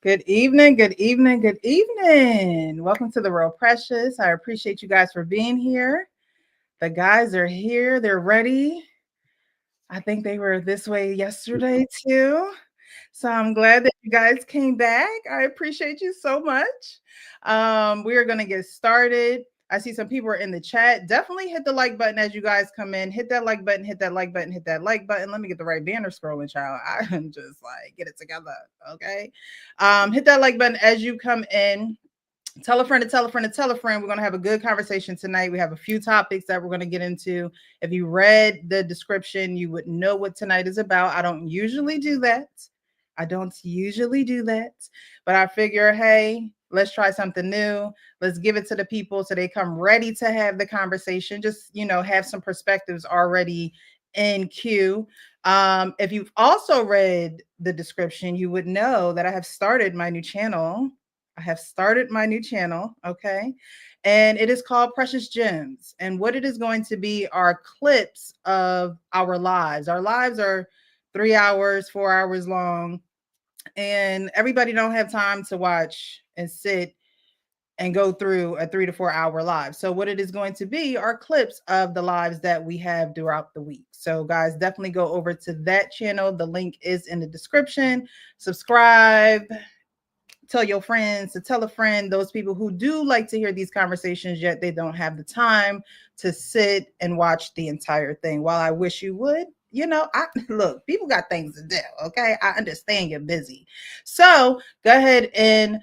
Good evening, good evening, good evening. Welcome to the Real Precious. I appreciate you guys for being here. The guys are here, they're ready. I think they were this way yesterday too. So I'm glad that you guys came back. I appreciate you so much. We are going to get started. I see some people are in the chat. Definitely hit the like button as you guys come in. Hit that like button, hit that like button, hit that like button. Let me get the right banner scrolling, child. I'm just like, get it together. Okay. Hit that like button as you come in. Tell a friend to tell a friend to tell a friend. We're going to have a good conversation tonight. We have a few topics that we're going to get into. If you read the description, you would know what tonight is about. I don't usually do that. But I figure, hey, let's try something new. Let's give it to the people so they come ready to have the conversation. Just, have some perspectives already in queue. If you've also read the description, you would know that I have started my new channel. Okay? And it is called Precious Gems. And what it is going to be are clips of our lives. Our lives are 3 hours, 4 hours long. And everybody don't have time to watch and sit and go through a 3 to 4 hour live. So what it is going to be are clips of the lives that we have throughout the week. So guys, definitely go over to that channel. The link is in the description. Subscribe. Tell your friends to tell a friend. Those people who do like to hear these conversations, yet they don't have the time to sit and watch the entire thing. While I wish you would, look, people got things to do. Okay. I understand you're busy. So go ahead and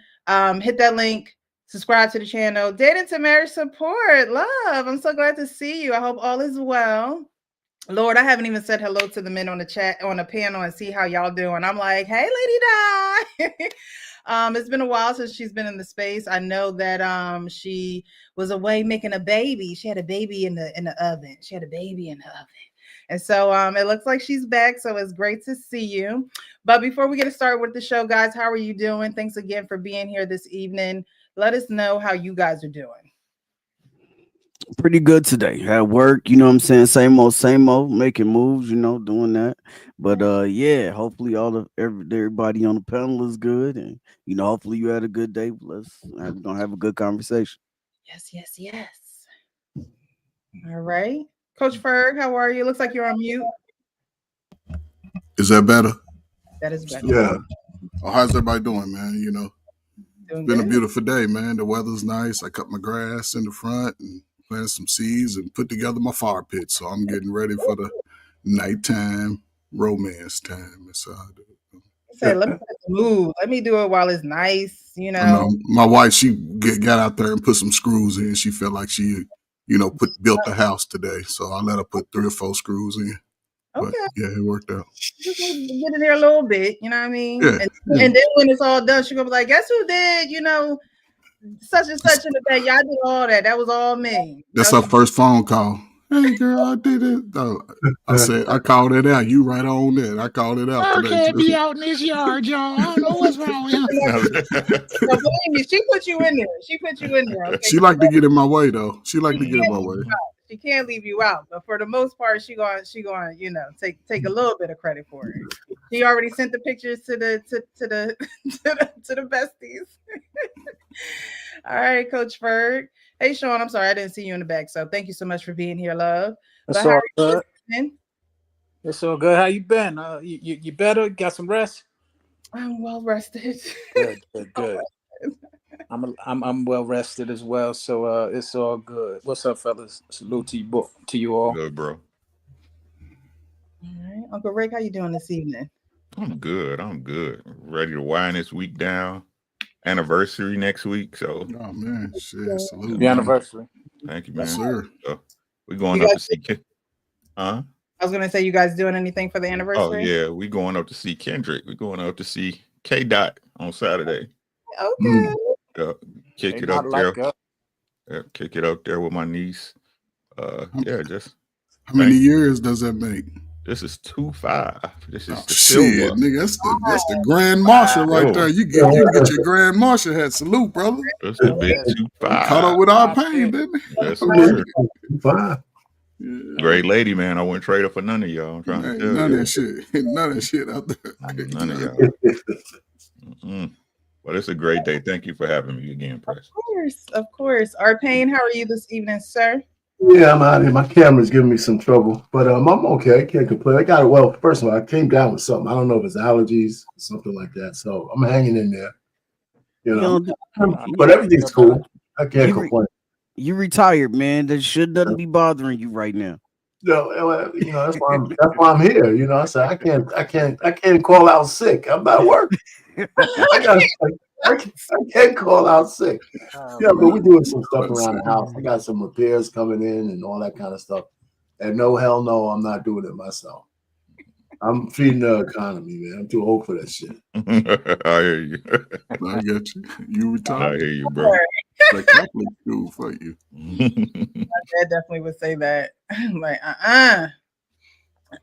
hit that link, subscribe to the channel. Dating to marriage support. Love. I'm so glad to see you. I hope all is well. Lord, I haven't even said hello to the men on the chat, on the panel, and see how y'all doing. I'm like, hey, Lady Di. It's been a while since she's been in the space. I know that she was away making a baby. She had a baby in the oven. And so it looks like she's back. So it's great to see you. But before we get started with the show, guys, how are you doing? Thanks again for being here this evening. Let us know how you guys are doing. Pretty good today. At work, you know what I'm saying? Same old, making moves, doing that. But yeah, hopefully everybody on the panel is good, and hopefully you had a good day. We're gonna have a good conversation. Yes. All right. Coach Ferg, how are you? Looks like you're on mute. Is that better? That is better. Yeah. Oh, how's everybody doing, man? Doing it's been good. a beautiful day, man. The weather's nice. I cut my grass in the front and planted some seeds and put together my fire pit. So I'm getting ready for the nighttime romance time. That's how I do it. Say, let me move. Let me do it while it's nice, I know. My wife, she got out there and put some screws in. She felt like she, built the house today. So I let her put 3 or 4 screws in. Okay. But yeah, it worked out. Just need to get in there a little bit, you know what I mean? Yeah, and then when it's all done, she's gonna be like, guess who did, such and such in the bed. Y'all did all that. That was all me. That's her first phone call. Hey girl, I did it. I said I called it out. You right on that. I called it out. I can't be out in this yard, y'all. I don't know what's wrong with him. So believe me, she put you in there. Okay? She like to get in my way though. She can't leave you out, but for the most part, she going, take a little bit of credit for it. She already sent the pictures to the besties. All right, Coach Ferg. Hey, Sean, I'm sorry I didn't see you in the back, so thank you so much for being here, love. It's all good. It's all good. How you been? You better? Got some rest? I'm well rested. Good. I'm well rested as well, so it's all good. What's up, fellas? Salute to you all. Good, bro. All right, Uncle Rick, how you doing this evening? I'm good. Ready to wind this week down. Anniversary next week, so. Oh man, shit! Salute. The anniversary. Thank you, man. Yes, sir. We're going up to see. I was gonna say, you guys doing anything for the anniversary? Oh yeah, we going up to see Kendrick. We're going up to see K Dot on Saturday. Okay. Kick it up there. Yeah, kick it up there with my niece. Just. How many years does that make? This is 2-5. This is the shit, silver. Nigga. That's the Grand Marshal right there. You get your Grand Marshal hat. Salute, brother. That's the big 2-5. Caught up with our pain, didn't he? Yes, sir. Great lady, man. I wouldn't trade her for none of y'all. I'm trying to tell you. None of that shit out there. None of y'all. Well, it's a great day. Thank you for having me again, Press. Of course. Arpain, how are you this evening, sir? Yeah, I'm out here. My camera's giving me some trouble, but I'm okay. I can't complain. I got it. Well, first of all, I came down with something. I don't know if it's allergies or something like that. So I'm hanging in there, you know. But everything's cool. I can't complain. You retired, man. There should nothing be bothering you right now. No, you know, that's why I'm here. You know, I said I can't call out sick. I'm not working. I can't call out sick. Yeah, but we're doing some stuff around the house. I got some repairs coming in and all that kind of stuff. And no, hell no, I'm not doing it myself. I'm feeding the economy, man. I'm too old for that shit. I hear you. I get you. You retired. I hear you, bro. Like Catholic school for you. My dad definitely would say that. Like,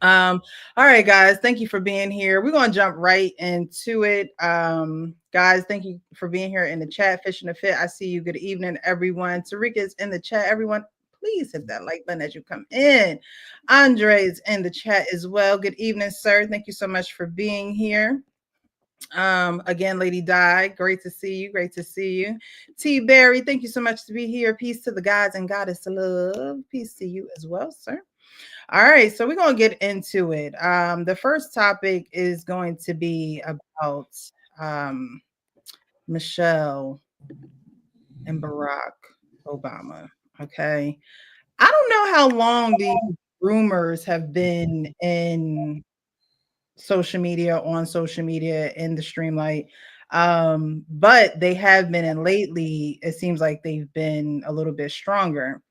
all right, guys, thank you for being here. We're gonna jump right into it. Guys, thank you for being here in the chat. Fish in the Fit, I see you. Good evening, everyone. Tarika's in the chat. Everyone, please hit that like button as you come in. Andre's in the chat as well. Good evening, sir. Thank you so much for being here. Again, Lady Di, great to see you. Great to see you. T Berry, thank you so much to be here. Peace to the gods and goddess of love. Peace to you as well, sir. All right, so we're going to get into it. The first topic is going to be about Michelle and Barack Obama. Okay. I don't know how long these rumors have been in social media, on social media, in the streamlight. But they have been, and lately it seems like they've been a little bit stronger.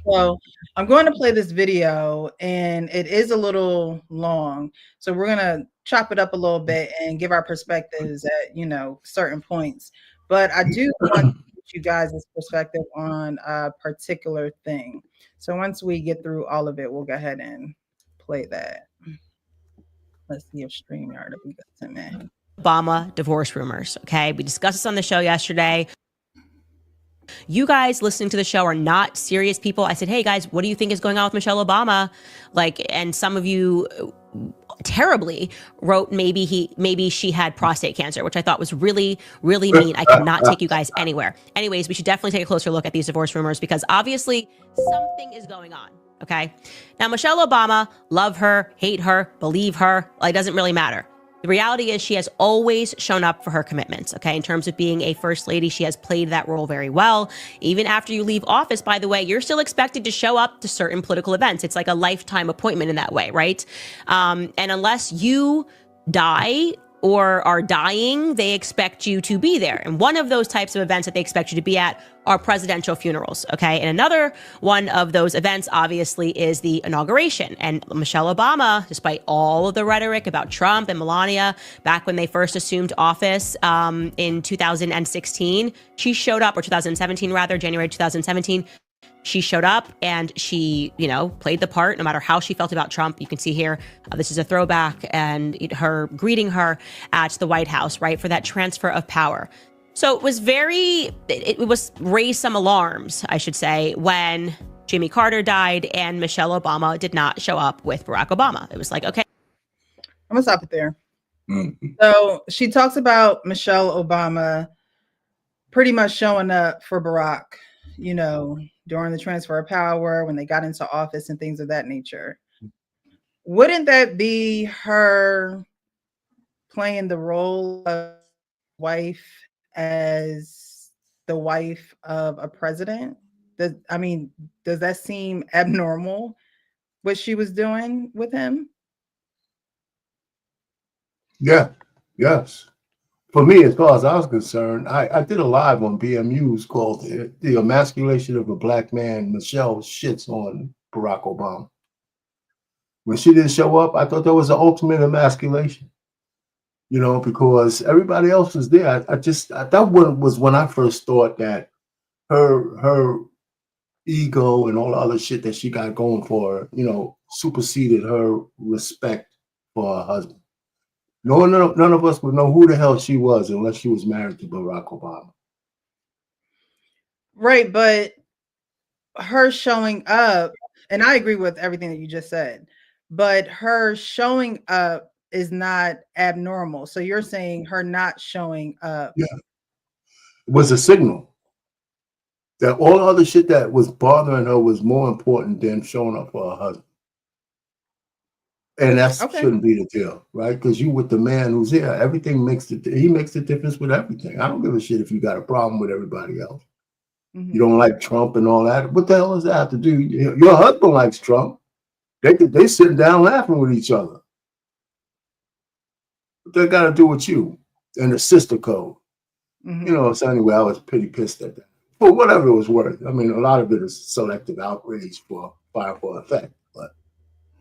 So I'm going to play this video, and it is a little long. So we're going to chop it up a little bit and give our perspectives at, certain points. But I do want to get you guys' perspective on a particular thing. So once we get through all of it, we'll go ahead and play that. Let's see if StreamYard will get to me. Obama divorce rumors. Okay. We discussed this on the show yesterday. You guys listening to the show are not serious people. I said, hey guys, what do you think is going on with Michelle Obama? And some of you terribly wrote maybe she had prostate cancer, which I thought was really, really mean. I could not take you guys anywhere. Anyways, we should definitely take a closer look at these divorce rumors because obviously something is going on. Okay. Now, Michelle Obama, love her, hate her, believe her. It doesn't really matter. The reality is she has always shown up for her commitments, okay? In terms of being a first lady, she has played that role very well. Even after you leave office, by the way, you're still expected to show up to certain political events. It's like a lifetime appointment in that way, right? And unless you die or are dying, they expect you to be there. And one of those types of events that they expect you to be at are presidential funerals, okay? And another one of those events, obviously, is the inauguration. And Michelle Obama, despite all of the rhetoric about Trump and Melania, back when they first assumed office in 2016, she showed up, or 2017 rather, January 2017, she showed up and she, played the part no matter how she felt about Trump. You can see here, this is a throwback and her greeting her at the White House, right, for that transfer of power. So it was raised some alarms, I should say, when Jimmy Carter died and Michelle Obama did not show up with Barack Obama. It was like, okay. I'm going to stop it there. Mm-hmm. So she talks about Michelle Obama pretty much showing up for Barack, during the transfer of power, when they got into office and things of that nature. Wouldn't that be her playing the role of wife as the wife of a president? Does that seem abnormal, what she was doing with him? Yeah, yes. For me, as far as I was concerned, I did a live on BMU's called The Emasculation of a Black Man. Michelle shits on Barack Obama. When she didn't show up, I thought that was the ultimate emasculation, because everybody else was there. That one was when I first thought that her ego and all the other shit that she got going for her, superseded her respect for her husband. None of us would know who the hell she was unless she was married to Barack Obama. Right, but her showing up, and I agree with everything that you just said, but her showing up is not abnormal. So you're saying her not showing up. Yeah. It was a signal that all other shit that was bothering her was more important than showing up for her husband. And that shouldn't be the deal, right? Because you with the man who's here, everything makes it. He makes the difference with everything. I don't give a shit if you got a problem with everybody else. Mm-hmm. You don't like Trump and all that. What the hell does that have to do? Your husband likes Trump. They sitting down laughing with each other. What they got to do with you and the sister code? Mm-hmm. You know. So anyway, I was pretty pissed at that. For whatever it was worth. I mean, a lot of it is selective outrage for effect, but.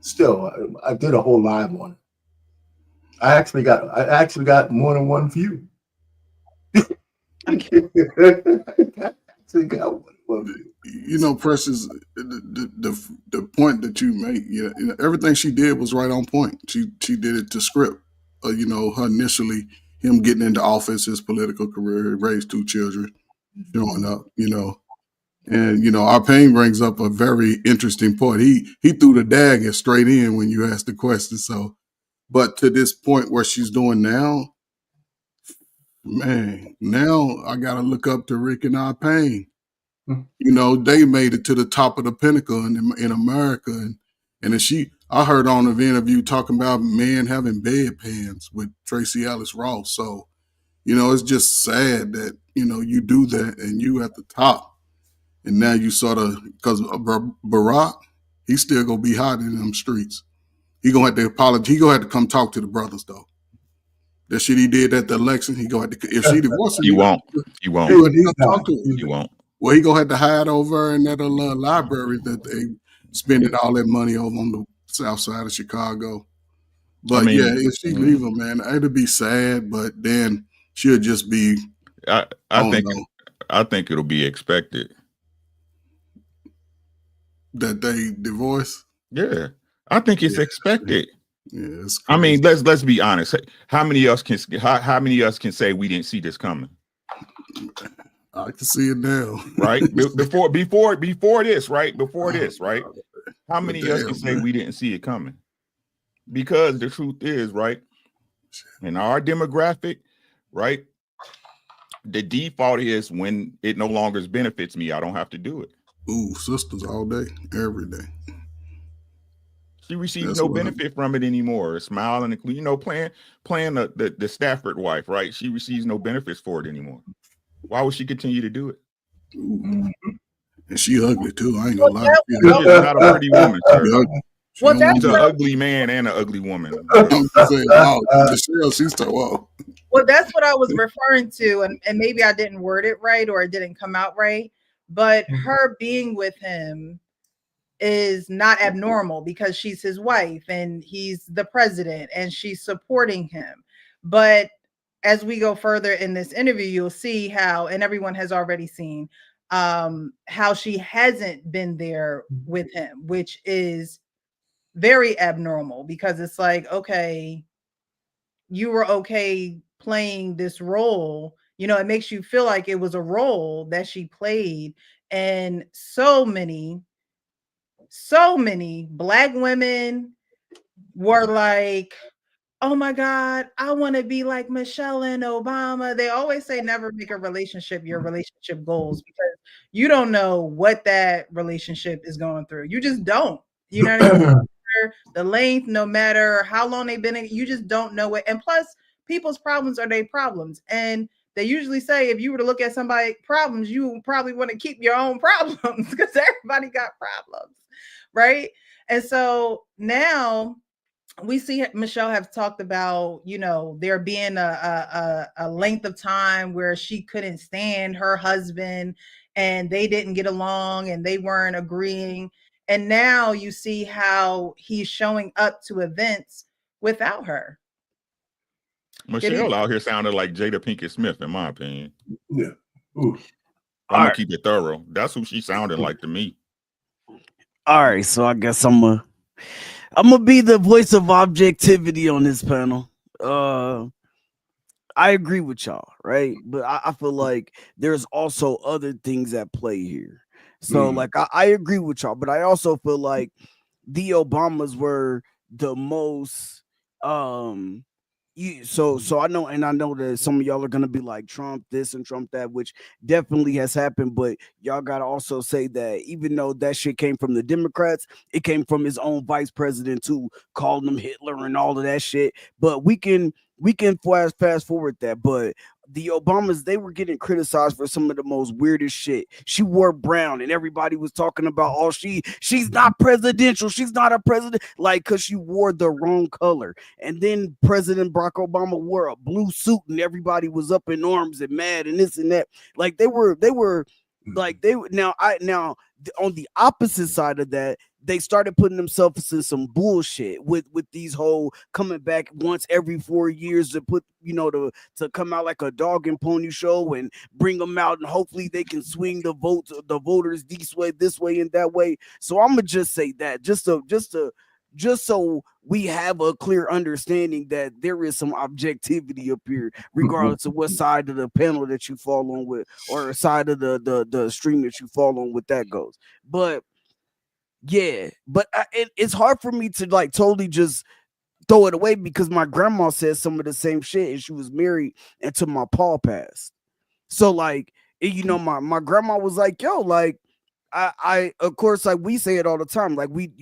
Still, I did a whole live on it. I actually got more than one view. You know, Precious, the point that you make, you know, everything she did was right on point. She did it to script. You know, her initially, him getting into office, his political career, he raised 2 children, showing up, you know. And, you know, our pain brings up a very interesting point. He threw the dagger straight in when you asked the question. So, but to this point where she's doing now, man, now I got to look up to Rick and our pain. You know, they made it to the top of the pinnacle in America. And I heard on an interview talking about men having bedpans with Tracy Ellis Ross. So, you know, it's just sad that, you know, you do that and you at the top. And now you sort of, because Barack, he's still going to be hot in them streets. He going to have to apologize. He going to have to come talk to the brothers, though. That shit he did at the election, he going to have to, if she divorced him, he won't. He won't. Talk to him. He won't. Well, he going to have to hide over in that library that they spending all that money over on the south side of Chicago. But, I mean, yeah, if she leave him, man, it'd be sad, but then she'll just be, I think it'll be expected. That they divorce? Yeah, I think it's expected. Yeah, it's I mean, let's be honest. How many of us can say we didn't see this coming? I can see it now. Right? Before this, right? Before this, right? How many of us can say we didn't see it coming? Because the truth is, right, in our demographic, right, the default is when it no longer benefits me, I don't have to do it. Ooh, sisters all day, every day. She receives no benefit from it anymore. Smiling, you know, playing the Stafford wife, right? She receives no benefits for it anymore. Why would she continue to do it? Ooh. And she ugly too. I ain't gonna lie. She's not a pretty woman, sir. She's an ugly man and an ugly woman. I'm saying, wow, Michelle, she's so wow. Well, that's what I was referring to, and maybe I didn't word it right or it didn't come out right. But her being with him is not abnormal because she's his wife and he's the president and she's supporting him. But as we go further in this interview, you'll see how, and everyone has already seen, how she hasn't been there with him, which is very abnormal because it's like, okay, you were okay playing this role. You know, it makes you feel like it was a role that she played. And so many Black women were like, oh my God, I want to be like Michelle and Obama. They always say never make a relationship your relationship goals because you don't know what that relationship is going through. You just don't. You know what I mean? The length, no matter how long they've been in, you just don't know it. And plus, people's problems are their problems. And they usually say if you were to look at somebody's problems, you probably want to keep your own problems because everybody got problems, right? And so now we see Michelle have talked about, you know, there being a length of time where she couldn't stand her husband and they didn't get along and they weren't agreeing. And now you see how he's showing up to events without her. Michelle out here sounded like Jada Pinkett Smith, in my opinion. Yeah. I'm gonna keep it thorough. That's who she sounded like to me. All right, so I guess I'm gonna be the voice of objectivity on this panel. I agree with y'all, right? But I feel like there's also other things at play here. So like I agree with y'all, but I also feel like the Obamas were the most um so I know, and I know that some of y'all are gonna be like Trump this and Trump that, which definitely has happened, but y'all gotta also say that even though that shit came from the Democrats, it came from his own vice president too, calling him Hitler and all of that shit. But we can fast forward that. But the Obamas, they were getting criticized for some of the most weirdest shit. She wore brown and everybody was talking about, oh, she's not presidential, she's not a president, like, because she wore the wrong color. And then President Barack Obama wore a blue suit and everybody was up in arms and mad and this and that. Like they were like they now on the opposite side of that, they started putting themselves in some bullshit with these whole coming back once every 4 years to put, to come out like a dog and pony show and bring them out, and hopefully they can swing the voters this way and that way. So I'm gonna just say that just so we have a clear understanding that there is some objectivity up here, regardless of what side of the panel that you fall on with, or side of the stream that you fall on with that goes. But yeah, but it's hard for me to like totally just throw it away, because my grandma said some of the same shit, and she was married until my pa passed. So like, my grandma was like, yo, like, I of course, like we say it all the time, like we,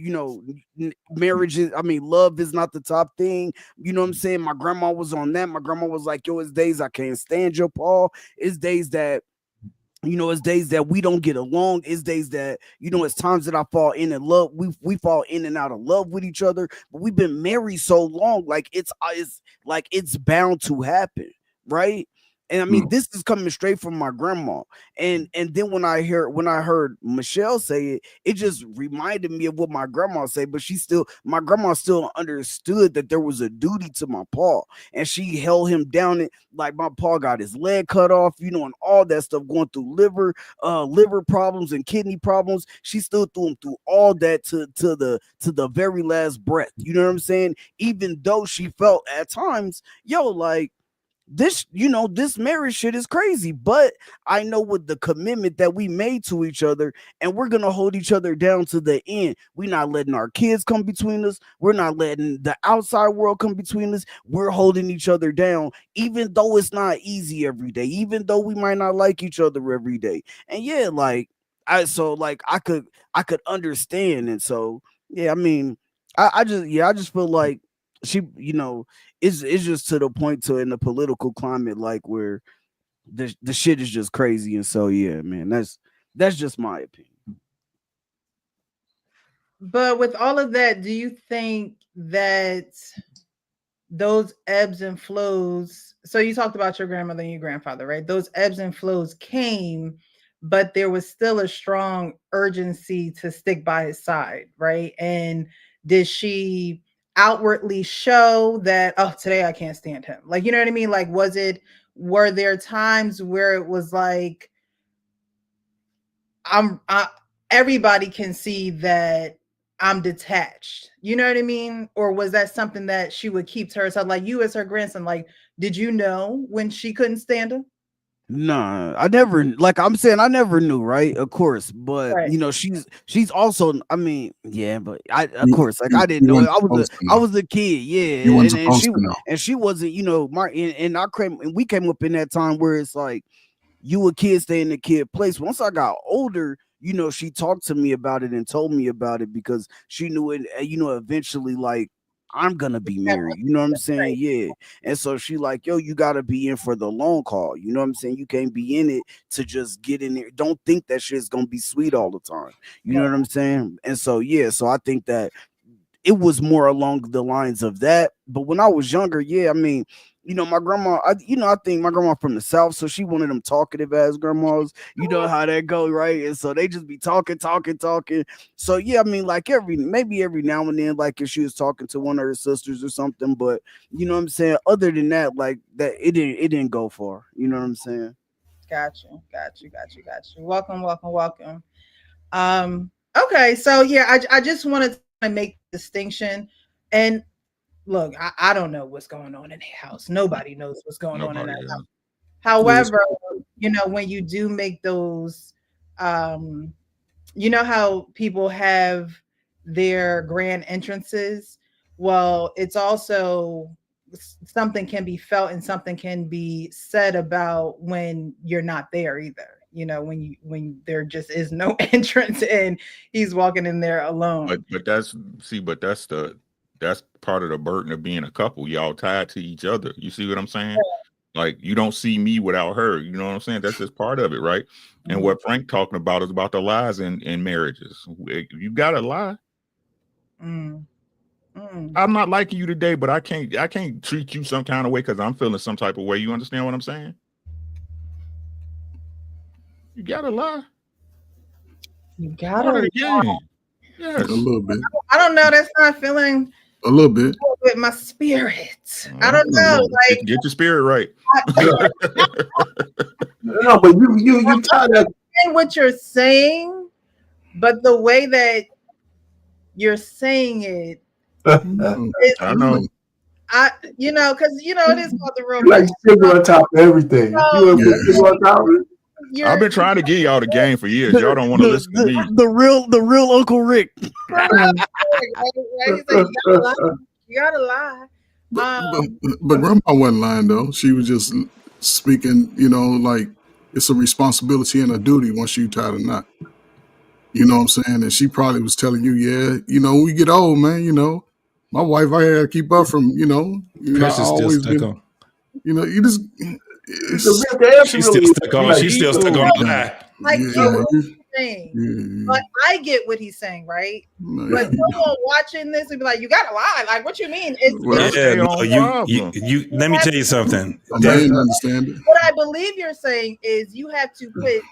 marriage is, I mean, love is not the top thing. You know what I'm saying? My grandma was on that. My grandma was like, yo, it's days I can't stand your Paul. It's days that, it's days that we don't get along. It's days that, it's times that I fall in love. We fall in and out of love with each other, but we've been married so long, like it's like it's bound to happen, right? And I mean, this is coming straight from my grandma. And then when I heard Michelle say it, it just reminded me of what my grandma said. But my grandma still understood that there was a duty to my pa, and she held him down. And like my pa got his leg cut off, and all that stuff, going through liver problems and kidney problems. She still threw him through all that to the very last breath. You know what I'm saying? Even though she felt at times, yo, like, this marriage shit is crazy, but I know with the commitment that we made to each other, and we're gonna hold each other down to the end. We're not letting our kids come between us. We're not letting the outside world come between us. We're holding each other down, even though it's not easy every day, even though we might not like each other every day. And yeah, like I could understand. And so yeah, I mean, I just feel like she, it's just to the point to in the political climate, like, where the shit is just crazy. And so yeah, man, that's just my opinion. But with all of that, do you think that those ebbs and flows, so you talked about your grandmother and your grandfather, right? Those ebbs and flows came, but there was still a strong urgency to stick by his side, right? And did she outwardly show that, oh, today I can't stand him? Like, you know what I mean? Like, were there times where it was like, everybody can see that I'm detached. You know what I mean? Or was that something that she would keep to herself? Like, you as her grandson, like, did you know when she couldn't stand him? Nah, I never, like I'm saying, I never knew, right? Of course, but Right. she's also, I mean, yeah, but of course, like I didn't know. I was a kid, yeah, You weren't and supposed to know. she wasn't, and we came up in that time where it's like, you a kid, stay in the kid place. Once I got older, she talked to me about it and told me about it, because she knew it, eventually, like, I'm gonna be married. You know what I'm saying? Right. Yeah. And so she like, yo, you gotta be in for the long haul. You know what I'm saying? You can't be in it to just get in there. Don't think that shit's gonna be sweet all the time. You know Right. what I'm saying? And so yeah, so I think that it was more along the lines of that. But when I was younger, yeah, I mean, my grandma, I think my grandma from the South, so she one of them talkative ass grandmas. You know how that go, right? And so they just be talking, talking, talking. So yeah, I mean, like maybe every now and then, like if she was talking to one of her sisters or something, but you know what I'm saying? Other than that, like that, it didn't go far. You know what I'm saying? Got you. Got you. Got you. Got you. Welcome. Welcome. Welcome. Okay. So yeah, I just wanted to make the distinction. And look, I don't know what's going on in the house. Nobody knows what's going on in Nobody that house. does. Yes. However, when you do make those, um, you know how people have their grand entrances. well, it's also something can be felt and something can be said about when you're not there either. When there just is no entrance and he's walking in there alone. But that's part of the burden of being a couple. Y'all tied to each other. You see what I'm saying? Like, you don't see me without her. You know what I'm saying? That's just part of it, right? And what Frank talking about is about the lies in marriages. You gotta lie. I'm not liking you today, but I can't treat you some kind of way because I'm feeling some type of way. You understand what I'm saying? You gotta lie. You gotta lie. Yes. A little bit. I don't know. That's not feeling a little bit with my spirit. I don't know. Like, get your spirit right. No, but you kind of what you're saying, but the way that you're saying it, I know. because it is called the real. Like sugar on top of everything. Sugar on top of it. I've been trying to get y'all the game for years. Y'all don't want to listen to me. The real Uncle Rick. Right? He's like, you gotta lie. But Grandma wasn't lying though. She was just speaking, like it's a responsibility and a duty once you tie the knot. You know what I'm saying? And she probably was telling you, when we get old, man, my wife, I had to keep up from, Precious still stuck on. You just. She's still stuck on. She's still stuck on the lie. I get what he's saying, but I get what he's saying, right? But someone watching this and be like, "You gotta lie." Like, what you mean? You. Let me tell you something. I didn't understand it. What I believe you're saying is you have to put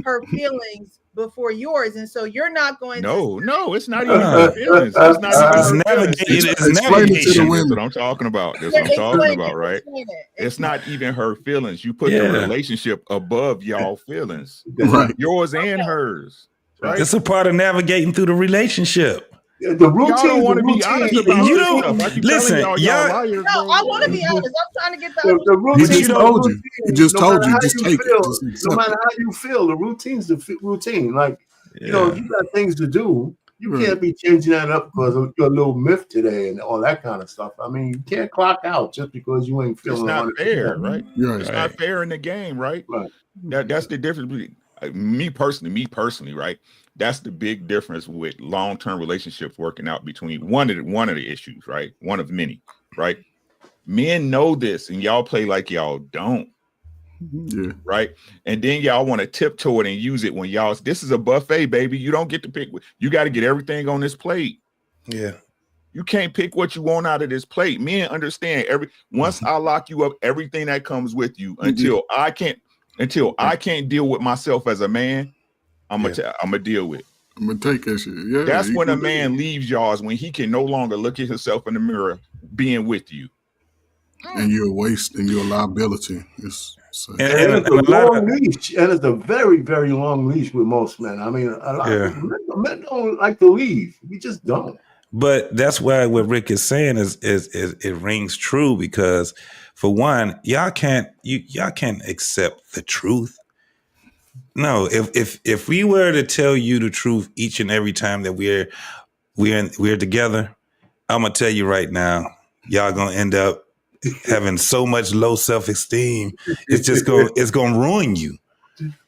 her feelings before yours, and so you're not going. No, it's not even her feelings. It's not even it's navigation. That's what I'm talking about. That's what I'm talking about, right? It's not even her feelings. You put the relationship above y'all feelings, right? Yours and hers. Right? It's a part of navigating through the relationship. The routine. Y'all don't want to be honest about you this don't stuff. listen. Y'all liars, no, I want to be honest. I'm trying to get the routine. He just told you. Just take it. No matter how you feel, the routine's the routine. Like, if you got things to do, you can't be changing that up because of your little myth today and all that kind of stuff. I mean, you can't clock out just because you ain't feeling. It's not fair, right? Right. It's not fair in the game, right? That's the difference between me personally, right? That's the big difference with long-term relationships working out between one of the issues, right? One of many, right? Men know this, and y'all play like y'all don't. Yeah. Right. And then y'all want to tiptoe it and use it when this is a buffet, baby. You don't get to pick. You got to get everything on this plate. Yeah. You can't pick what you want out of this plate. Men understand once I lock you up, everything that comes with you until I can't deal with myself as a man, I'm gonna deal with it. I'm gonna take that shit. Yeah. That's when a man leaves y'all, is when he can no longer look at himself in the mirror being with you. And you're a waste and you're a liability. It's a long leash, and it's a very, very long leash with most men. I mean, a lot of men don't like to leave. We just don't. But that's why what Rick is saying is it rings true, because for one, y'all can't accept the truth. No, if we were to tell you the truth each and every time that we're together, I'm gonna tell you right now, y'all gonna end up having so much low self-esteem. It's gonna ruin you.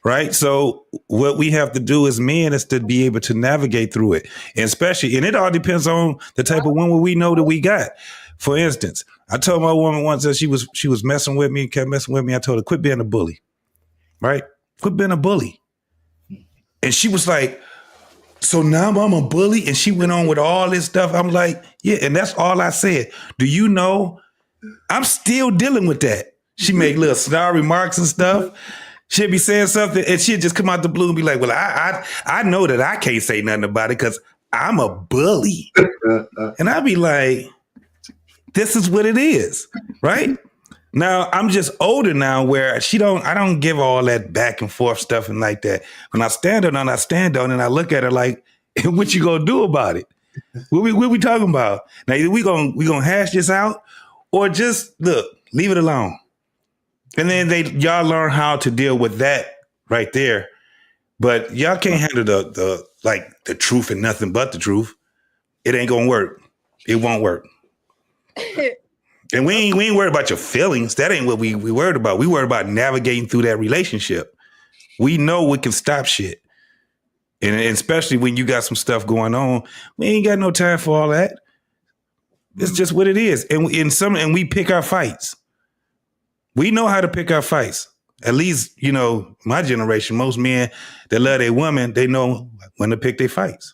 Right. So what we have to do as men is to be able to navigate through it. And it all depends on the type of woman we know that we got. For instance, I told my woman once that she was messing with me, kept messing with me. I told her, quit being a bully. Right? Quit being a bully. And she was like, so now I'm a bully? And she went on with all this stuff. I'm like, yeah. And that's all I said. Do you know I'm still dealing with that? She made little snarl remarks and stuff. She'd be saying something and she'd just come out the blue and be like, well, I know that I can't say nothing about it because I'm a bully. And I'd be like, this is what it is, right? Now, I'm just older now where I don't give all that back and forth stuff and like that. When I stand on, I stand on, and I look at her like, what you gonna do about it? What we talking about? Now, either we gonna hash this out or just, look, leave it alone. And then y'all learn how to deal with that right there. But y'all can't handle the truth and nothing but the truth. It ain't gonna work. It won't work. And we ain't worried about your feelings. That ain't what we worried about. We worried about navigating through that relationship. We know we can stop shit. And especially when you got some stuff going on, we ain't got no time for all that. It's just what it is. And we pick our fights. We know how to pick our fights. At least, my generation, most men that love their women, they know when to pick their fights.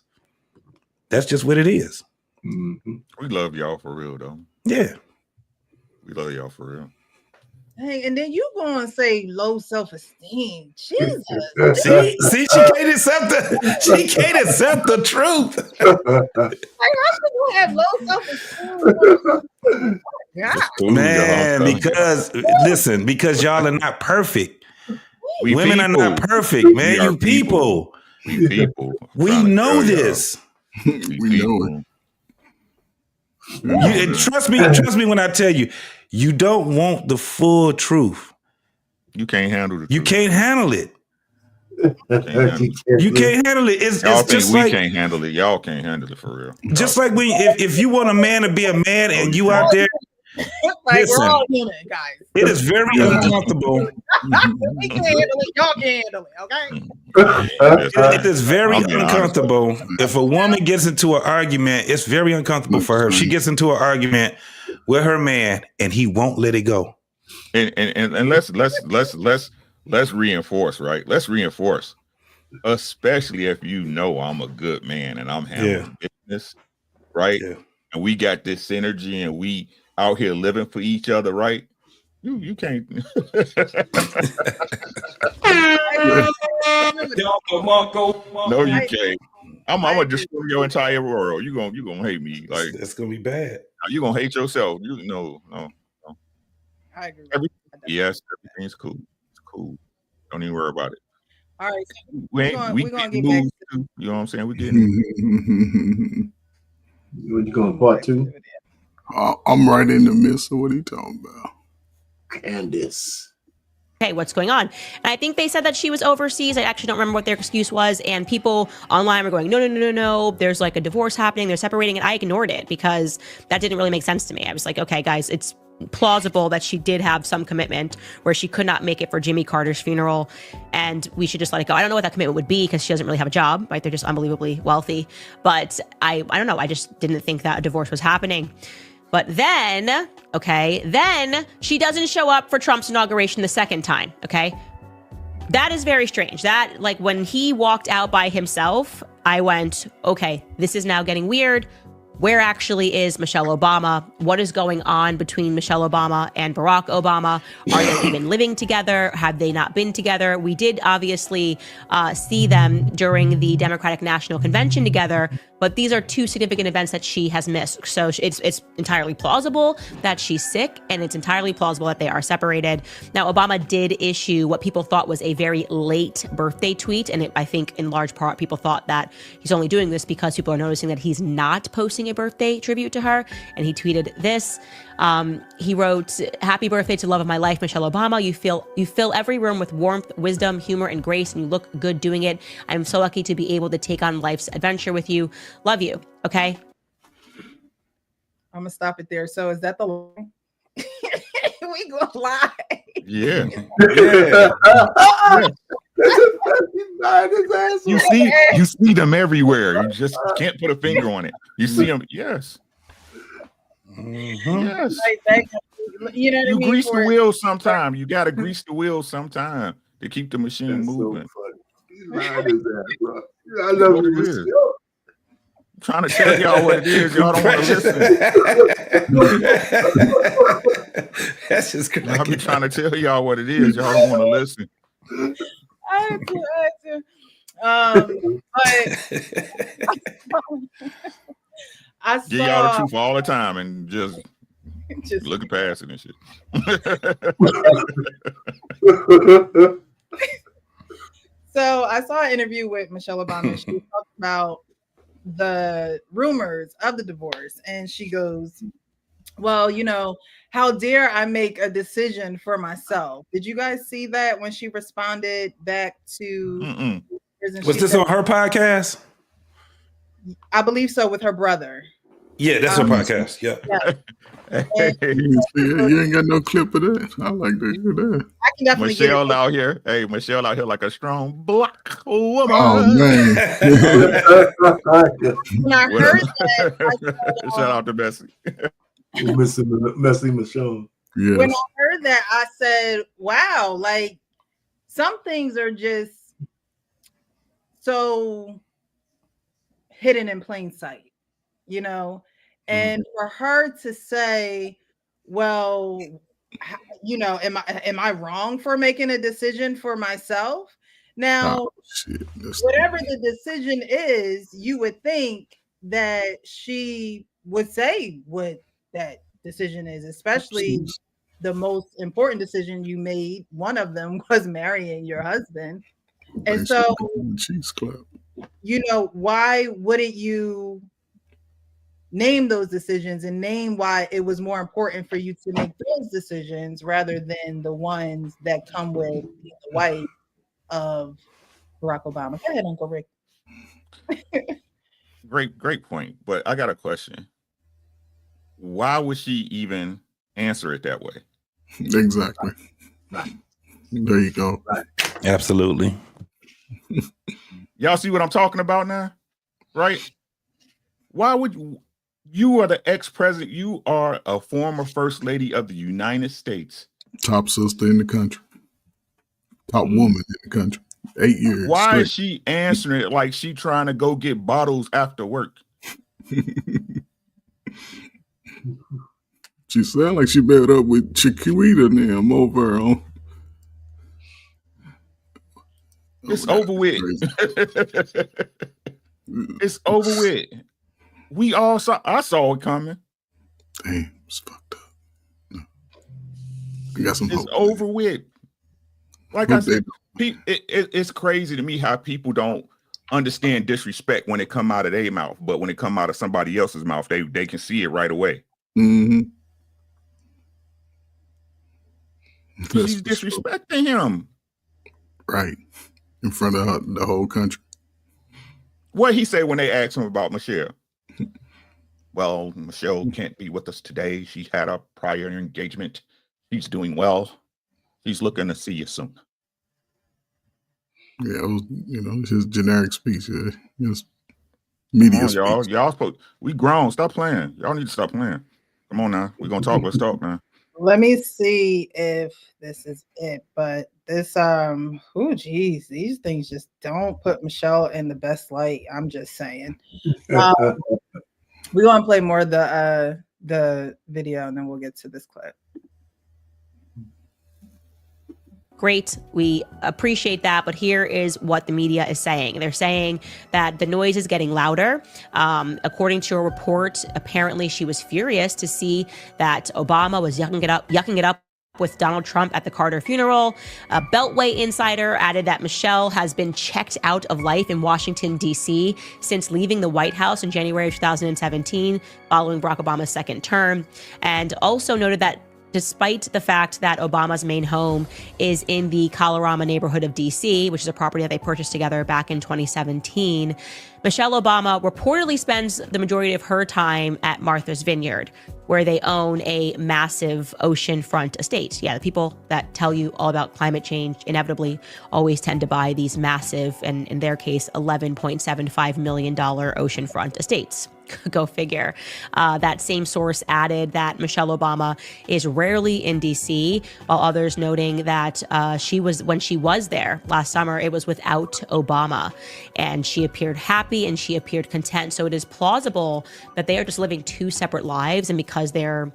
That's just what it is. Mm-hmm. We love y'all for real, though. Yeah. We love y'all for real. Hey, and then you go and say low self-esteem. Jesus. See, she can't accept the truth. Like, how should you have low self-esteem? Yeah. Man, because y'all are not perfect. Women are not perfect, man. You people. We people. We know this. We know it. And trust me when I tell you, you don't want the full truth. You can't handle the truth. You can't handle it. You can't handle it. It's just we like can't handle it. Y'all can't handle it for real. Just like when if you want a man to be a man and you out there. Like, we're all human, guys. It is very uncomfortable. We can't handle it. Y'all can't handle it, okay? It is very uncomfortable. If a woman gets into an argument, it's very uncomfortable for her. If she gets into an argument with her man and he won't let it go. And let's reinforce, right? Let's reinforce, especially if I'm a good man and I'm handling business, right? Yeah. And we got this synergy and we out here living for each other, right? You can't. No, you can't. I'm gonna destroy your entire world. You gonna hate me. Like, it's gonna be bad. You gonna hate yourself. No. I agree. Everything's cool. It's cool. Don't even worry about it. All right. We're gonna get back to, you know what I'm saying? We getting You going part two? I'm right in the midst of what he talking about. Candace. Okay, what's going on? And I think they said that she was overseas. I actually don't remember what their excuse was. And people online were going, no. There's like a divorce happening. They're separating. And I ignored it because that didn't really make sense to me. I was like, okay, guys, it's plausible that she did have some commitment where she could not make it for Jimmy Carter's funeral. And we should just let it go. I don't know what that commitment would be because she doesn't really have a job, right? They're just unbelievably wealthy. But I don't know. I just didn't think that a divorce was happening. But then she doesn't show up for Trump's inauguration the second time, okay? That is very strange. That, like, when he walked out by himself, I went, okay, this is now getting weird. Where actually is Michelle Obama? What is going on between Michelle Obama and Barack Obama? Are they even living together? Have they not been together? We did obviously see them during the Democratic National Convention together, but these are two significant events that she has missed. So it's entirely plausible that she's sick, and it's entirely plausible that they are separated. Now, Obama did issue what people thought was a very late birthday tweet, and I think in large part people thought that he's only doing this because people are noticing that he's not posting a birthday tribute to her, and he tweeted this. He wrote, "Happy birthday to love of my life, Michelle Obama. You fill every room with warmth, wisdom, humor, and grace, and you look good doing it. I'm so lucky to be able to take on life's adventure with you. Love you." Okay. I'm gonna stop it there. So is that the line? We gonna lie? Yeah. You see them everywhere. You just can't put a finger on it. You see them. Yes. Mm-hmm. Yes. You know what I mean? Grease the wheel sometime. You got to grease the wheel sometime to keep the machine moving. So I love what it is. I'm trying to tell y'all what it is. Y'all don't want to listen. That's just crazy. I've been trying to tell y'all what it is. Y'all don't want to listen. I do. But I saw, give y'all the truth all the time and just looking past it and shit. So I saw an interview with Michelle Obama. She talked about the rumors of the divorce, and she goes, well, how dare I make a decision for myself? Did you guys see that when she responded back to? Was this on her podcast? I believe so, with her brother. Yeah, that's her podcast. Yeah. And You ain't got no clip of that. I like to hear that. I can definitely get Michelle it. out here. Hey, Michelle out here like a strong black woman. Oh man. When I What heard up? that, I said, Shout out to Bessie. Messy Michelle. Yes. when I heard that, I said, wow, like some things are just so hidden in plain sight, you know? And for her to say, well, you know, am I wrong for making a decision for myself? Now, Oh, shit. whatever the decision is, you would think that she would say what that decision is, especially the most important decision you made. One of them was marrying your husband. And so, Cheese Club. you know, why wouldn't you name those decisions and name why it was more important for you to make those decisions rather than the ones that come with the wife of Barack Obama? Go ahead, Uncle Rick. Great point. But I got a question. Why would she even answer it that way? Exactly. Right. There you go. Right. Absolutely. Y'all see what I'm talking about now? Right? Why would you are the ex-president, you are a former first lady of the United States. Top sister in the country. Top woman in the country. 8 years. Why straight. is she answering it like she trying to go get bottles after work? She sound like she met up with Chiquita and them over on. It's over with. It's over with. We all saw. I saw it coming. Damn, it's fucked up. No. I got some It's hope. over with. Like I said, it's crazy to me how people don't understand disrespect when it come out of their mouth, but when it come out of somebody else's mouth, they can see it right away. Mm-hmm. She's disrespecting him. Right. In front of the whole country. What he say when they asked him about Michelle? Well, Michelle can't be with us today. She had a prior engagement. She's doing well. She's looking to see you soon. Yeah, it was, it's his generic speech. Just media speech. Y'all supposed, we grown. Stop playing. Y'all need to stop playing. Come on now. We're gonna talk. Let's talk, man. Let me see if this is it. But this geez, these things just don't put Michelle in the best light. I'm just saying. We're gonna play more of the video and then we'll get to this clip. Great. We appreciate that. But here is what the media is saying. They're saying that the noise is getting louder. According to a report, apparently she was furious to see that Obama was yucking it up with Donald Trump at the Carter funeral. A Beltway insider added that Michelle has been checked out of life in Washington, D.C. since leaving the White House in January of 2017, following Barack Obama's second term, and also noted that despite the fact that Obama's main home is in the Colorama neighborhood of D.C., which is a property that they purchased together back in 2017, Michelle Obama reportedly spends the majority of her time at Martha's Vineyard, where they own a massive oceanfront estate. Yeah, the people that tell you all about climate change inevitably always tend to buy these massive, and in their case, $11.75 million oceanfront estates. Go figure. That same source added that Michelle Obama is rarely in D.C., while others noting that when she was there last summer, it was without Obama, and she appeared happy and she appeared content. So it is plausible that they are just living two separate lives, and because they're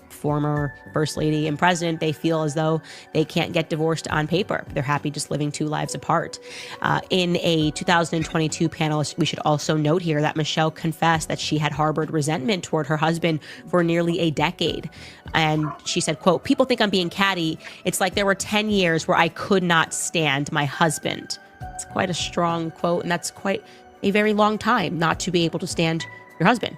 former first lady and president, they feel as though they can't get divorced on paper. They're happy just living two lives apart. In a 2022 panel, we should also note here that Michelle confessed that she had harbored resentment toward her husband for nearly a decade. And she said, quote, "People think I'm being catty. It's like there were 10 years where I could not stand my husband." It's quite a strong quote, and that's quite a very long time not to be able to stand your husband.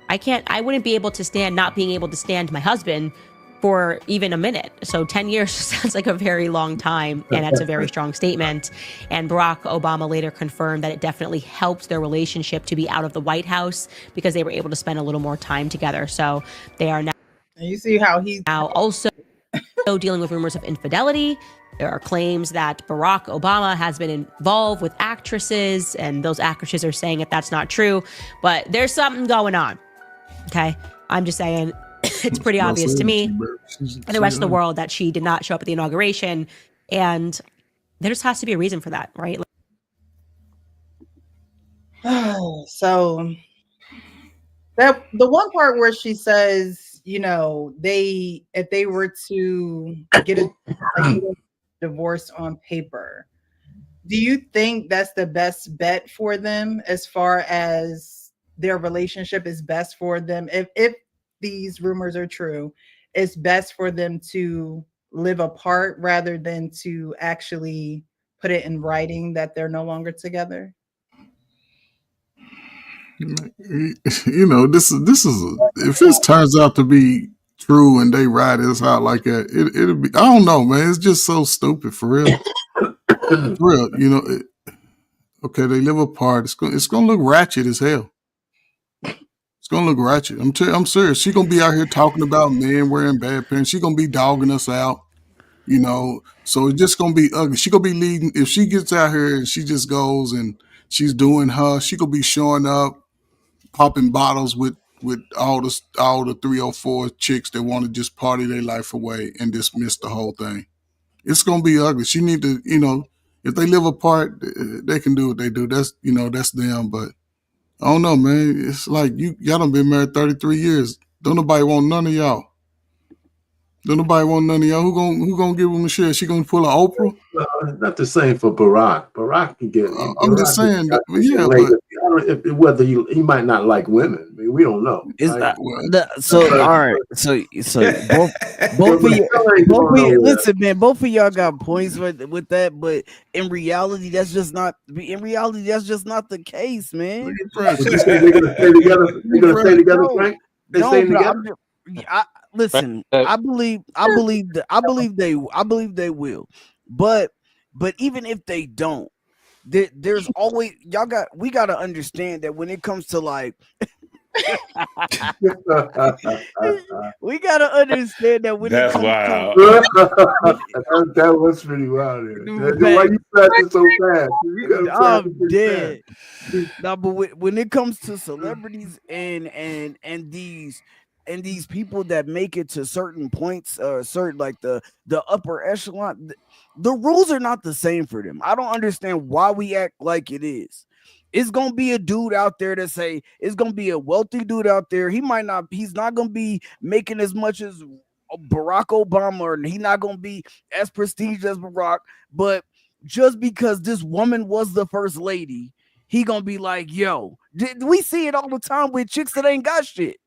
I wouldn't be able to stand not being able to stand my husband for even a minute. So 10 years sounds like a very long time, and that's a very strong statement. And Barack Obama later confirmed that it definitely helped their relationship to be out of the White House because they were able to spend a little more time together. So they are now, And you see how he's now also dealing with rumors of infidelity. There are claims that Barack Obama has been involved with actresses, and those actresses are saying that that's not true, but there's something going on. Okay. I'm just saying, it's pretty obvious to me and the rest of the world that she did not show up at the inauguration. And there just has to be a reason for that, right? So that the one part where she says, you know, if they were to get a divorce on paper, do you think that's the best bet for them as far as their relationship is best for them? If these rumors are true, it's best for them to live apart rather than to actually put it in writing that they're no longer together? You know, this is if this turns out to be true and they ride this out like that, it'll be, I don't know, man. It's just so stupid for real. For real, you know. Okay, they live apart. It's gonna look ratchet as hell. It's gonna look ratchet. I'm serious. She's gonna be out here talking about men wearing bad pants. She's gonna be dogging us out. You know, so it's just gonna be ugly. She gonna be leading. If she gets out here and she just goes and she's doing her, she gonna be showing up, popping bottles with all the 304 chicks that want to just party their life away and dismiss the whole thing. It's gonna be ugly. She need to, you know, if they live apart, they can do what they do. That's, you know, that's them. But I don't know, man. It's like y'all done been married 33 years. Don't nobody want none of y'all. Don't nobody want none of y'all. Who gonna give them a share? She gonna pull an Oprah? Not the same for Barack. Barack can get. I'm just saying, yeah, but whether he might not like women, I mean, we don't know. Is right? So all right, so both of you, listen, man, both of y'all got points with that, but in reality, that's just not the case, man. They're gonna stay together. They're gonna stay together, Frank. They stay together. Listen, I believe they will, but even if they don't, there's always we got to understand that when it comes to like we got to understand that when that's it comes wild. That was pretty wild. Why you crashing so fast? I'm dead. No, but when it comes to celebrities and these people that make it to certain points, certain like the upper echelon, the rules are not the same for them. I don't understand why we act like it is. It's gonna be a dude out there that say it's gonna be a wealthy dude out there. He's not gonna be making as much as Barack Obama, or he's not gonna be as prestigious as Barack. But just because this woman was the first lady, he gonna be like, yo, we see it all the time with chicks that ain't got shit.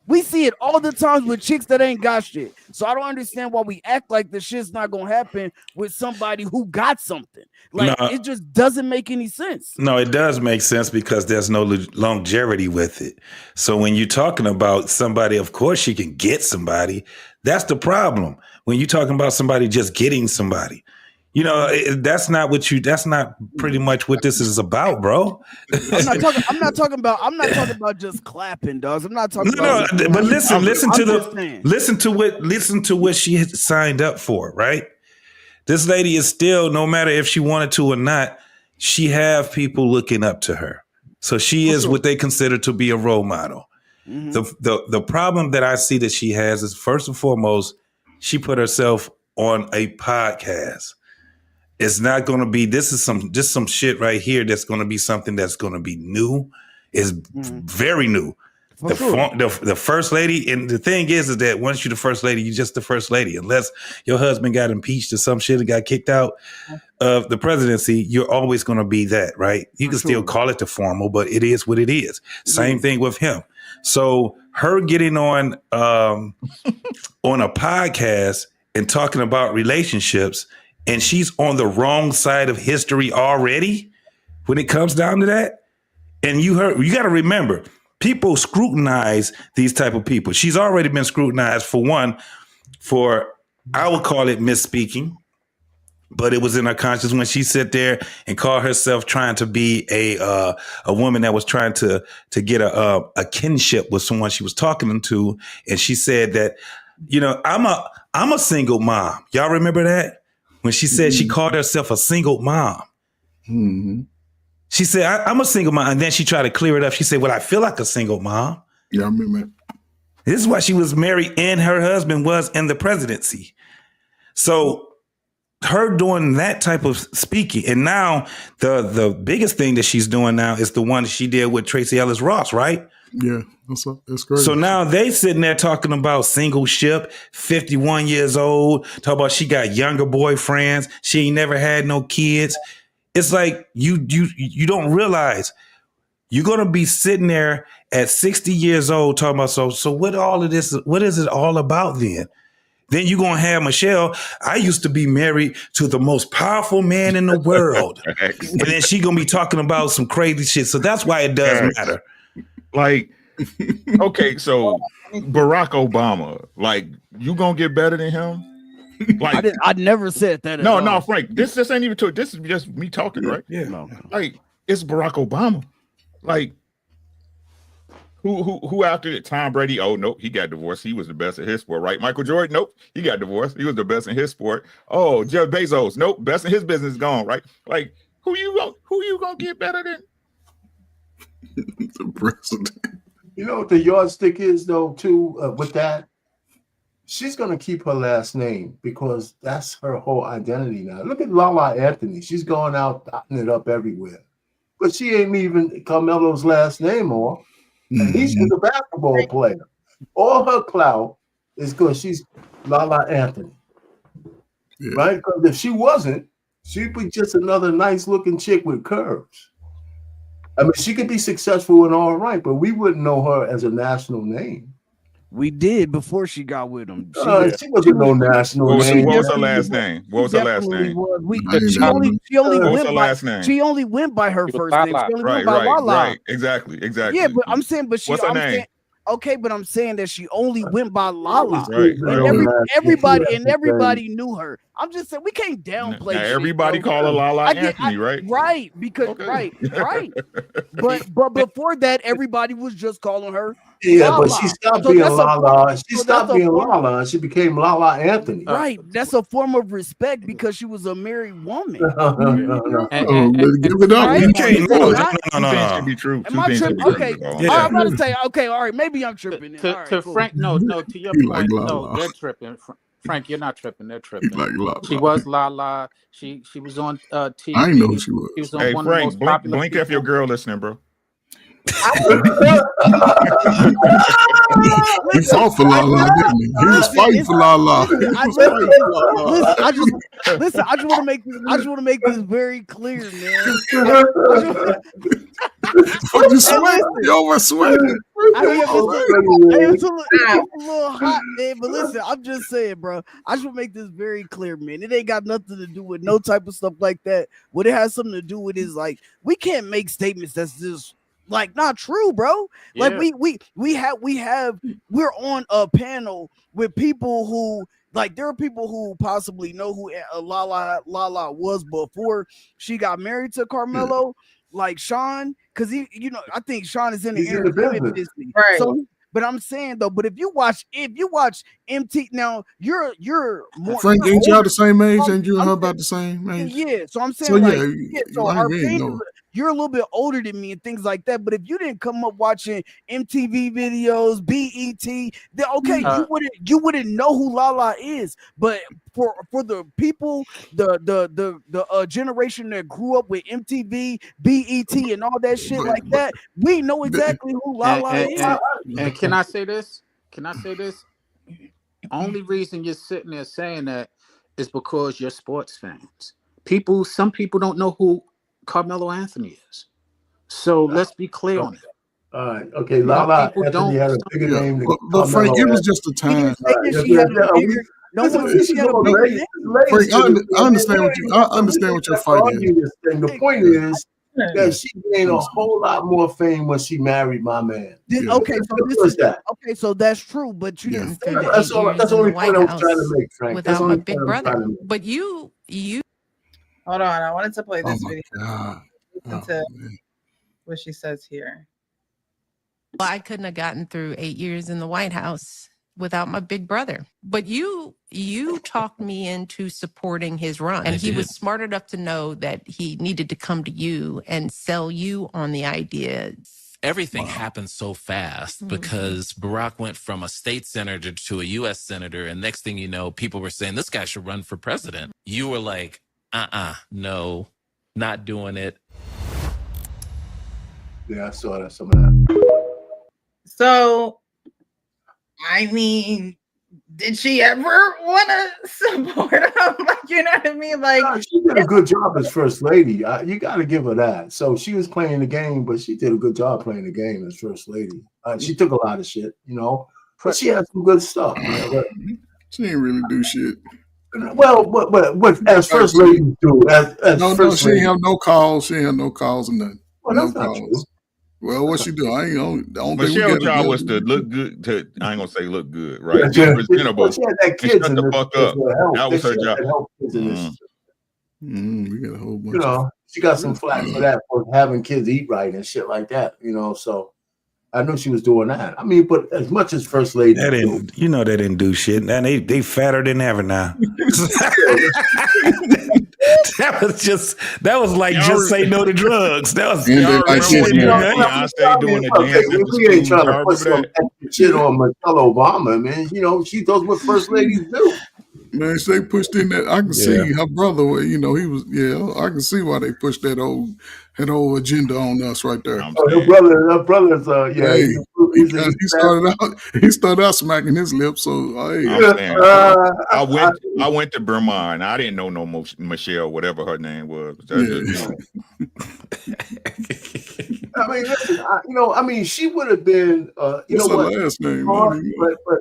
We see it all the times with chicks that ain't got shit. So I don't understand why we act like this shit's not gonna happen with somebody who got something. Like, it just doesn't make any sense. No, it does make sense because there's no longevity with it. So when you're talking about somebody, of course she can get somebody. That's the problem. When you're talking about somebody just getting somebody, you know, that's not pretty much what this is about, bro. I'm not talking about just clapping, dogs. I'm not talking about. No, but listen to what she had signed up for, right? This lady is still, no matter if she wanted to or not, she have people looking up to her. So she is what they consider to be a role model. Mm-hmm. The problem that I see that she has is, first and foremost, she put herself on a podcast. It's not going to be, this is some shit right here that's going to be something that's going to be new. It's very new. The first lady, and the thing is that once you're the first lady, you're just the first lady. Unless your husband got impeached or some shit and got kicked out of the presidency, you're always going to be that, right? You can still call it the formal, but it is what it is. Same thing with him. So her getting on a podcast and talking about relationships, and she's on the wrong side of history already when it comes down to that. And you got to remember, people scrutinize these type of people. She's already been scrutinized for one, for, I would call it misspeaking, but it was in her conscience when she sat there and called herself trying to be a woman that was trying to get a kinship with someone she was talking to, and she said that, I'm a single mom. Y'all remember that when she said she called herself a single mom? Mm-hmm. She said, I'm a single mom, and then she tried to clear it up. She said, well, I feel like a single mom. Yeah, I remember. This is why she was married and her husband was in the presidency. So her doing that type of speaking, and now the biggest thing that she's doing now is the one she did with Tracy Ellis Ross, right? Yeah, that's great. So now they sitting there talking about single ship, 51 years old, talk about she got younger boyfriends, she ain't never had no kids. It's like you don't realize you're gonna be sitting there at 60 years old talking about so what all of this, what is it all about then? Then you're going to have Michelle, I used to be married to the most powerful man in the world. And then she going to be talking about some crazy shit. So that's why it does matter. Like, okay, so Barack Obama, like, you going to get better than him? Like, I never said that. No, Frank, this ain't even true. This is just me talking, right? Yeah. No. Like, it's Barack Obama. Like, Who after it? Tom Brady? Oh, nope, he got divorced. He was the best at his sport, right? Michael Jordan? Nope, he got divorced. He was the best in his sport. Oh, Jeff Bezos? Nope, best in his business gone, right? Like, who you gonna get better than? The president. You know what the yardstick is, though, too, with that? She's going to keep her last name because that's her whole identity now. Look at Lala Anthony. She's going out, dotting it up everywhere. But she ain't even Carmelo's last name on. And he's a basketball player. All her clout is because she's Lala Anthony. Yeah. Right? Because if she wasn't, she'd be just another nice-looking chick with curves. I mean, she could be successful and all right, but we wouldn't know her as a national name. We did before she got with him. She wasn't no national name. What was her last name? What was her last name? She only went by her first name. She only went by Lala. Right. Exactly. Yeah, but I'm saying, what's her name? Okay, but I'm saying that she only went by Lala. Right. Everybody knew her. I'm just saying we can't downplay. Everybody call her Lala Anthony, right? Right, because right. But before that, everybody was just calling her. Yeah, Lala. but she stopped being Lala. She stopped being Lala, and she became Lala Anthony. Right, that's a form of respect because she was a married woman. Give it up. You can't. No. Should be true. Am I tripping? Okay, I'm about to say. Okay, all right, maybe I'm tripping. Frank, no. To your point, no, they're tripping. Frank, you're not tripping. They're tripping. She was Lala. She was on TV. I know she was. She was on hey, one Frank, of the most popular blink if your girl listening, bro. He fought for Lala, didn't he? He was fighting for Lala. Listen. I just want to make this very clear, man. You sweat? You over sweating? It's a little hot, man. But listen, I'm just saying, bro. I just want to make this very clear, man. It ain't got nothing to do with no type of stuff like that. What it has something to do with is like we can't make statements that's just like not true, bro. Yeah. Like we're on a panel with people who like there are people who possibly know who Lala was before she got married to Carmelo, like Sean, because I think Sean is in the entertainment business, right? So, but I'm saying though, but if you watch MT now, you're more. Frank, ain't y'all the same age? Ain't you and her about the same age? Yeah, so I'm saying so our opinion. You're a little bit older than me and things like that. But if you didn't come up watching MTV videos, BET, then okay, you wouldn't know who Lala is. But for the people, the generation that grew up with MTV, BET, and all that shit like that, we know exactly who Lala is. And can I say this? Only reason you're sitting there saying that is because you're sports fans. Some people don't know who Carmelo Anthony is. So let's be clear on it. All right. Okay. Lala Anthony had a bigger name than but Frank, it was just a time. Frank, I understand what your fight is. The point is, that she gained a whole lot more fame when she married my man. Okay, so this is that. Okay, so that's true, but you didn't say that. That's the only point I was trying to make, Frank. That's the only big brother. But you. Hold on, I wanted to play this video. God. Listen to what she says here. Well, I couldn't have gotten through 8 years in the White House without my big brother. But you talked me into supporting his run. And he was smart enough to know that he needed to come to you and sell you on the idea. Everything happened so fast because Barack went from a state senator to a U.S. senator. And next thing you know, people were saying, this guy should run for president. You were like, no, not doing it. Yeah, I saw some of that. So, I mean, did she ever want to support him? Like, you know what I mean? Like, she did a good job as first lady. You got to give her that. So she was playing the game, but she did a good job playing the game as first lady. She took a lot of shit, but she had some good stuff. She didn't really do shit. Well, what as first lady do? No, she ain't have no calls. She ain't have no calls or nothing. Well, that's not true. Well, what she do? I ain't know. The only thing Michelle's job was to look good. I ain't gonna say look good, right? Be presentable. She had that kids shut the fuck up. That was her job. We got a whole bunch. She got some flack for that, for having kids eat right and shit like that. So I knew she was doing that. I mean, but as much as first lady, they didn't do shit. And they fatter than ever now. That was like just say no to drugs. That was Beyonce doing the dance. We ain't trying to put some extra shit on Michelle Obama, man. She does what first ladies do. Man, they pushed in that. I can see her brother. He was. I can see why they pushed that old agenda on us right there. Her brother's. He started out smacking his lips. So I went to Burma and I didn't know no Michelle, whatever her name was. I mean, listen. She would have been. What's her last name? But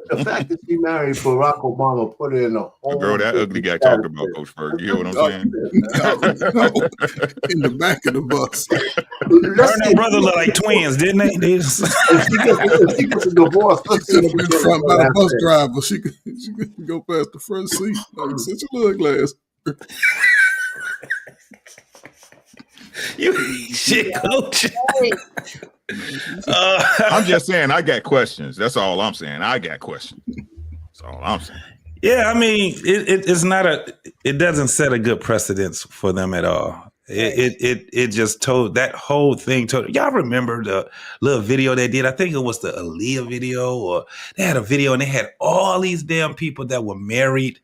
the fact that she married Barack Obama put in a whole. Girl, that ugly guy talked about Coach Ferg. You hear what I'm saying? In the back of the bus. Her and her brother look like twins, didn't they? She gets a divorce. She could have been front by the bus driver. She could go past the front seat. Like such a little glass. You shit, Coach. I'm just saying, I got questions. That's all I'm saying. I got questions. That's all I'm saying. Yeah, I mean, it's not it doesn't set a good precedence for them at all. It just told that whole thing. Y'all remember the little video they did? I think it was the Aaliyah video, or they had a video and they had all these damn people that were married.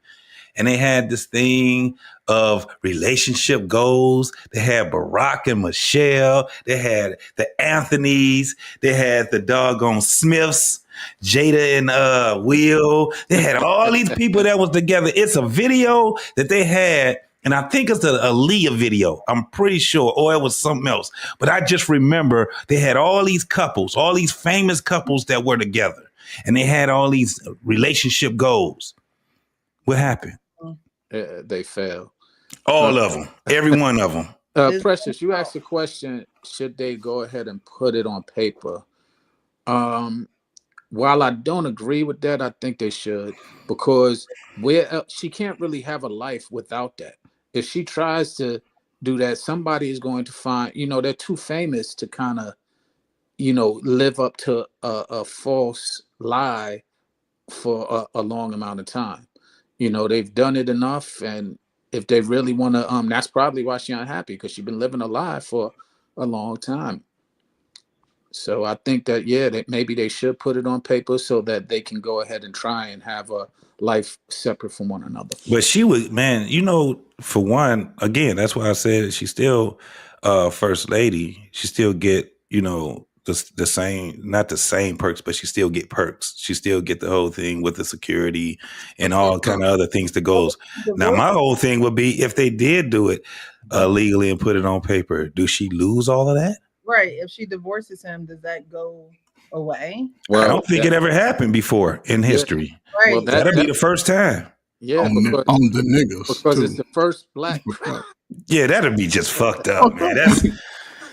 And they had this thing of relationship goals. They had Barack and Michelle. They had the Anthonys. They had the doggone Smiths, Jada and Will. They had all these people that was together. It's a video that they had, and I think it's the Aaliyah video. I'm pretty sure, or it was something else. But I just remember they had all these couples, all these famous couples that were together, and they had all these relationship goals. What happened? They failed. All of them. Every one of them. Precious, you asked the question, should they go ahead and put it on paper? While I don't agree with that, I think they should, because she can't really have a life without that. If she tries to do that, somebody is going to find, they're too famous to kind of, live up to a false lie for a long amount of time. They've done it enough, and if they really want to, that's probably why she's unhappy, because she's been living a lie for a long time. So I think that, that maybe they should put it on paper so that they can go ahead and try and have a life separate from one another. But she would, man, for one, again, that's why I said she's still first lady. She still get, the same, not the same perks, but she still get perks. She still get the whole thing with the security and all kind of other things that goes. Now, my whole thing would be, if they did do it legally and put it on paper, do she lose all of that? Right. If she divorces him, does that go away? Well, I don't think it ever happened before in history. Right. Well, that'll be the first time. Yeah, on the niggas. Because it's the first black. Yeah, that'll be just fucked up, man.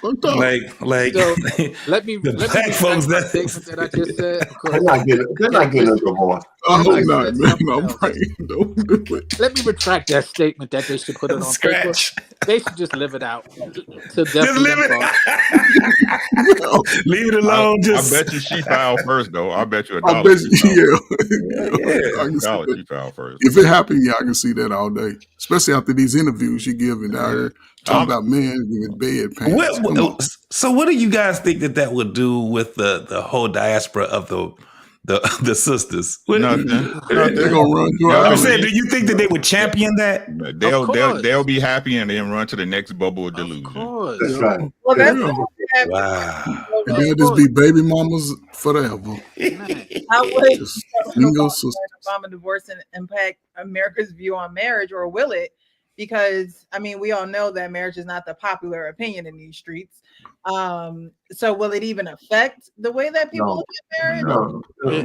fucked up. Like So let me the let me black retract folks my that statement that I just said They're because not getting a divorce. I As hope I not, said man. something I'm else. praying. Don't do it. Let me retract that statement that they should put it on paper. scratch. They should just live it out till death Just do them leave part. it. Leave it alone. I Just bet you she filed first, though. I bet you a I dollar bet she you, filed first. yeah. I A can see dollar that. she filed first. If it happened, yeah, I can see that all day. Especially after these interviews she giving out here talking about men with bedpans. Come on. so what do you guys think that would do with the whole diaspora of the sisters? Nothing. They're Nothing. gonna run through They'll I'm our saying, alley. do you think that they would champion that? Of course. They'll be happy and then run to the next bubble of Of delusion. course. That's right. Well, that's Yeah. Wow. And Of they'll just course. be baby mamas forever. Man. how would Just President single Obama sisters. let Obama divorce and impact America's view on marriage, or will it? Because I mean, we all know that marriage is not the popular opinion in these streets. So will it even affect the way that people No. look at marriage?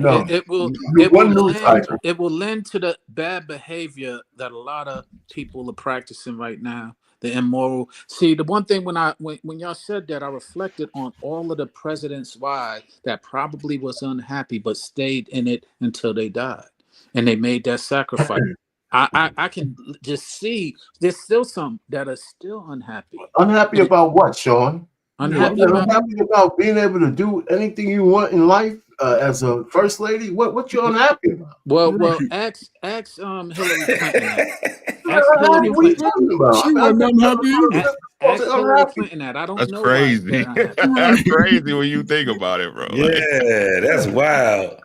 No. It will One news cycle. it will lend to the bad behavior that a lot of people are practicing right now. The immoral. See, the one thing when y'all said that, I reflected on all of the presidents' wives that probably was unhappy but stayed in it until they died, and they made that sacrifice. I can just see there's still some that are still unhappy. Unhappy about what, Sean? Unhappy You're about unhappy about being able to do anything you want in life as a first lady? What you unhappy about? well ask Hillary Clinton that. Ask What Hillary are you Clinton. talking about? She wasn't unhappy either. Ask Hillary Clinton that. I don't That's know why crazy. they're unhappy. That's crazy when you think about it, bro. Like, Yeah, that's wild.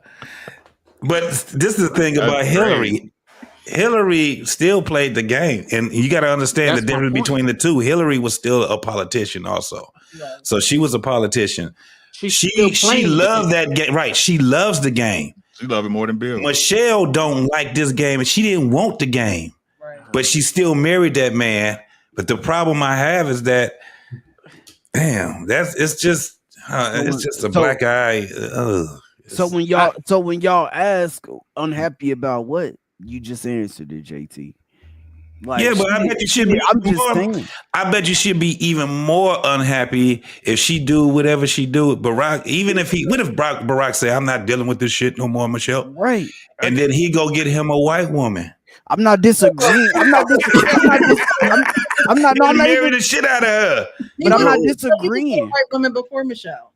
But this is the thing That's about Hillary. Hillary still played the game, and you got to understand That's the my difference point. between the two. Hillary was still a politician, also, so she was a politician. She loved that game, right? She loves the game. she love it more than Bill. Michelle don't like this game, and she didn't want the game, but she still married that man. But the problem I have is that, damn, it's just a black eye. So when y'all ask unhappy about what, you just answered it, JT. Like, yeah, but I bet you should be. I'm just saying. I bet you she'd be even more unhappy if she do whatever she do. Barack, even if what if Barack say, "I'm not dealing with this shit no more, Michelle," Right? And then he go get him a white woman. I'm not disagreeing. I'm not marrying the shit out of her. But I'm not disagreeing. White women before Michelle.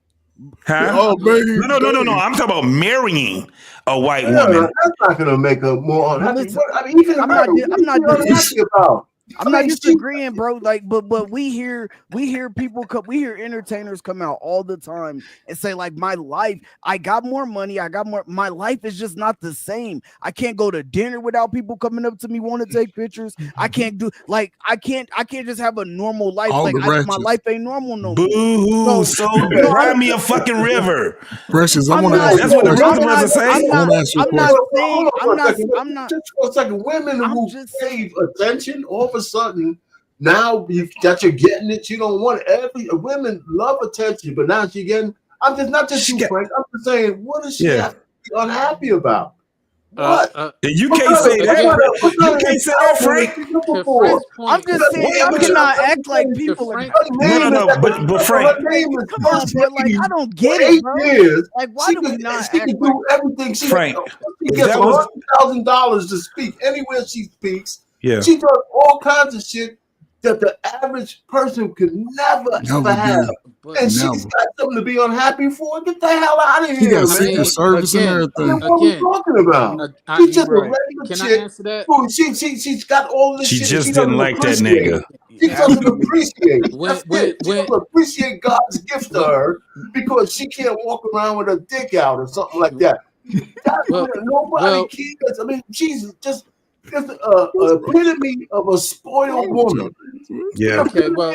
Huh? Oh, baby. No. I'm talking about marrying a white woman. That's not gonna make her more unhappy. Listen, I mean, even I'm not unhappy about. I'm not disagreeing, bro. Like, but we hear people come, we hear entertainers come out all the time and say, like, my life, I got more money, my life is just not the same. I can't go to dinner without people coming up to me wanting to take pictures. I can't just have a normal life. All like my life ain't normal no more. Boo-hoo. So drive me a fucking river. Precious, I want to That's what the Roosevelt is saying. I'm not. Just for a second, women who save attention all of a sudden, now that you're getting it, you don't want women love attention, but now she's getting. I'm just not just you, Frank. I'm just saying, what is she unhappy about? What? You can't say that. You can't say that, Frank. I'm just saying, I cannot act like people are. No. But Frank, come on, bro. Like, I don't get it, bro. Like, why do we not She can do everything. Frank, she gets $100,000 to speak anywhere she speaks. Yeah. She does all kinds of shit that the average person could never have. And she's got something to be unhappy for. Get the hell out of here. He got Secret Service and everything. What are we talking about? She's just a regular Can chick. I answer that? She's got all this shit. She just didn't like that nigga. She doesn't appreciate it. She doesn't appreciate God's gift to her because she can't walk around with her dick out or something like that. Nobody cares. I mean, she's just an epitome of a spoiled woman. Yeah. Okay, well,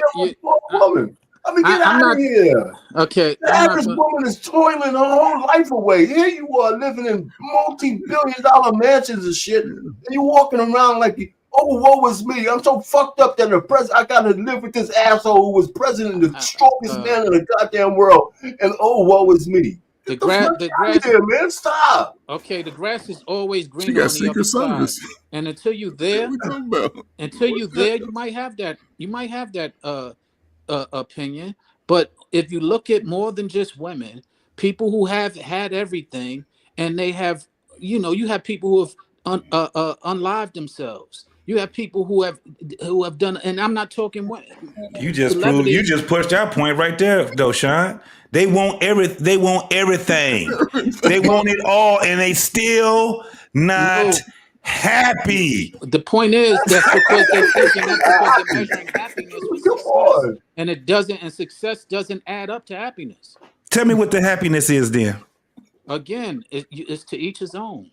woman. I mean, get out of here. Okay. The average woman is toiling her whole life away. Here you are living in multi-billion-dollar mansions and shit, and you walking around like, oh, woe is me. I'm so fucked up that I gotta live with this asshole who was president, the strongest man in the goddamn world, and oh, woe is me. The grass, here, man, stop. Okay, the grass is always green. She got on the Secret other Service. side. And until you there, you might have that opinion. But if you look at more than just women, people who have had everything, and they have, you have people who have unlived themselves. You have people who have done, and I'm not talking You just celebrities. pushed our point right there, though, Sean. They want everything. They want it all, and they still not happy. The point is that's because they're thinking, that's because they're measuring happiness with success, and it doesn't, and success doesn't add up to happiness. Tell me what the happiness is then. Again, it's to each his own.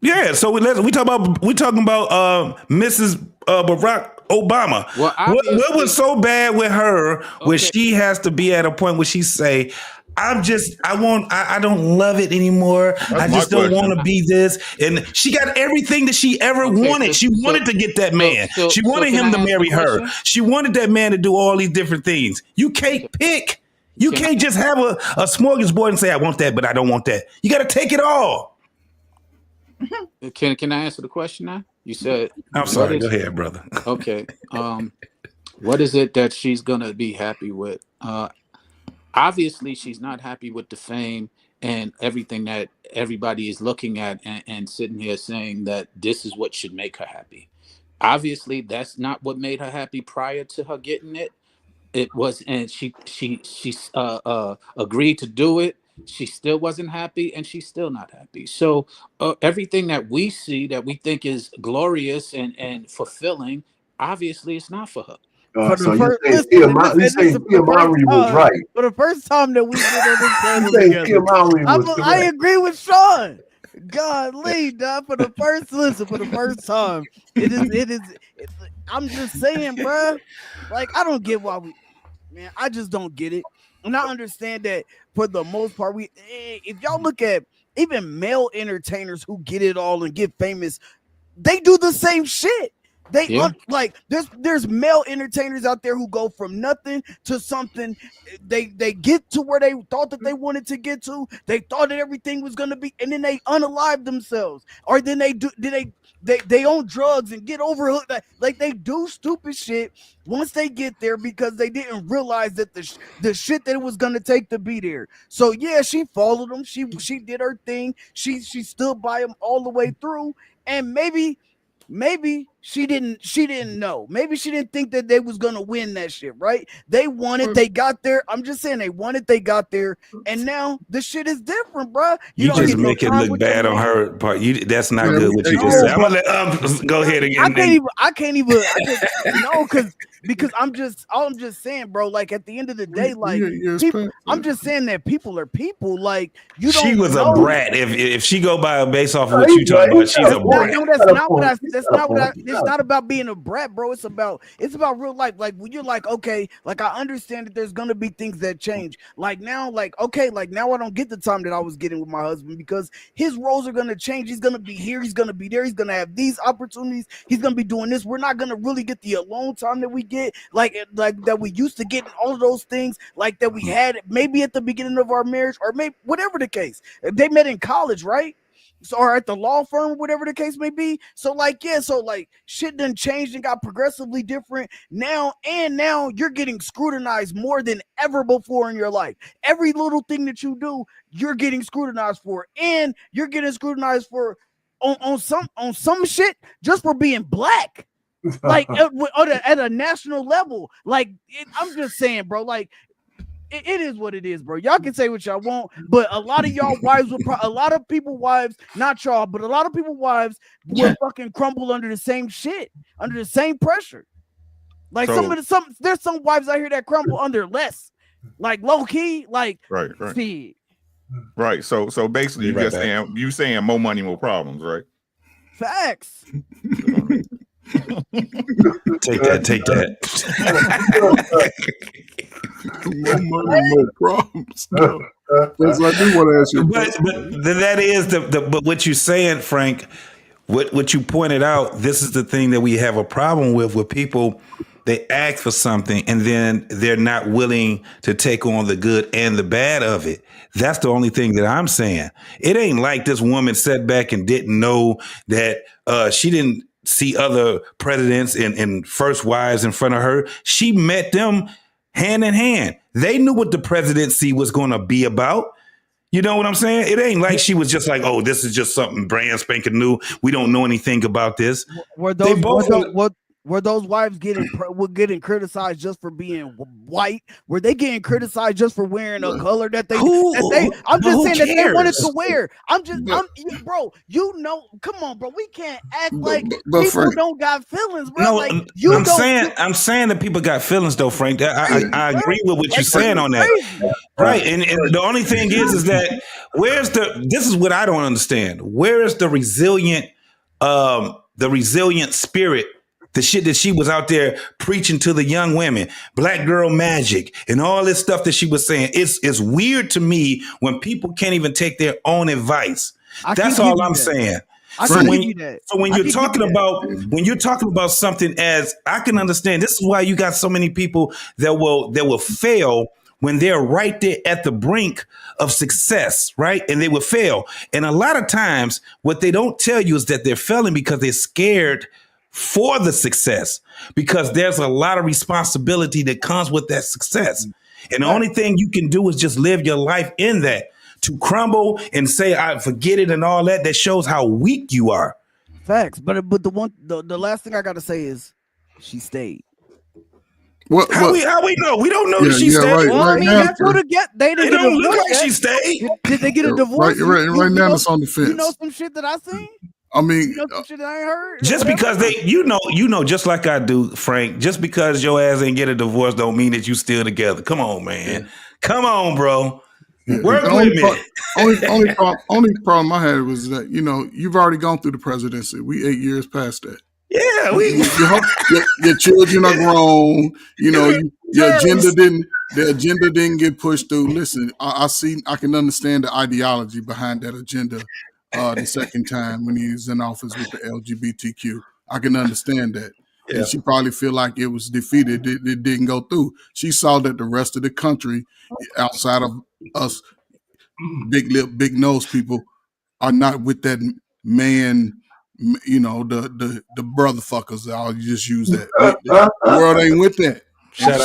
Yeah, so we talking about Mrs. Barack Obama. Well, what was so bad with her where she has to be at a point where she say, I don't love it anymore. I just don't want to be this. And she got everything that she ever wanted. She wanted to get that man. She wanted him to marry her. She wanted that man to do all these different things. You can't pick. You can't just have a smorgasbord and say, I want that, but I don't want that. You got to take it all. Can I answer the question now? You said, I'm sorry. Go ahead, brother. Okay. What is it that she's gonna be happy with? Obviously, she's not happy with the fame and everything that everybody is looking at and sitting here saying that this is what should make her happy. Obviously, that's not what made her happy prior to her getting it. It was, and she agreed to do it. She still wasn't happy, and she's still not happy. So everything that we see that we think is glorious and fulfilling, obviously it's not for her. So you saying Mowry was right. For the first time that we did on this panel together, I agree with Sean. Golly, dog, for the first time, it is. I'm just saying, bro. Like, I don't get why I just don't get it. And I understand that for the most part, if y'all look at even male entertainers who get it all and get famous, they do the same shit. There's male entertainers out there who go from nothing to something. They get to where they thought that they wanted to get to. They thought that everything was gonna be, and then they unalive themselves, or then they own drugs and get overhooked. Like they do stupid shit once they get there because they didn't realize that the shit that it was gonna take to be there. So yeah, she followed them. She did her thing. She stood by him all the way through, and maybe she didn't know. Maybe she didn't think that they was gonna win that shit, right? They won it, they got there. I'm just saying they won it, they got there, and now the shit is different, bro. You just make it look bad on her part. That's not good what you just said. I'm gonna let go ahead again. I can't even no, because I'm just saying, bro, like at the end of the day, like I'm just saying that people are people. Like you don't. She was a brat. If she go by based off of what you talking about, she's a brat. No, that's not what I. It's not about being a brat, bro. It's about real life. Like when you're like, okay, like I understand that there's gonna be things that change. Like now, okay, like now I don't get the time that I was getting with my husband because his roles are gonna change. He's gonna be here. He's gonna be there. He's gonna have these opportunities. He's gonna be doing this. We're not gonna really get the alone time that we get, like that we used to get, all of those things, like that we had maybe at the beginning of our marriage, or maybe whatever the case. They met in college, right? So, or at the law firm, whatever the case may be. So like, yeah, so like shit done changed and got progressively different now. And now you're getting scrutinized more than ever before in your life. Every little thing that you do, you're getting scrutinized for, and you're getting scrutinized for on some shit just for being black. Like at a national level. Like I'm just saying, bro, like it is what it is, bro. Y'all can say what y'all want, but a lot of y'all wives a lot of people wives, not y'all, but a lot of people wives will fucking crumble under the same shit, under the same pressure. Like there's some wives out here that crumble under less, like low key, like right. See. Right. So basically you saying more money, more problems, right? Facts. Take that. More money, more problems. No. Yes, I do want to ask you. But that is but what you're saying, Frank, what you pointed out, this is the thing that we have a problem with people. They ask for something and then they're not willing to take on the good and the bad of it. That's the only thing that I'm saying. It ain't like this woman sat back and didn't know that she didn't see other presidents and first wives in front of her. She met them hand in hand. They knew what the presidency was going to be about. You know what I'm saying? It ain't like she was just like, oh, this is just something brand spanking new. We don't know anything about this. Were those wives getting criticized just for being white? Were they getting criticized just for wearing a color that they? I'm just saying that they wanted to wear. Bro. You know, come on, bro. We can't act like people Frank, don't got feelings, bro. No, like I'm saying that people got feelings, though, Frank. I agree with what you're saying on that. Right, and the only thing is that this is what I don't understand. Where is the resilient spirit, the shit that she was out there preaching to the young women, black girl magic, and all this stuff that she was saying? It's weird to me when people can't even take their own advice. That's all I'm saying. So when you're talking about something, as I can understand, this is why you got so many people that will fail when they're right there at the brink of success, right? And they will fail. And a lot of times what they don't tell you is that they're failing because they're scared for the success, because there's a lot of responsibility that comes with that success. And the only thing you can do is just live your life in that. To crumble and say, I forget it and all that shows how weak you are. Facts. But the last thing I got to say is she stayed. How we know? We don't know that she stayed. Right, well, right now, that's what they didn't get a divorce. Look like she stayed. Did they get a divorce? Right now, it's on the fence. You know some shit that I seen? I mean, you know some shit that I ain't heard? Just because you know, just like I do, Frank, just because your ass ain't get a divorce don't mean that you still together. Come on, man. Yeah. Come on, bro. Work with me. Only problem I had was that, you've already gone through the presidency. We 8 years past that. Yeah, your children are grown. The agenda didn't get pushed through. Listen, I can understand the ideology behind that agenda. The second time when he was in office with the LGBTQ, I can understand that. Yeah. And she probably feel like it was defeated. It didn't go through. She saw that the rest of the country, outside of us, big lip, big nose people, are not with that man. The brother fuckers. I'll just use that. The world ain't with that. Shout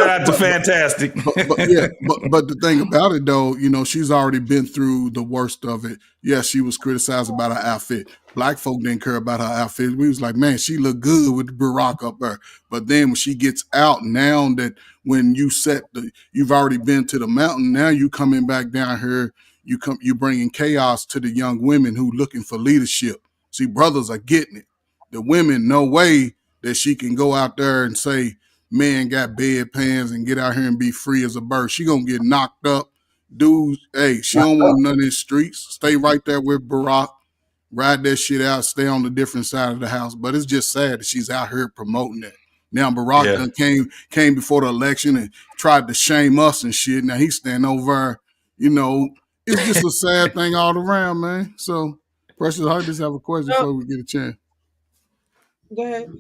out to Fantastic. But the thing about it, though, she's already been through the worst of it. Yes, she was criticized about her outfit. Black folk didn't care about her outfit. We was like, man, she looked good with Barack up there. But then when she gets out, now that when you've already been to the mountain, now you coming back down here, you bringing chaos to the young women who looking for leadership. See, brothers are getting it. The women, no way that she can go out there and say, man got bedpans and get out here and be free as a bird. She gonna get knocked up. Dudes, hey, she don't want none of these streets. Stay right there with Barack. Ride that shit out. Stay on the different side of the house. But it's just sad that she's out here promoting that. Now Barack done came before the election and tried to shame us and shit. Now he's standing over, it's just a sad thing all around, man. So, Precious, I just have a question before we get a chance. Go ahead.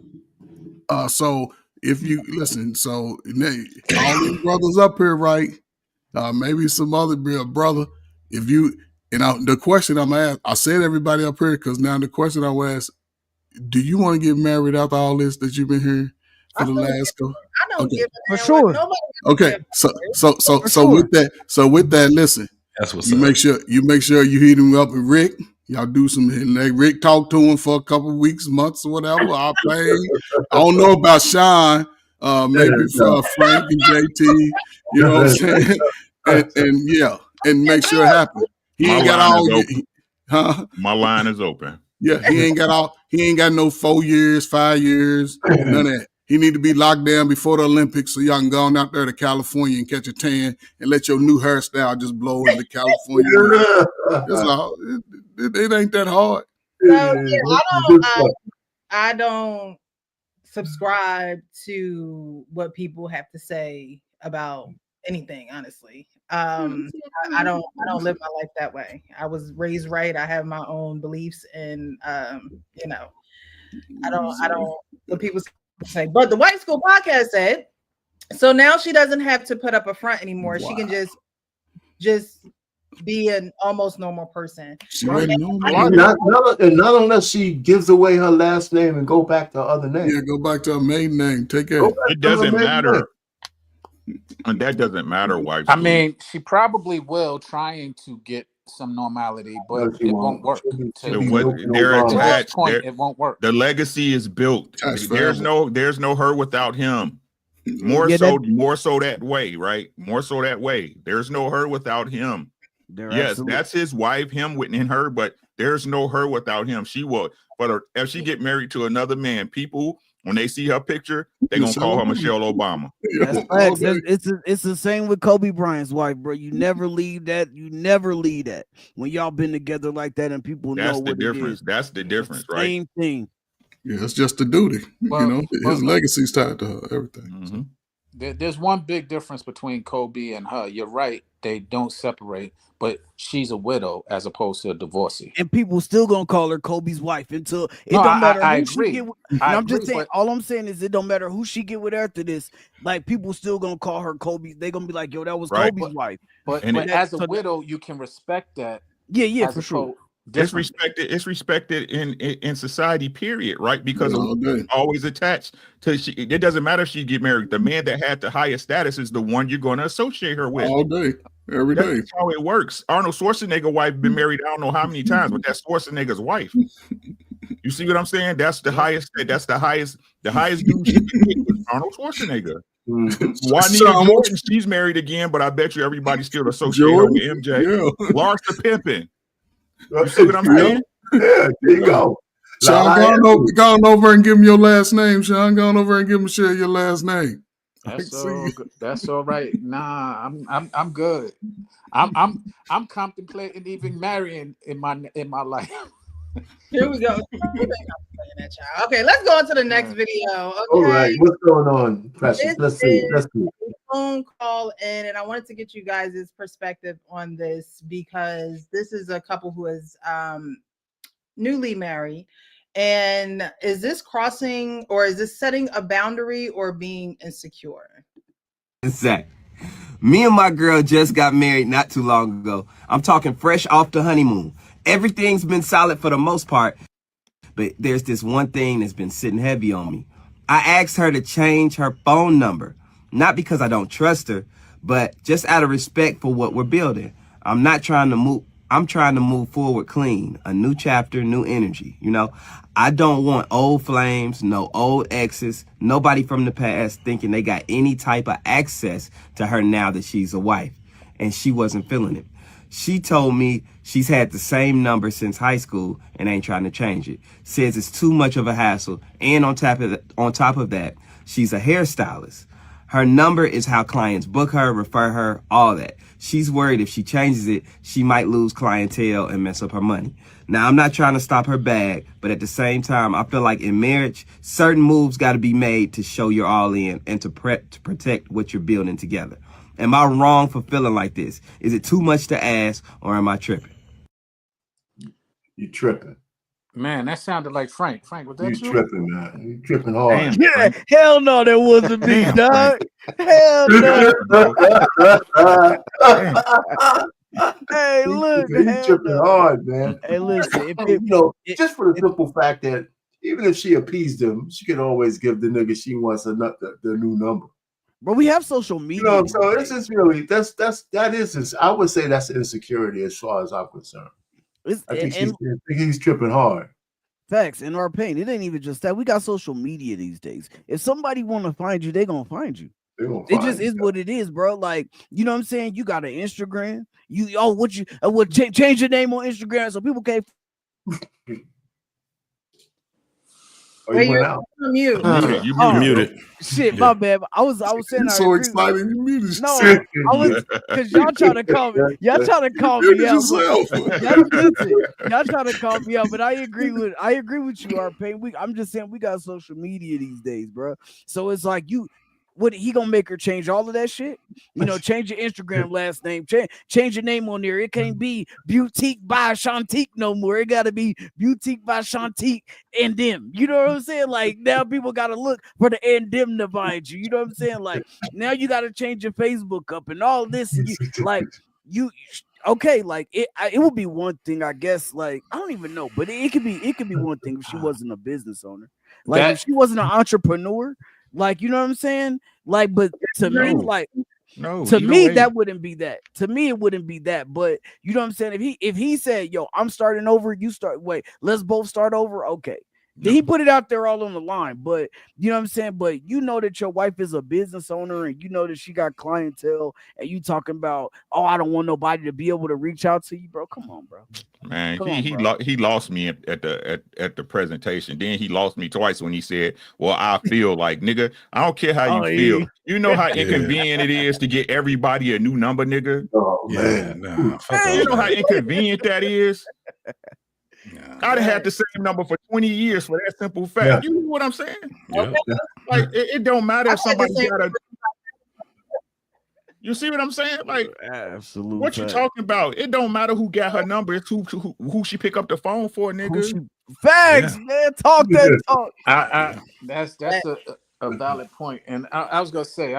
So if you listen, all these brothers up here, right? Maybe some other brother. If you, the question I'm gonna ask, I said everybody up here because now the question I will ask: do you want to get married after all this that you've been hearing for the last couple? I don't give a for sure. Okay, so with that, listen. That's what's you up. make sure you hit him up with Rick. Y'all do some, and Rick talk to him for a couple of weeks, months, or whatever. I'll play. I don't know about Sean, maybe for Frank and JT. You know what I'm saying? And make sure it happens. He ain't got all. My line is open. Yeah, he ain't got no 4 years, 5 years, none of that. He need to be locked down before the Olympics so y'all can go on out there to California and catch a tan and let your new hairstyle just blow into California. That's all. It ain't that hard. I don't subscribe to what people have to say about anything, honestly. I don't live my life that way. I was raised right. I have my own beliefs, and I don't what people say. But the White School Podcast said, so now she doesn't have to put up a front anymore. Wow. She can just be an almost normal person. Not unless she gives away her last name and go back to her other name. Yeah, go back to her maiden name. Take care. It doesn't matter. And that doesn't matter, wife. I mean, she probably will, trying to get some normality, but No, she it won't work. She'll be milking They're Obama. To Will's attached. point, it won't work. The legacy is built. That's There's no her without him. More so that way, right? More so that way. There's no her without him. Yes, that's his wife, him and her, but there's no her without him. She will, but if she get married to another man, people when they see her picture, they're gonna call her Michelle Obama. That's facts. It's the same with Kobe Bryant's wife, bro. You never leave that. You never leave that when y'all been together like that, and people know what it is. That's the difference, right? Same thing. Yeah, it's just a duty. His legacy's tied to her. Everything. Mm-hmm. There's one big difference between Kobe and her. You're right; they don't separate. But she's a widow as opposed to a divorcee. And people still gonna call her Kobe's wife until it don't matter who agree. she get with. I'm just saying, all I'm saying is it don't matter who she get with after this. Like people still gonna call her Kobe. They gonna be like, yo, that was Kobe's wife. But as a widow, you can respect that. Yeah, for sure. It's respected in society, period, right? Because it's always attached to it doesn't matter if she get married. The man that had the highest status is the one you're going to associate her with all day, every day. That's how it works. Arnold Schwarzenegger's wife been married I don't know how many times, but that's Schwarzenegger's wife. You see what I'm saying? That's the highest. That's the highest dude she can get with Arnold Schwarzenegger. Juanita Jordan, she's married again, but I bet you everybody still associate her with MJ. Yeah. Larsa Pimpin. You see what I'm saying? Yeah, there you go. Sean, go over and give him your last name, Sean. Go over and give him share your last name. That's all right. Nah, I'm good. I'm contemplating even marrying in my life. Here we go. Okay, let's go on to the next video. Okay. All right, what's going on, Precious? Let's see. Phone call in, and I wanted to get you guys' perspective on this because this is a couple who is newly married. And is this crossing or is this setting a boundary or being insecure? Zach, me and my girl just got married not too long ago. I'm talking fresh off the honeymoon. Everything's been solid for the most part, but there's this one thing that's been sitting heavy on me. I asked her to change her phone number, not because I don't trust her, but just out of respect for what we're building. I'm trying to move forward clean, a new chapter, new energy. I don't want old flames, no old exes, nobody from the past thinking they got any type of access to her now that she's a wife. And she wasn't feeling it. She told me she's had the same number since high school and ain't trying to change it. Says it's too much of a hassle. And on top of that, she's a hairstylist. Her number is how clients book her, refer her, all that. She's worried if she changes it, she might lose clientele and mess up her money. Now, I'm not trying to stop her bag, but at the same time, I feel like in marriage, certain moves got to be made to show you're all in and to protect what you're building together. Am I wrong for feeling like this? Is it too much to ask, or am I tripping? You tripping. Man, that sounded like Frank. Frank, was that you? You tripping, man. You tripping hard. Yeah, hell no, that wasn't me, dog. Hell no. Hey, look, He's tripping hard, man. Hey, listen, just for the simple fact that even if she appeased him, she could always give the nigga she wants the new number. But we have social media. So this is really I would say that's insecurity as far as I'm concerned. I think he's tripping hard. Facts. In our opinion, it ain't even just that. We got social media these days. If somebody want to find you, they gonna find you. It just is what it is, bro. Like, you know what I'm saying? You got an Instagram. Change your name on Instagram so people can't. You went out. Mute. You muted. Shit, my bad. I was saying. So excited you muted. No, I was because y'all trying to call me. Y'all trying to call me out. Y'all trying to call me out, but I agree with you, R-Pain. I'm just saying we got social media these days, bro. So it's like he gonna make her change all of that shit? Change your Instagram last name, change your name on there. It can't be Boutique by Shantique no more. It gotta be Boutique by Shantique and them. You know what I'm saying? Like now people gotta look for the and them to find you. You know what I'm saying? Like now you gotta change your Facebook up and all this. Okay, like it would be one thing, I guess. Like I don't even know, but it could be one thing if she wasn't a business owner. Like if she wasn't an entrepreneur. Like, you know what I'm saying? Like, but to me, No. like, No, to either me, way. that wouldn't be that. To me, it wouldn't be that. But you know what I'm saying? If he said, "Yo, I'm starting over," you start. Wait, let's both start over. Okay. Then he put it out there all on the line. But you know what I'm saying? But you know that your wife is a business owner, and you know that she got clientele, and you talking about, oh, I don't want nobody to be able to reach out to you, bro. Come on, bro. Man, Come he on, bro. he lost me at the presentation. Then he lost me twice when he said, "Well, I feel like, nigga, I don't care how you feel. You know how inconvenient it is to get everybody a new number, nigga. Oh Yeah, man. nah, fuck all You know how that. inconvenient that is. Nah. I'd have had the same number for 20 years for that simple fact. Yeah. You know what I'm saying? Yep. Like it don't matter if I had the somebody same- got a. You see what I'm saying? Like, Absolutely. what you talking about? It don't matter who got her number. It's who she pick up the phone for, nigga. Facts, man. Talk that talk. That's a valid point. And I was gonna say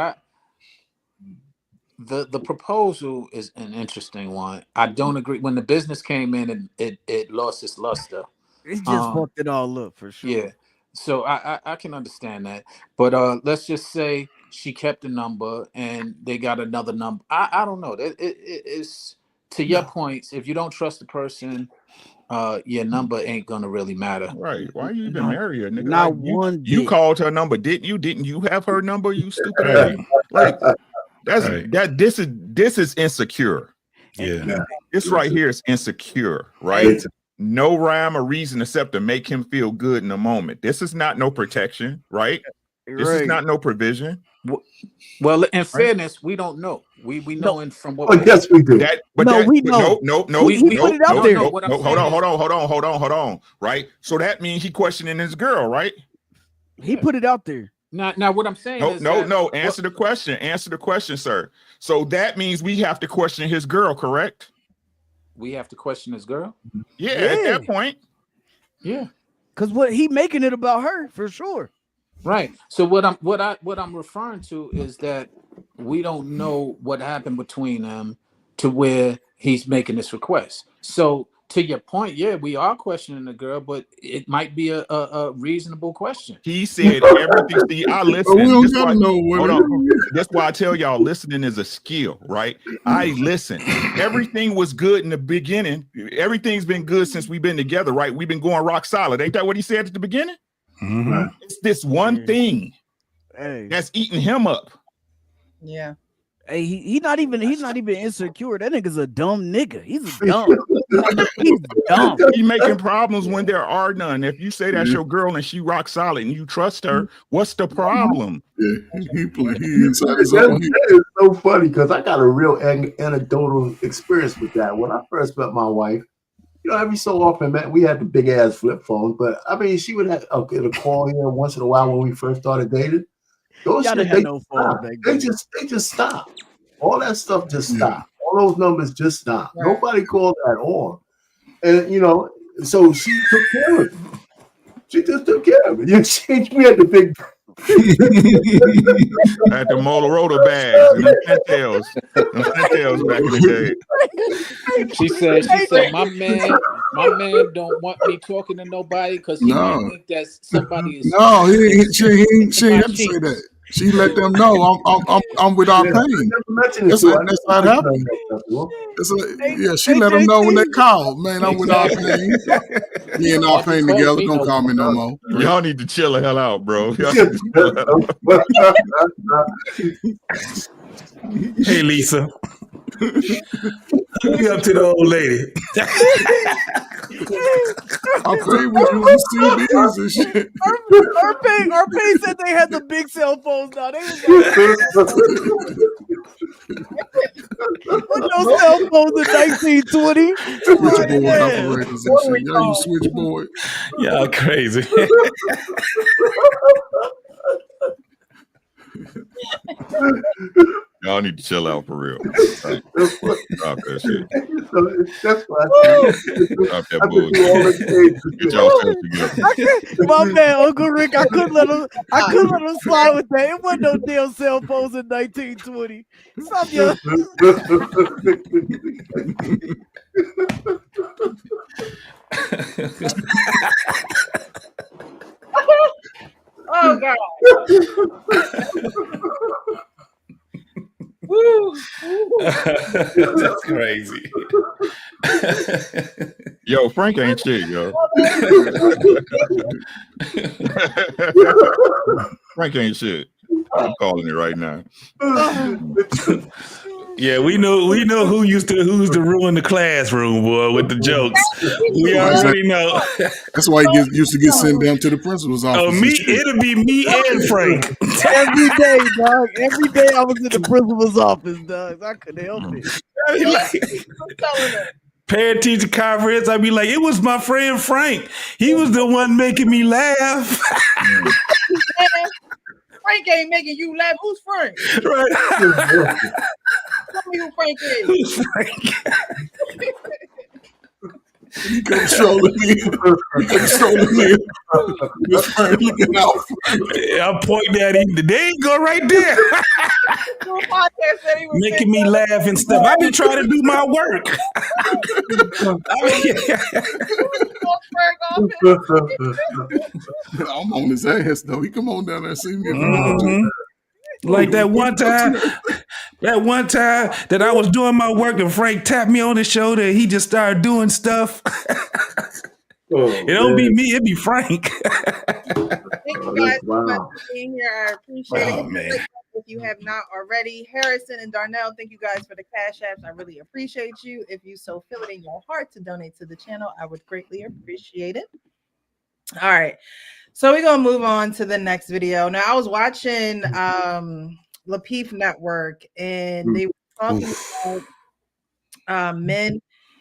the proposal is an interesting one. I don't agree. When the business came in and it lost its luster. It just fucked it all up for sure. Yeah. So I can understand that. But let's just say she kept the number and they got another number. I don't know. It's to your points, if you don't trust the person, your number ain't gonna really matter. Right. Why you even marry her, nigga? Not Like, one you bit. called her number, didn't you? Didn't you have her number, you stupid ass? Like that's Right. this is insecure. Yeah. This right here is insecure, right? No rhyme or reason except to make him feel good in the moment. This is not no protection, right? This is not no provision. Well, in fairness, we don't know. We know from what. Oh, yes, we do. We know. No. He put it out there. No, hold on. Right. So that means he questioning his girl, right? He put it out there. Now what I'm saying is no. Answer the question. Answer the question, sir. So that means we have to question his girl, correct? We have to question his girl. Yeah. At that point. Yeah. Because what he making it about her for sure. Right. So what I'm referring to is that we don't know what happened between them to where he's making this request. So to your point, yeah, we are questioning the girl, but it might be a reasonable question. He said everything. See, I listen. We don't gotta know what hold on. That's why I tell y'all listening is a skill, right? I listen. Everything was good in the beginning. Everything's been good since we've been together, right? We've been going rock solid. Ain't that what he said at the beginning? Mm-hmm. It's this one thing that's eating him up. Yeah. Hey, he's not even insecure. That nigga's a dumb nigga. He's dumb. He's dumb. He making problems when there are none. If you say that's your girl and she rock solid and you trust her, what's the problem? Yeah, he inside his That own. is so funny because I got a real anecdotal experience with that. When I first met my wife, you know, every so often, man, we had the big ass flip phones, but I mean, she would have get a call here once in a while when we first started dating. Those shit, they just stop. All that stuff just stopped. All those numbers just stopped. Right. Nobody called at all. And you know, so she took care of it. She just took care of it. We had the big at the Motorola bags and the Centels back in the day. She said, my man don't want me talking to nobody because he might think that somebody is. No, she ain't have to say that. She let them know I'm with our pain. That's how it happened. She let them know when they called. Man, I'm with our pain. Me and our pain together. Don't call me no more. Y'all need to chill the hell out, bro. Y'all need to chill the hell out. Hey, Lisa. Look up to the old lady. I pay with you on CDs and shit. Our pay said they had the big cell phones now. They was no cell phones in 1920. Switchboard operators and shit. Y'all use switchboard. Y'all crazy. Y'all need to chill out for real. Stop that shit. That's why Stop that bullshit. Get yourself together. My man, Uncle Rick, I couldn't let him slide with that. It wasn't no damn cell phones in 1920. Stop your Oh God. That's crazy. Yo, Frank ain't shit, yo. Frank ain't shit. I'm calling it right now. Yeah, we know who's to ruin the classroom, boy, with the jokes. We already know. That's why he used to get sent down to the principal's office. Oh, it'll be me and Frank. Every day, dog. Every day I was in the principal's office, dog. I couldn't help it. I mean, like, parent teacher conference, I'd be like, it was my friend Frank. He was the one making me laugh. Frank ain't making you laugh. Who's Frank? Right. Tell me who Frank is. Who's Frank? He comes strolling in. His friend looking out. I'm pointing at him. They ain't go right there. Making me laugh and stuff. I be trying to do my work. I'm on his ass though. He come on down there and see me. Like that one time that I was doing my work and Frank tapped me on the shoulder and he just started doing stuff. It don't be me, it be Frank. Thank you guys so much for being here. I appreciate it. Man. If you have not already, Harrison and Darnell, thank you guys for the cash apps. I really appreciate you. If you so feel it in your heart to donate to the channel, I would greatly appreciate it. All right. So we're going to move on to the next video. Now, I was watching Lapeef Network, and they were talking about men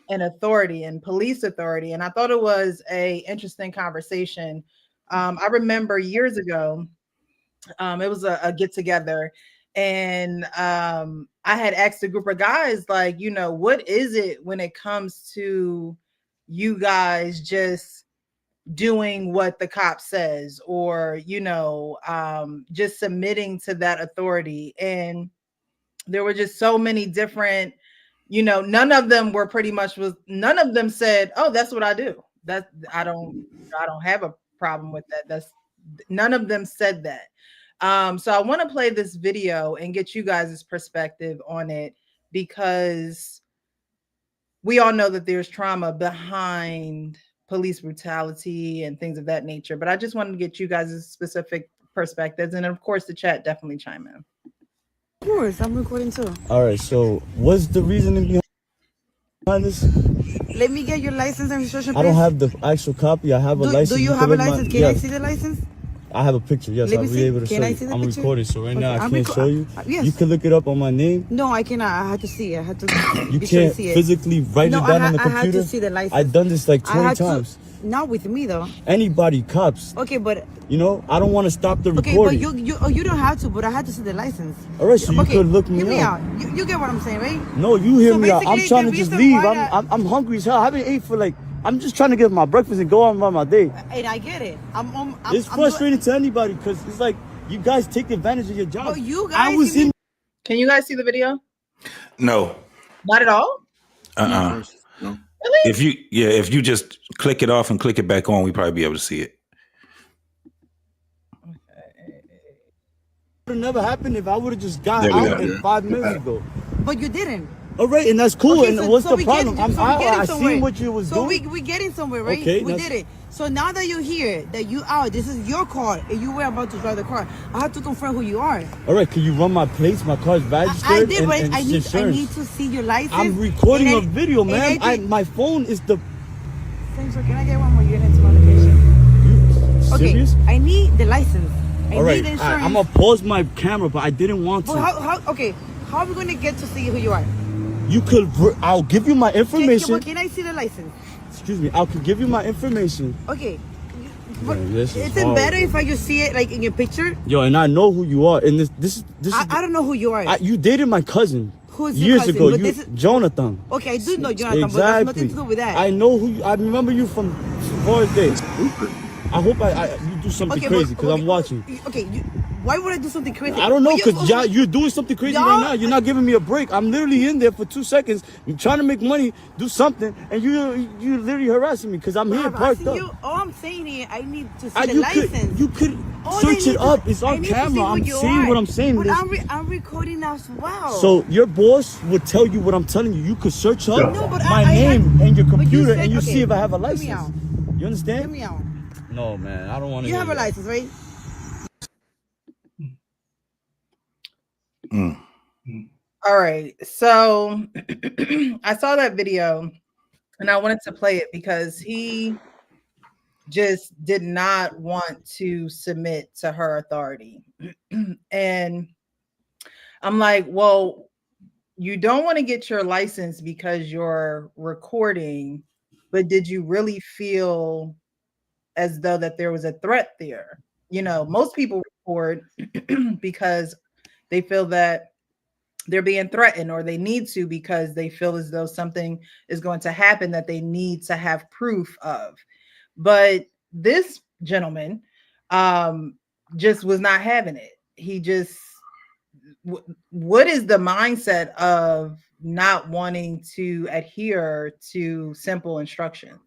and authority and police authority. And I thought it was an interesting conversation. I remember years ago, it was a get together, and I had asked a group of guys, like, you know, what is it when it comes to you guys just doing what the cop says, or, you know, just submitting to that authority? And there were just so many different, you know, none of them said, oh, that's what I do. That I don't have a problem with that. None of them said that. So I want to play this video and get you guys' perspective on it, because we all know that there's trauma behind police brutality and things of that nature. But I just wanted to get you guys' specific perspectives. And of course, the chat definitely chime in. Of course, I'm recording too. All right, so what's the reasoning behind this? Let me get your license and registration, please. I don't have the actual copy. I have a license. Do you have a license? Can I see the license? I have a picture. Yes, I'll be able to show you. I'm recording, so right now I can't show you. Yes. You can look it up on my name. No, I cannot. I had to see it. I had to. You can't physically write it down on the computer. I had to see the license. I've done this like 20 times. Not with me though. Anybody, cops. Okay, but you know, I don't want to stop the recording. Okay, but you don't have to. But I had to see the license. All right, so you could look me up. Hear me out. You get what I'm saying, right? No, you hear me out. I'm trying to just leave. I'm hungry as hell. I haven't ate for like. I'm just trying to get my breakfast and go on about my day. And I get it. It's frustrating to anybody because it's like you guys take advantage of your job. Well, you guys. Can you guys see the video? No. Not at all? No. Really? If you just click it off and click it back on, we probably be able to see it. It would have never happened if I would have just got out 5 minutes ago. But you didn't. All right, and that's cool. Okay, and what's the problem? I seen what you was doing. So we getting somewhere, right? Okay, we did it. So now that you're here, that you out, this is your car, and you were about to drive the car. I have to confirm who you are. All right, can you run my plates? My car's registered. I did, but and I need to see your license. I'm recording a video, man. My phone is the. Thanks, can I get one more unit to my location? You serious? Okay, I need the license. I need insurance. I'm gonna pause my camera, but I didn't want to. Well, how are we gonna get to see who you are? You could. I'll give you my information. Can I see the license? Excuse me. I could give you my information. Okay. But isn't better if I just see it like in your picture? Yo, and I know who you are. And this I don't know who you are. You dated my cousin. Who's your cousin? Years ago. Jonathan. Okay, I do know Jonathan, exactly. but that's nothing to do with that. I know who. I remember you from Forest Days. I hope you do something crazy because I'm watching. Okay, Why would I do something crazy? I don't know, because you're doing something crazy right now. You're not giving me a break. I'm literally in there for 2 seconds. I'm trying to make money, do something, and you literally harassing me because I'm here parked up. All I'm saying here, I need to see the license. You could search it up. It's on camera. I'm saying what I'm saying. But I'm recording as well. So your boss would tell you what I'm telling you. You could search up my I name and your computer, and you see if I have a Hear me license. out. You understand? Hear me out. No, man. I don't want to. You have a license, right? All right. So I saw that video and I wanted to play it because he just did not want to submit to her authority. And I'm like, well, you don't want to get your license because you're recording, but did you really feel as though that there was a threat there? You know, most people record because they feel that they're being threatened, or they need to because they feel as though something is going to happen that they need to have proof of. But this gentleman just was not having it. He just, what is the mindset of not wanting to adhere to simple instructions?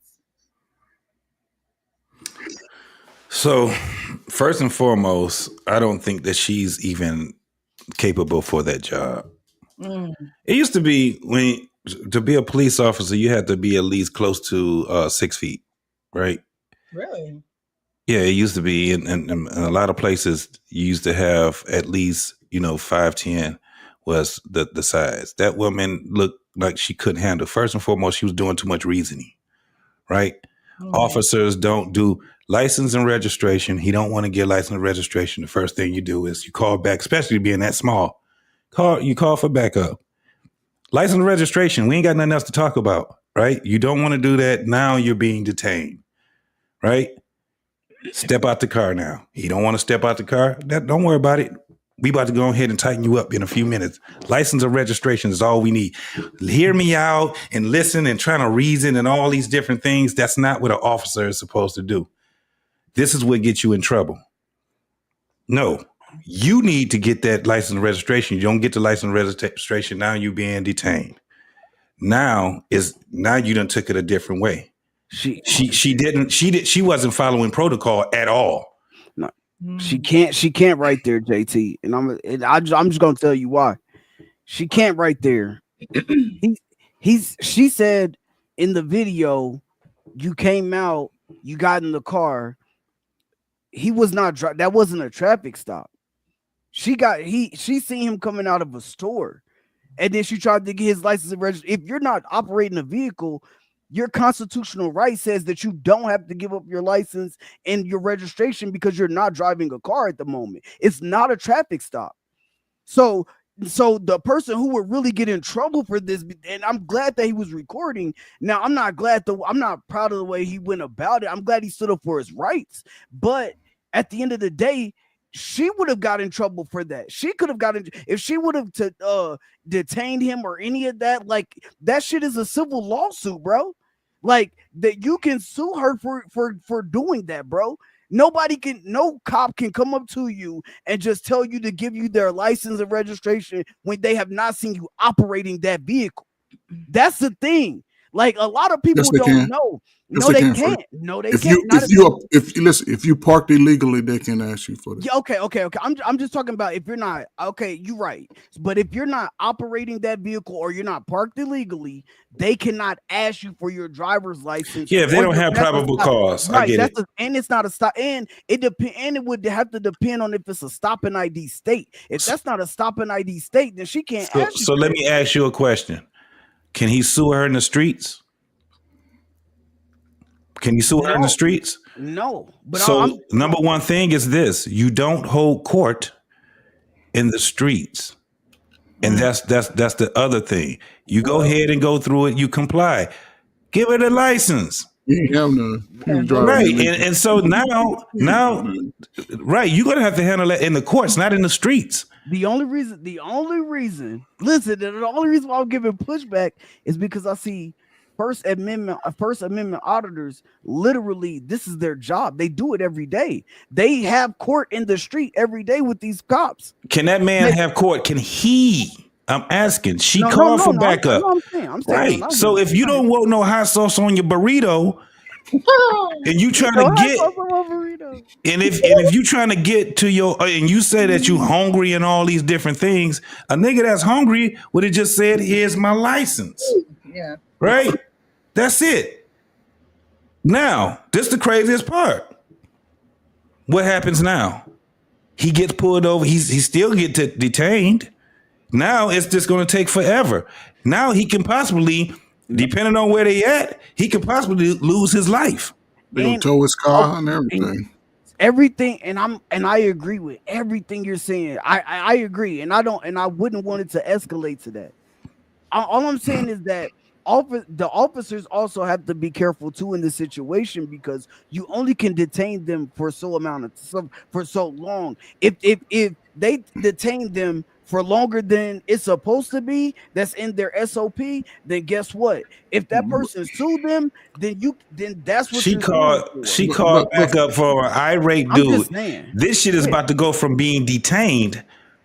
So, first and foremost, I don't think that she's even capable for that job. It used to be to be a police officer, you had to be at least close to 6 feet, right? Really? Yeah, it used to be, and a lot of places you used to have at least 5'10" was the size. That woman looked like she couldn't handle. First and foremost, she was doing too much reasoning, right? Officers don't do license and registration. He don't want to get license and registration. The first thing you do is you call back, especially being that small. You call for backup. License and registration, we ain't got nothing else to talk about, right? You don't want to do that. Now you're being detained, right? Step out the car now. You don't want to step out the car? Don't worry about it. We about to go ahead and tighten you up in a few minutes. License and registration is all we need. Hear me out and listen and trying to reason and all these different things. That's not what an officer is supposed to do. This is what gets you in trouble. No, you need to get that license and registration. You don't get the license and registration. Now you being detained. Now you done took it a different way. She wasn't following protocol at all. No, she can't right there, JT. And I'm just gonna tell you why. She can't right there. She said in the video, you came out, you got in the car. He was not that wasn't a traffic stop. She seen him coming out of a store, and then she tried to get his license and registration. If you're not operating a vehicle, your constitutional right says that you don't have to give up your license and your registration because you're not driving a car at the moment. It's not a traffic stop. So the person who would really get in trouble for this, and I'm glad that he was recording. Now, I'm not proud of the way he went about it. I'm glad he stood up for his rights. But at the end of the day, she would have got in trouble for that. She could have gotten, if she would have detained him or any of that, like that shit is a civil lawsuit, bro. Like that you can sue her for doing that, bro. No cop can come up to you and just tell you to give you their license and registration when they have not seen you operating that vehicle. That's the thing. Like a lot of people don't know. No, they can't. No, they can't. If you parked illegally, they can ask you for that. Yeah, okay. I'm just talking about if you're not you're right. But if you're not operating that vehicle or you're not parked illegally, they cannot ask you for your driver's license. Yeah, if they don't have probable cause. Right, I get it. And it's not a stop. And it would have to depend on if it's a stop and ID state. If that's not a stop and ID state, then she can't ask you. So let me ask you a question. Can he sue her in the streets? Can you sue her in the streets? No. But so number one thing is this: you don't hold court in the streets, and that's the other thing. You go ahead and go through it. You comply. Give her the license. Right, and so now, right, you're gonna have to handle that in the courts, not in the streets. The only reason, listen, the only reason why I'm giving pushback is because I see First Amendment auditors, literally, this is their job. They do it every day. They have court in the street every day with these cops. Can that man have court? Can he? I'm asking. She No, called for no, backup. I'm saying right. So if you don't want no hot sauce on your burrito, and you trying to get, and if you trying to get to your, and you say that you hungry and all these different things, a nigga that's hungry would have just said, "Here's my license." Yeah. Right. That's it. Now, this the craziest part. What happens now? He gets pulled over. He still get detained. Now it's just going to take forever. Now he can possibly, depending on where they at, he could possibly lose his life. They gonna tow his car and everything. Everything, and I agree with everything you're saying. I agree, and I wouldn't want it to escalate to that. All I'm saying is that the officers also have to be careful too in this situation, because you only can detain them for so long. If they detain them for longer than it's supposed to be, that's in their SOP, then guess what? If that person sued them, then that's what she called back up for an irate dude. This shit is about to go from being detained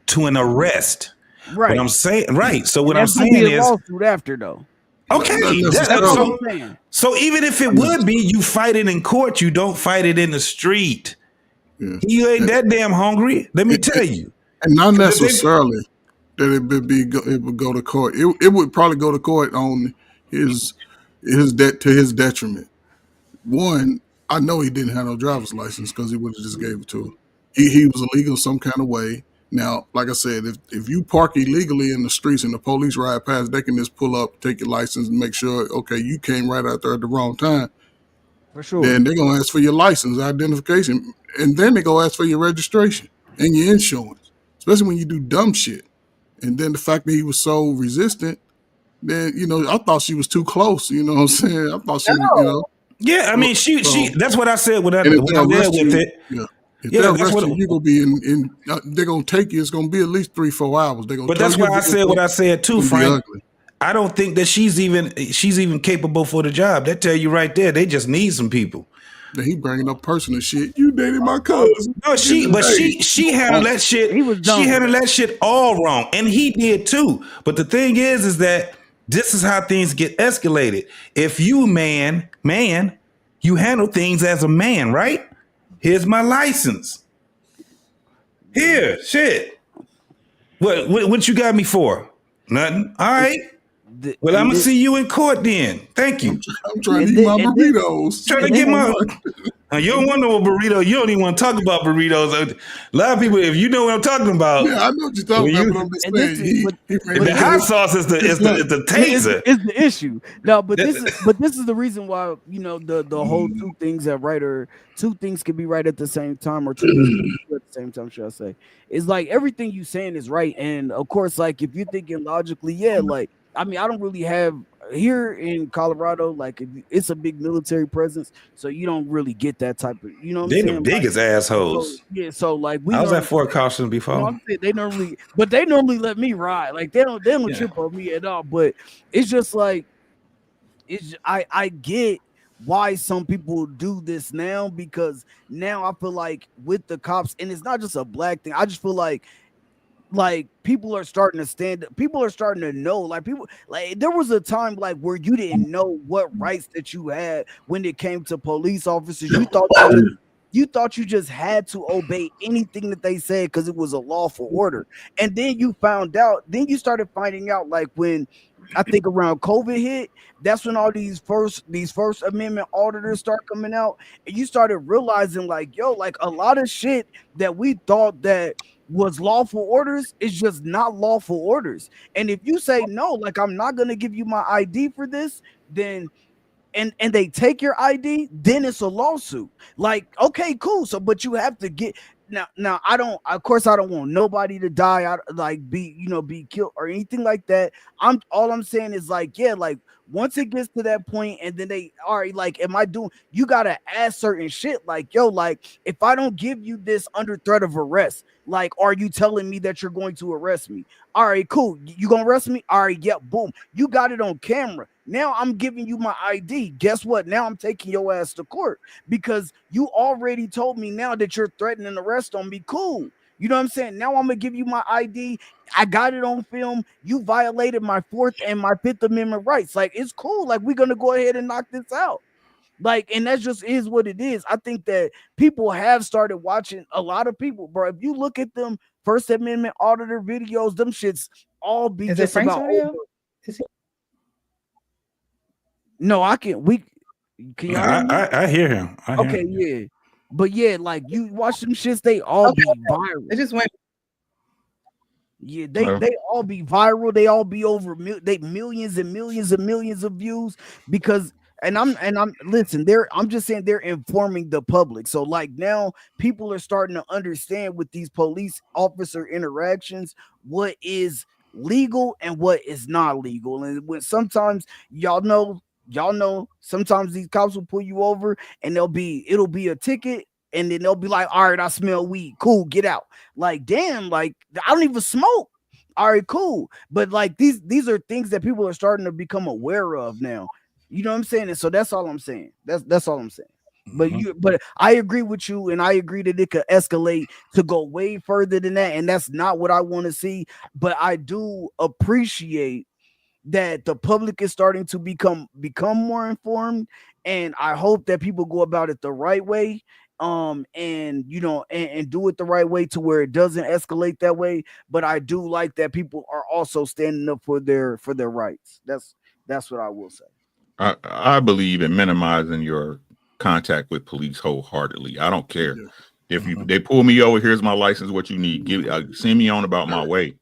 to an arrest. Right. What I'm saying, right. So what I'm that's saying is lawsuit after though. Okay, so even if it would be, you fight it in court, you don't fight it in the street. Yeah. You ain't that damn hungry. Let me tell you. And not necessarily that it would go to court. It would probably go to court on his detriment. One, I know he didn't have no driver's license because he would have just gave it to him. He was illegal some kind of way. Now, like I said, if you park illegally in the streets and the police ride past, they can just pull up, take your license, and make sure, okay, you came right out there at the wrong time. For sure. Then they're going to ask for your license, identification, and then they're going to ask for your registration and your insurance, especially when you do dumb shit. And then the fact that he was so resistant, then, I thought she was too close. You know what I'm saying? I thought she was, Yeah, I mean, she that's what I said when I was there with it. Yeah. If they're arrested, you're gonna be they're gonna take you. It's gonna be at least 3-4 hours. They're gonna. But that's why I said what I said too, Frank. I don't think that she's even capable for the job. That tell you right there. They just need some people. Then he bringing up personal shit. You dated my cousin. No, she handled that shit. She handled that shit all wrong, and he did too. But the thing is that this is how things get escalated. If you man, you handle things as a man, right? Here's my license. Here, shit. What you got me for? Nothing. All right. Well, I'm gonna see you in court then. Thank you. I'm trying to eat my burritos. Trying to get my. You don't want no burrito. You don't even want to talk about burritos. A lot of people, if you know what I'm talking about, yeah, I know what you're talking about. But I'm just saying, the hot sauce is the taser. It's the issue. No, but this is the reason why the whole two things that right, or two things can be right at the same time, or two things at the same time, should I say? It's like everything you saying is right, and of course, like if you're thinking logically, yeah, like I mean, I don't really have here in Colorado, like it's a big military presence, so you don't really get that type of, They're the biggest assholes. So like I was at Fort Carson before. They normally let me ride. Like they don't trip on me at all. But it's just like I get why some people do this now, because now I feel like with the cops, and it's not just a black thing. I just feel like people are starting to stand up. People are starting to know, like there was a time like where you didn't know what rights that you had when it came to police officers. You thought you just had to obey anything that they said because it was a lawful order. And then you started finding out, like when I think around COVID hit, that's when all these first amendment auditors start coming out, and you started realizing like, yo, like a lot of shit that we thought that was lawful orders is just not lawful orders. And if you say no, like I'm not gonna give you my ID for this, then and they take your ID, then it's a lawsuit. Like, okay, cool. So but you have to get, now I don't, of course I don't want nobody to die, like be killed or anything like that. All I'm saying is like, yeah, like once it gets to that point and then they are like, am I doing, you gotta ask certain shit like, yo, like if I don't give you this under threat of arrest, like are you telling me that you're going to arrest me? All right, cool, you gonna arrest me? All right, yep, boom, you got it on camera. Now I'm giving you my ID. Guess what? Now I'm taking your ass to court because you already told me now that you're threatening arrest on me. Cool. You know what I'm saying? Now I'm gonna give you my ID. I got it on film. You violated my 4th and my 5th Amendment rights. Like it's cool. Like we're gonna go ahead and knock this out. Like, and that just is what it is. I think that people have started watching, a lot of people, bro. If you look at them First Amendment auditor videos, them shits all be Is just it Frank's about audio? Is he? No, I can. Can y'all hear me? I hear him. I hear Okay, him. yeah. But yeah, like you watch them shits, they all Okay, be viral. It just went. Yeah, they all be viral. They all be over millions and millions and millions of views because I'm listen, I'm just saying they're informing the public. So like now people are starting to understand with these police officer interactions what is legal and what is not legal. And when sometimes y'all know sometimes these cops will pull you over and it'll be a ticket and then they'll be like, all right, I smell weed. Cool, get out. Like, damn, like I don't even smoke. All right, cool. But like these are things that people are starting to become aware of now. You know what I'm saying? And so that's all I'm saying. That's all I'm saying. But I agree with you, and I agree that it could escalate to go way further than that, and that's not what I want to see. But I do appreciate that the public is starting to become more informed, and I hope that people go about it the right way, and and do it the right way to where it doesn't escalate that way. But I do like that people are also standing up for their rights. That's what I will say. I believe in minimizing your contact with police wholeheartedly. I don't care if they pull me over. Here's my license. What you need? Send me on about my way.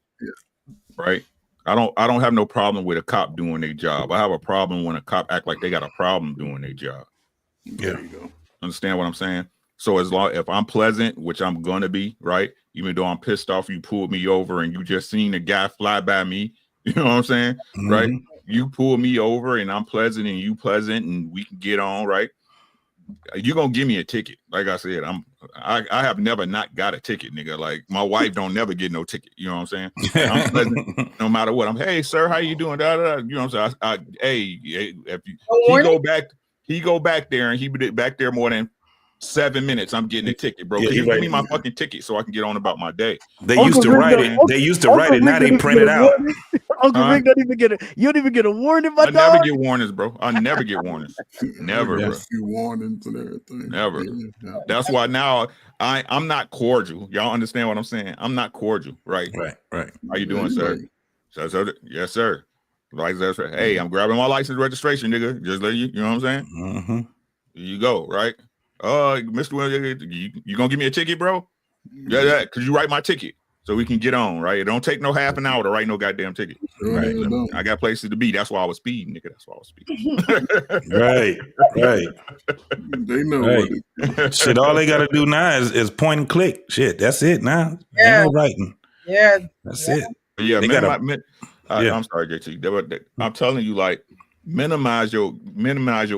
Right. I don't have no problem with a cop doing their job. I have a problem when a cop act like they got a problem doing their job. Yeah. There you go. Understand what I'm saying? So if I'm pleasant, which I'm gonna be, right? Even though I'm pissed off, you pulled me over and you just seen a guy fly by me. You know what I'm saying? Right? You pull me over and I'm pleasant and you pleasant and we can get on, right? You're gonna give me a ticket. Like I said, I have never not got a ticket, nigga. Like my wife don't never get no ticket. You know what I'm saying? I'm pleasant no matter what. Hey sir, how you doing? Da, da, da. You know what I'm saying? If he go back there and he be back there more than 7 minutes, I'm getting a ticket, bro. Give me my fucking ticket so I can get on about my day. They used to write it. They used to write it. Now they print it out. Uncle Rick don't even get it. You don't even get a warning, my I never get warnings, bro. I never get warnings. Never, bro. A few warnings and everything. Never. That's why now I'm not cordial. Y'all understand what I'm saying? I'm not cordial, right? Right. How you doing, sir? So, yes, sir. Hey, I'm grabbing my license registration, nigga. Just let you know what I'm saying? Here you go, right? Mr. Williams, you gonna give me a ticket, bro? Yeah, because you write my ticket so we can get on, right? It don't take no half an hour to write no goddamn ticket. Right. I got places to be. That's why I was speeding, nigga. That's why I was speeding. Right. They know shit. All they gotta do now is point and click. Shit, that's it now. Yeah. Ain't no writing. Yeah. That's it. Yeah, They I'm sorry, JT. I'm telling you, like, minimize your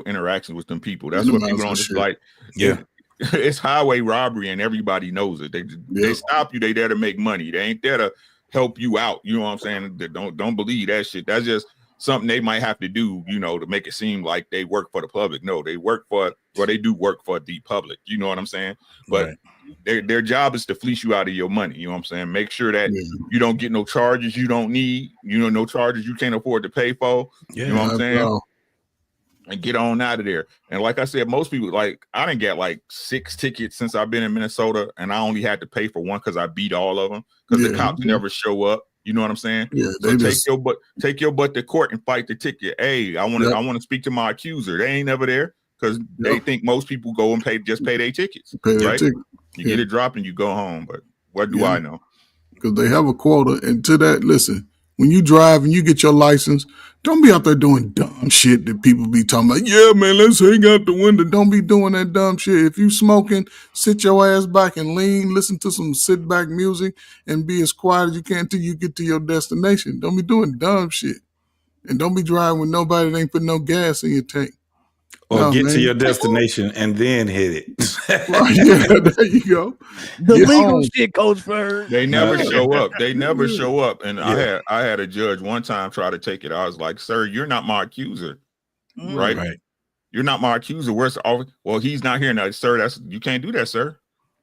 interactions with them people. That's what people don't just like. Yeah. It's highway robbery and everybody knows it. They stop you. They there to make money. They ain't there to help you out. You know what I'm saying? They don't believe that shit. That's just something they might have to do, to make it seem like they work for the public. No, they do work for the public. You know what I'm saying? But their job is to fleece you out of your money. You know what I'm saying? Make sure that you don't get no charges you don't need. No charges you can't afford to pay for. You know what I'm saying? And get on out of there. And like I said, most people, like, I didn't get like 6 tickets since I've been in Minnesota, and I only had to pay for one because I beat all of them because the cops never show up. You know what I'm saying? Yeah. So take your butt to court and fight the ticket. Hey, I want to speak to my accuser. They ain't never there because they think most people go and pay their tickets. Right? You get it dropped and you go home. But what do I know? Because they have a quota. And to that, listen, when you drive and you get your license, don't be out there doing dumb shit that people be talking about. Yeah, man, let's hang out the window. Don't be doing that dumb shit. If you smoking, sit your ass back and lean, listen to some sit back music and be as quiet as you can till you get to your destination. Don't be doing dumb shit. And don't be driving with nobody that ain't put no gas in your tank. Or get to your destination and then hit it. Right, yeah, there you go. The legal shit goes first. They never show up. They never show up. And I had a judge one time try to take it. I was like, sir, you're not my accuser. Right? You're not my accuser. Where's the well, he's not here now, sir. You can't do that, sir.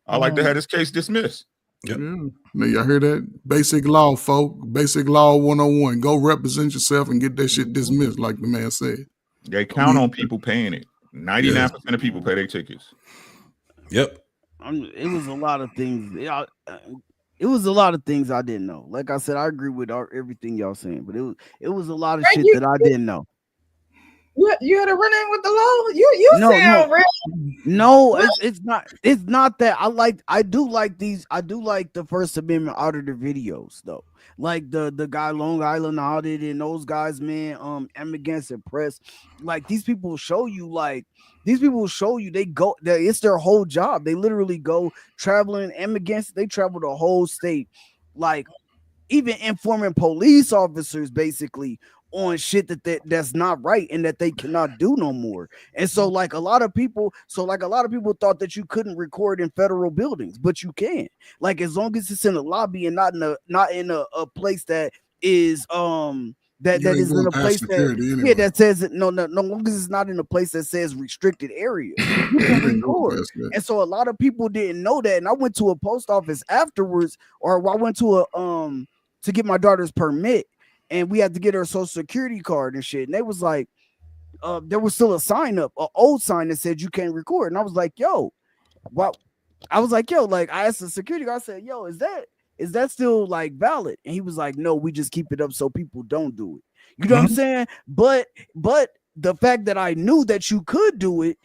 I like to have this case dismissed. Yep. Yeah. Now y'all hear that? Basic law, folk. Basic law 101. Go represent yourself and get that shit dismissed, like the man said. They count on people paying it. 99% of people pay their tickets. Yep. It was a lot of things. It was a lot of things I didn't know. Like I said, I agree with everything y'all saying, but it was a lot of shit that I didn't know. You had to run in with the law. You sound real. No, it's not that. I do like the First Amendment auditor videos though. Like the guy Long Island Audit and those guys, man, M Against the Press. Like these people show you they go, it's their whole job. They literally go traveling they travel the whole state, like even informing police officers basically on shit that's not right and that they cannot do no more. And so like a lot of people thought that you couldn't record in federal buildings, but you can. Like as long as it's in a lobby and not in a place that is that is in a place that says no long as it's not in a place that says restricted area, you can record. And so a lot of people didn't know that. And I went to a post office afterwards, or I went to to get my daughter's permit. And we had to get her social security card and shit. And they was like, there was still a sign up, an old sign that said you can't record. And I was like, yo, what? I was like, yo, like I asked the security guard, I said, yo, is that still like valid? And he was like, no, we just keep it up so people don't do it. You know what I'm saying? But the fact that I knew that you could do it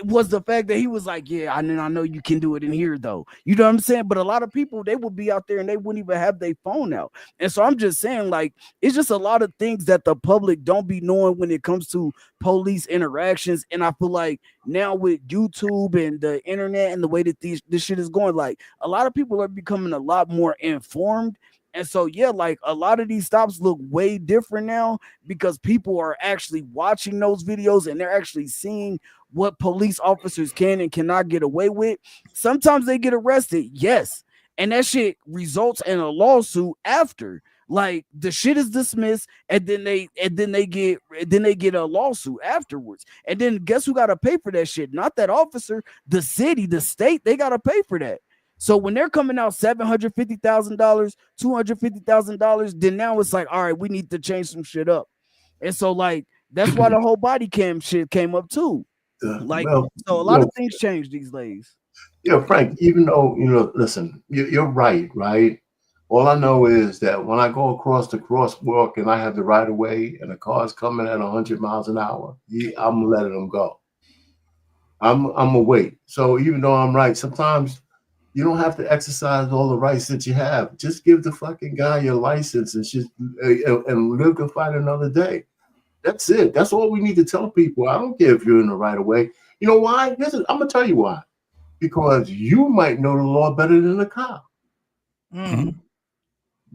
was the fact that he was like, yeah, I know you can do it in here though. You know what I'm saying? But a lot of people, they would be out there and they wouldn't even have their phone out. And so I'm just saying, like, it's just a lot of things that the public don't be knowing when it comes to police interactions. And I feel like now with YouTube and the internet and the way that this shit is going, like a lot of people are becoming a lot more informed. And so, yeah, like a lot of these stops look way different now because people are actually watching those videos and they're actually seeing what police officers can and cannot get away with. Sometimes they get arrested, yes, and that shit results in a lawsuit after. Like the shit is dismissed, and then they get a lawsuit afterwards. And then guess who got to pay for that shit? Not that officer, the city, the state. They got to pay for that. So when they're coming out $750,000, $250,000, then now it's like, all right, we need to change some shit up. And so like that's why the whole body cam shit came up too. Like so a lot of things change these days. Yeah, Frank, even though, listen, you're right? All I know is that when I go across the crosswalk and I have the right of way and the car's coming at 100 miles an hour, I'm letting them go. I'm gonna wait. So even though I'm right, sometimes you don't have to exercise all the rights that you have. Just give the fucking guy your license and live to fight another day. That's it. That's all we need to tell people. I don't care if you're in the right of way. You know why? Listen, I'm gonna tell you why. Because you might know the law better than the cop. Mm-hmm.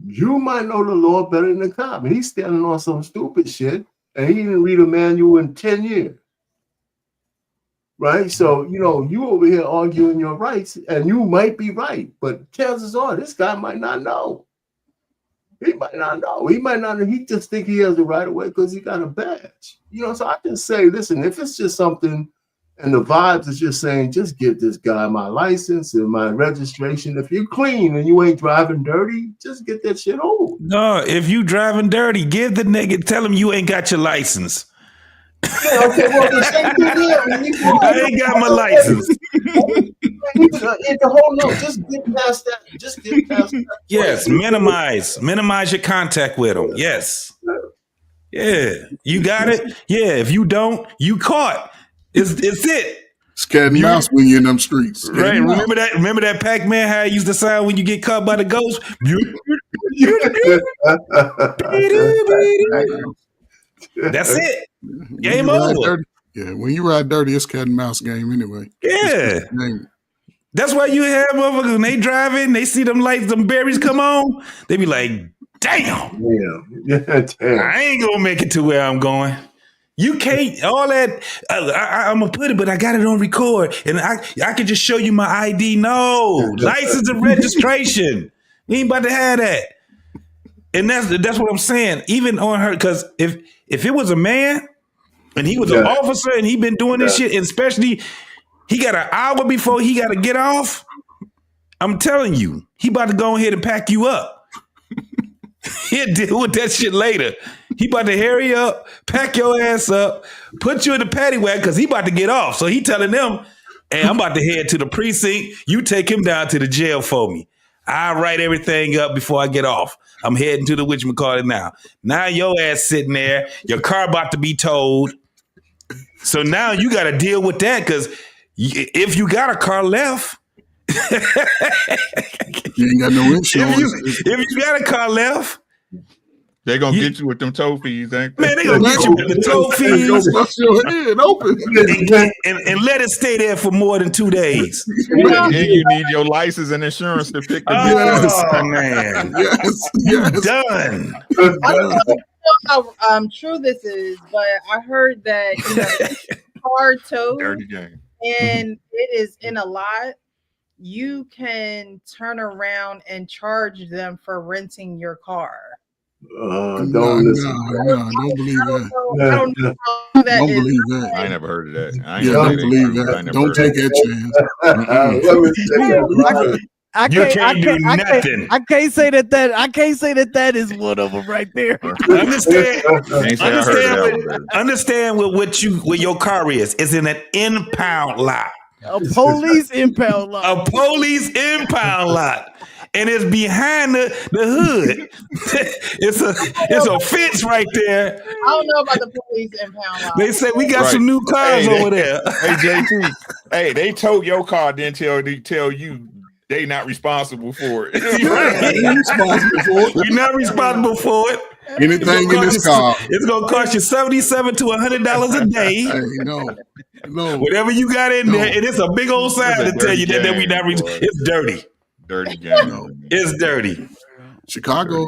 You might know the law better than the cop. And he's standing on some stupid shit and he didn't read a manual in 10 years. Right? So, you over here arguing your rights and you might be right, but chances are this guy might not know. He might not know. He might not know. He just think he has the right of way because he got a badge. So I just say, listen, if it's just something and the vibes is just saying, just give this guy my license and my registration. If you're clean and you ain't driving dirty, just get that shit over. No, if you driving dirty, give the nigga, tell him you ain't got your license. Yeah, okay, well, the same thing here. I ain't got my license. Just get past that. Just get past that. Yes, minimize your contact with them. Yes. Yeah, you got it. Yeah, if you don't, you caught. It's it. It's cat and mouse when you're in them streets. Right. Remember that Pac-Man how he used to sound when you get caught by the ghost? That's it. Game When you ride over. dirty, yeah, when you ride dirty, it's cat and mouse game anyway. Yeah. That's why you have motherfuckers when they driving, they see them lights, them berries come on, they be like, damn. I ain't gonna make it to where I'm going. You can't, all that, I'm gonna put it, but I got it on record, and I can just show you my ID. No, license and registration. We ain't about to have that. And that's what I'm saying. Even on her, because if it was a man and he was an officer and he been doing this shit, and especially he got an hour before he got to get off, I'm telling you, he about to go ahead and pack you up. He'll deal with that shit later. He about to hurry up, pack your ass up, put you in the paddy wagon because he about to get off. So he telling them, hey, I'm about to head to the precinct. You take him down to the jail for me. I'll write everything up before I get off. I'm heading to the whatchamacallit now. Now your ass sitting there, your car about to be towed. So now you got to deal with that because if you got a car left, you ain't got no insurance. If you got a car left, they're gonna get you with them tow fees, ain't man, they gonna get you with the tow fees. Bust your head open. And let it stay there for more than 2 days. And you need your license and insurance to pick the man. Yes. Done. I don't know how true this is, but I heard that car towed dirty game. and it is in a lot. You can turn around and charge them for renting your car. Don't believe that. I don't know how that Don't is. believe that. I ain't never heard of that. Don't believe that. Don't take that chance. I can't say that is one of them right there. Understand what your car is. It's in an impound lot. A police impound lot. A police impound lot. And it's behind the hood. it's a fence right there. I don't know about the police impound lot. They say we got some new cars over there. Hey, JT. Hey, they towed your car, then tell you they not responsible for it. You're not responsible for it. Anything in this car. It's gonna cost you $77 to $100 a day. Hey, no. Whatever you got in there, and it's a big old sign to tell you that we not. It's dirty. Dirty game. It's dirty. Chicago,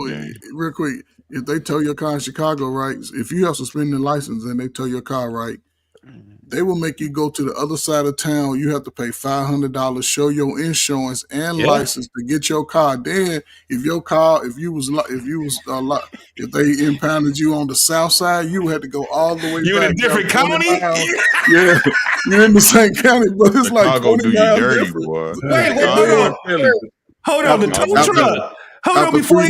real quick. If they tow your car in Chicago, right? If you have suspended license and they tow your car, right? They will make you go to the other side of town. You have to pay $500, show your insurance and license to get your car. Then, if they impounded you on the south side, you had to go all the way. You in a different county? Yeah, you're in the same county, but it's like 20 miles different. Boy. Wait, hold on. The tow truck. Hold on before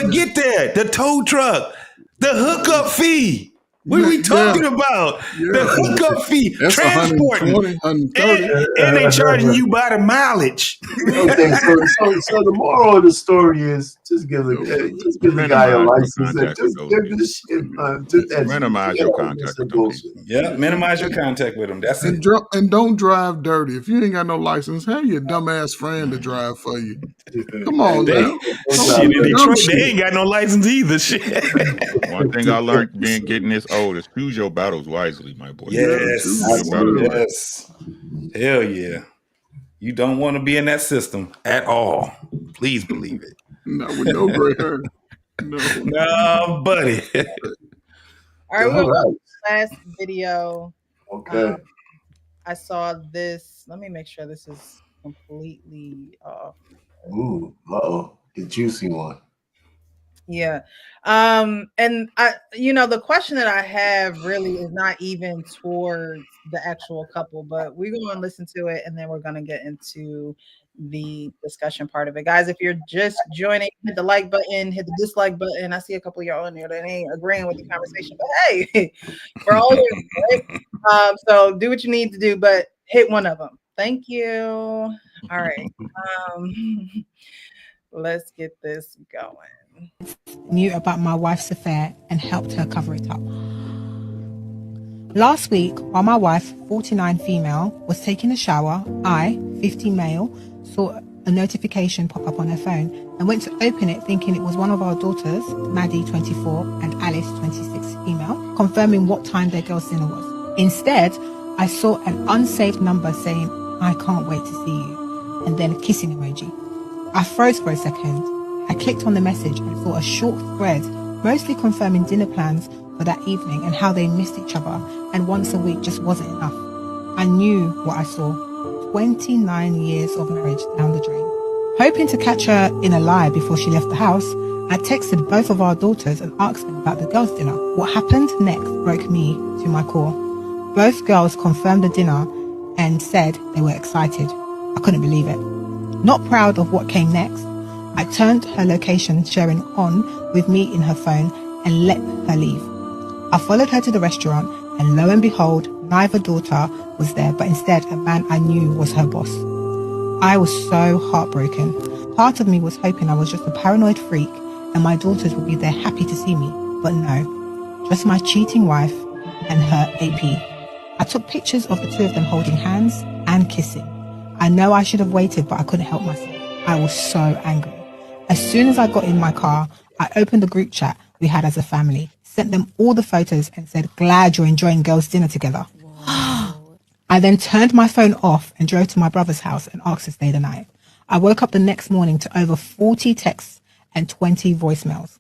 it get there. The tow truck, the hookup fee. What are we talking about? The hookup fee, that's transporting, and they charging you by the mileage. Okay, so the moral of the story is just give the guy a license and just give the shit. Minimize your contact with them. Yeah, minimize your contact with them. That's it. And don't drive dirty. If you ain't got no license, have your dumbass friend to drive for you. Come on, man. In Detroit, they ain't got no license either. Shit. One thing I learned getting this old is choose your battles wisely, my boy. Yes. Hell yeah. You don't want to be in that system at all. Please believe it. No, with no gray hair. No, buddy. All right, we'll go to the last video. Okay. I saw this. Let me make sure this is completely off. Ooh, the juicy one. Yeah. And I, the question that I have really is not even towards the actual couple, but we're going to listen to it and then we're going to get into the discussion part of it. Guys, if you're just joining, hit the like button, hit the dislike button. I see a couple of y'all in there that ain't agreeing with the conversation, but hey, we're all here, right? So do what you need to do, but hit one of them. Thank you. All right. Let's get this going. Knew about my wife's affair and helped her cover it up. Last week, while my wife, 49 female, was taking a shower, I, 50 male, saw a notification popped up on her phone and went to open it thinking it was one of our daughters, Maddie 24 and Alice 26 email, confirming what time their girls' dinner was. Instead, I saw an unsaved number saying, "I can't wait to see you," and then a kissing emoji. I froze for a second. I clicked on the message and saw a short thread mostly confirming dinner plans for that evening and how they missed each other and once a week just wasn't enough. I knew what I saw. 29 years of marriage down the drain. Hoping to catch her in a lie before she left the house, I texted both of our daughters and asked them about the girls' dinner. What happened next broke me to my core. Both girls confirmed the dinner and said they were excited. I couldn't believe it. Not proud of what came next, I turned her location sharing on with me in her phone and let her leave. I followed her to the restaurant and lo and behold, neither daughter was there, but instead a man I knew was her boss. I was so heartbroken. Part of me was hoping I was just a paranoid freak and my daughters would be there happy to see me, but no, just my cheating wife and her AP. I took pictures of the two of them holding hands and kissing. I know I should have waited, but I couldn't help myself. I was so angry. As soon as I got in my car, I opened the group chat we had as a family, sent them all the photos and said, "Glad you're enjoying girls' dinner together." I then turned my phone off and drove to my brother's house and asked to stay the night. I woke up the next morning to over 40 texts and 20 voicemails.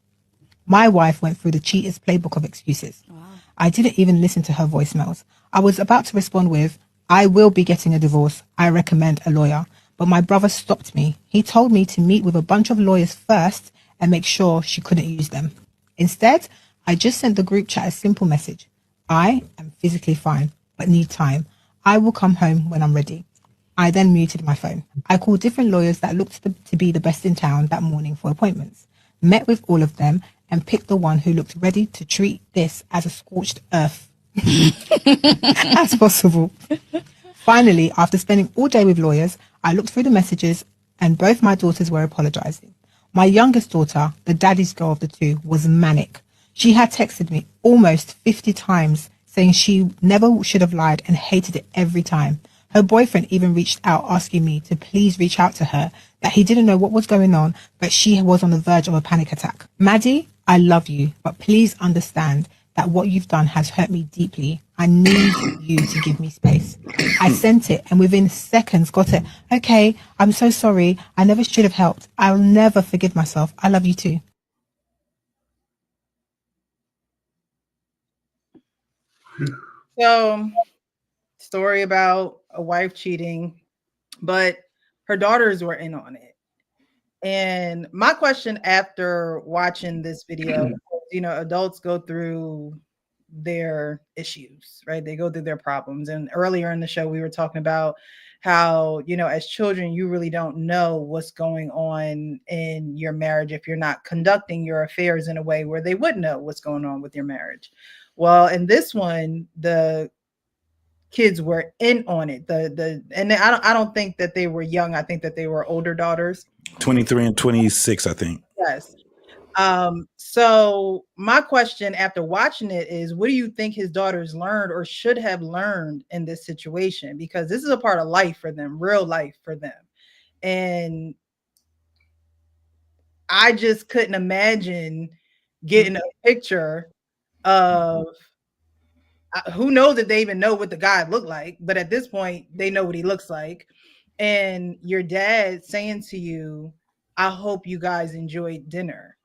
My wife went through the cheater's playbook of excuses. Wow. I didn't even listen to her voicemails. I was about to respond with, "I will be getting a divorce. I recommend a lawyer." But my brother stopped me. He told me to meet with a bunch of lawyers first and make sure she couldn't use them. Instead, I just sent the group chat a simple message. "I am physically fine, but need time. I will come home when I'm ready." I then muted my phone. I called different lawyers that looked to be the best in town that morning for appointments, met with all of them, and picked the one who looked ready to treat this as a scorched earth as possible. Finally, after spending all day with lawyers, I looked through the messages and both my daughters were apologizing. My youngest daughter, the daddy's girl of the two, was manic. She had texted me almost 50 times saying she never should have lied and hated it every time. Her boyfriend even reached out asking me to please reach out to her, that he didn't know what was going on, but she was on the verge of a panic attack. "Maddie, I love you, but please understand that what you've done has hurt me deeply. I need you to give me space." I sent it and within seconds got it. "Okay, I'm so sorry. I never should have helped. I'll never forgive myself. I love you too." So, story about a wife cheating, but her daughters were in on it. And my question after watching this video, adults go through their issues, right? They go through their problems. And earlier in the show, we were talking about how, as children, you really don't know what's going on in your marriage if you're not conducting your affairs in a way where they would know what's going on with your marriage. Well, in this one, the kids were in on it. And I don't think that they were young. I think that they were older daughters. 23 and 26, I think. Yes. So my question after watching it is, what do you think his daughters learned or should have learned in this situation? Because this is a part of life for them, real life for them. And I just couldn't imagine getting a picture of who knows if they even know what the guy looked like, but at this point they know what he looks like. And your dad saying to you, "I hope you guys enjoyed dinner."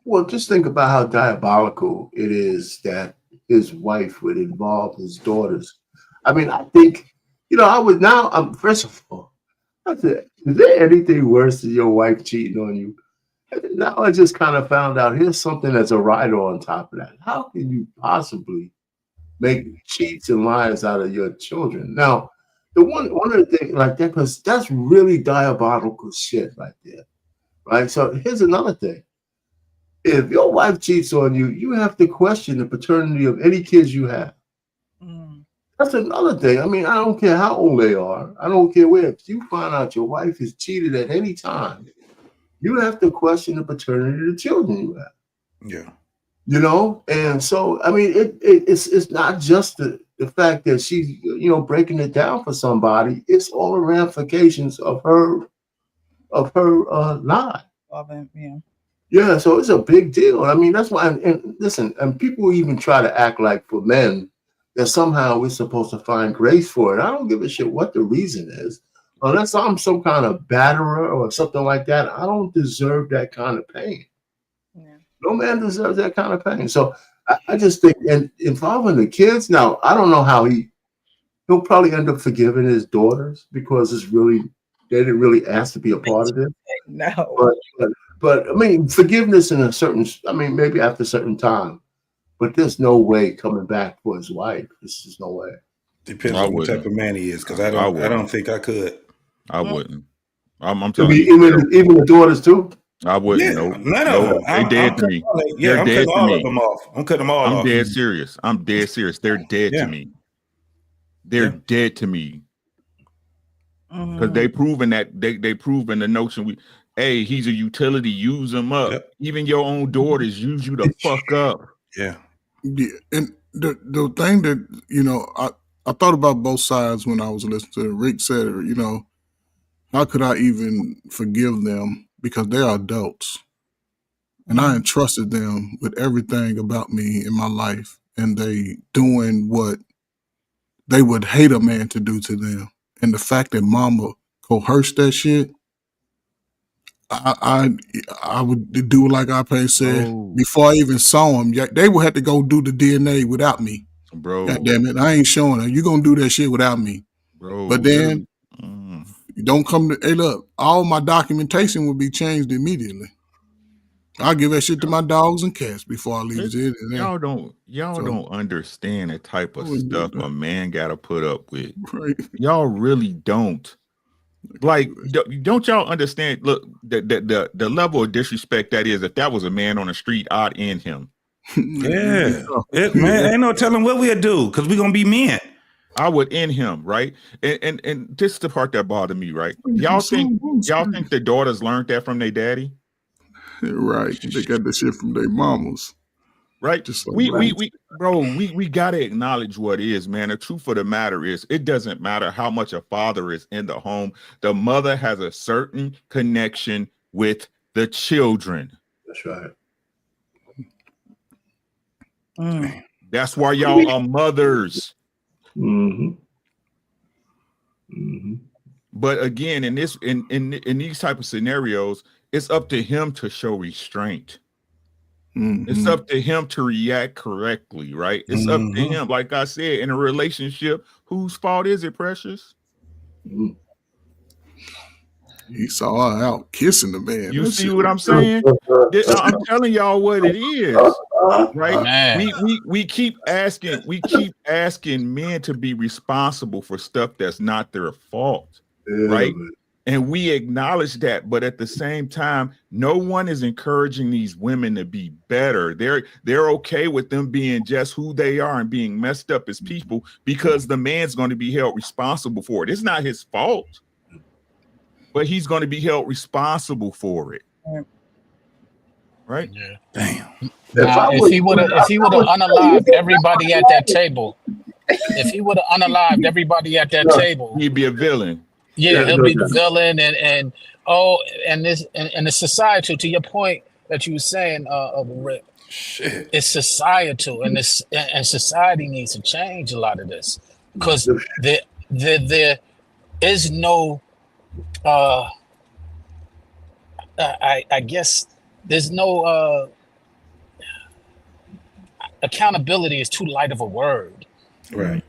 Well, just think about how diabolical it is that his wife would involve his daughters. I mean, I think, I would now, first of all, I said, is there anything worse than your wife cheating on you? And now I just kind of found out here's something that's a rider on top of that. How can you possibly make cheats and lies out of your children? Now, one of the things like that, because that's really diabolical shit right there, right? So here's another thing. If your wife cheats on you, you have to question the paternity of any kids you have. That's another thing. I mean, I don't care how old they are. I don't care where. If you find out your wife is cheated at any time, you have to question the paternity of the children you have. Yeah. And so, I mean, it's not just the fact that she's, you know, breaking it down for somebody, it's all the ramifications of her lie. Yeah. Yeah, so it's a big deal. I mean, that's why. And listen, and people even try to act like for men that somehow we're supposed to find grace for it. I don't give a shit what the reason is, unless I'm some kind of batterer or something like that. I don't deserve that kind of pain. Yeah. No man deserves that kind of pain. So I just think, and involving the kids. Now, I don't know how he'll probably end up forgiving his daughters because it's really they didn't really ask to be a part of it. No. But I mean, forgiveness in a certain, I mean, maybe after a certain time, but there's no way coming back for his wife. There's just no way. Depends I on what wouldn't. type of man he is, because I wouldn't. don't think I could. I wouldn't. I'm I telling mean, you. even the daughters too. I wouldn't. Yeah, No, none of them. They dead to me. They're I'm dead cutting to all me. of them off. I'm cutting them all off. I'm dead serious. I'm dead serious. They're dead to me. They're dead to me. Because they proven that they proven the notion he's a utility, use him up. Yep. Even your own daughters use you to fuck up. Yeah. And the thing that, you know, I thought about both sides when I was listening to Rick said, you know, how could I even forgive them because they are adults and I entrusted them with everything about me in my life and they doing what they would hate a man to do to them. And the fact that mama coerced that shit, I would do like Ape said before I even saw him. They would have to go do the DNA without me, bro. God damn it, I ain't showing her. You gonna do that shit without me, bro. But then you don't come to. Hey, look, all my documentation would be changed immediately. I'll give that shit to my dogs and cats before I leave it. Y'all don't understand the type of stuff a man gotta put up with. Right. Y'all really don't. Like, don't y'all understand? Look, the level of disrespect that is. If that was a man on the street, I'd end him. Yeah, man, ain't no telling what we'll do because we're gonna be men. I would end him, right? And this is the part that bothered me, right? Y'all think the daughters learned that from their daddy? Right. They got the shit from their mamas. Right. Just like we gotta acknowledge what is, man. The truth of the matter is it doesn't matter how much a father is in the home. The mother has a certain connection with the children. That's right. That's why y'all are mothers. But again, in these type of scenarios, it's up to him to show restraint. It's up to him to react correctly, right? It's up to him. Like I said, in a relationship, whose fault is it, Precious? He saw her out kissing the man. You see what I'm saying? I'm telling y'all what it is, right? Man. We keep asking men to be responsible for stuff that's not their fault, right? And we acknowledge that, but at the same time, no one is encouraging these women to be better. They're okay with them being just who they are and being messed up as people because the man's going to be held responsible for it. It's not his fault, but he's going to be held responsible for it. Right? Yeah. Damn. Now, if he would have unalived everybody at that table, he'd be a villain. Yeah, he'll be the villain, and the societal. To your point that you were saying, Rick, it's societal, and society needs to change a lot of this because there is no, I guess there's no accountability is too light of a word. Right.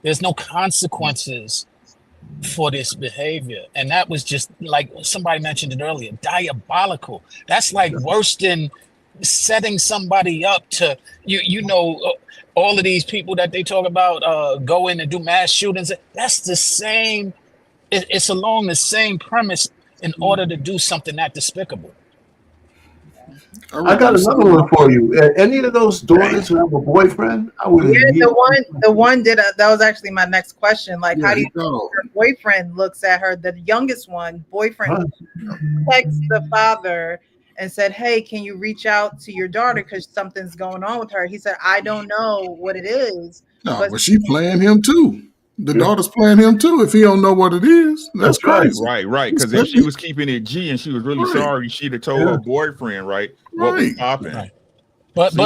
There's no consequences for this behavior. And that was just like somebody mentioned it earlier, diabolical. That's like worse than setting somebody up to, all of these people that they talk about go in and do mass shootings. That's the same. It's along the same premise in order to do something that despicable. I got another one for you. Any of those daughters who have a boyfriend? The one did. That was actually my next question. Like, how do you know her boyfriend looks at her? The youngest one, boyfriend texts the father and said, hey, can you reach out to your daughter because something's going on with her? He said, I don't know what it is. No, but well, she playing him too. The daughter's playing him too. If he don't know what it is, that's crazy. Right. Because if she was keeping it G and she was really sorry, she'd have told her boyfriend, right, what was popping. Right. But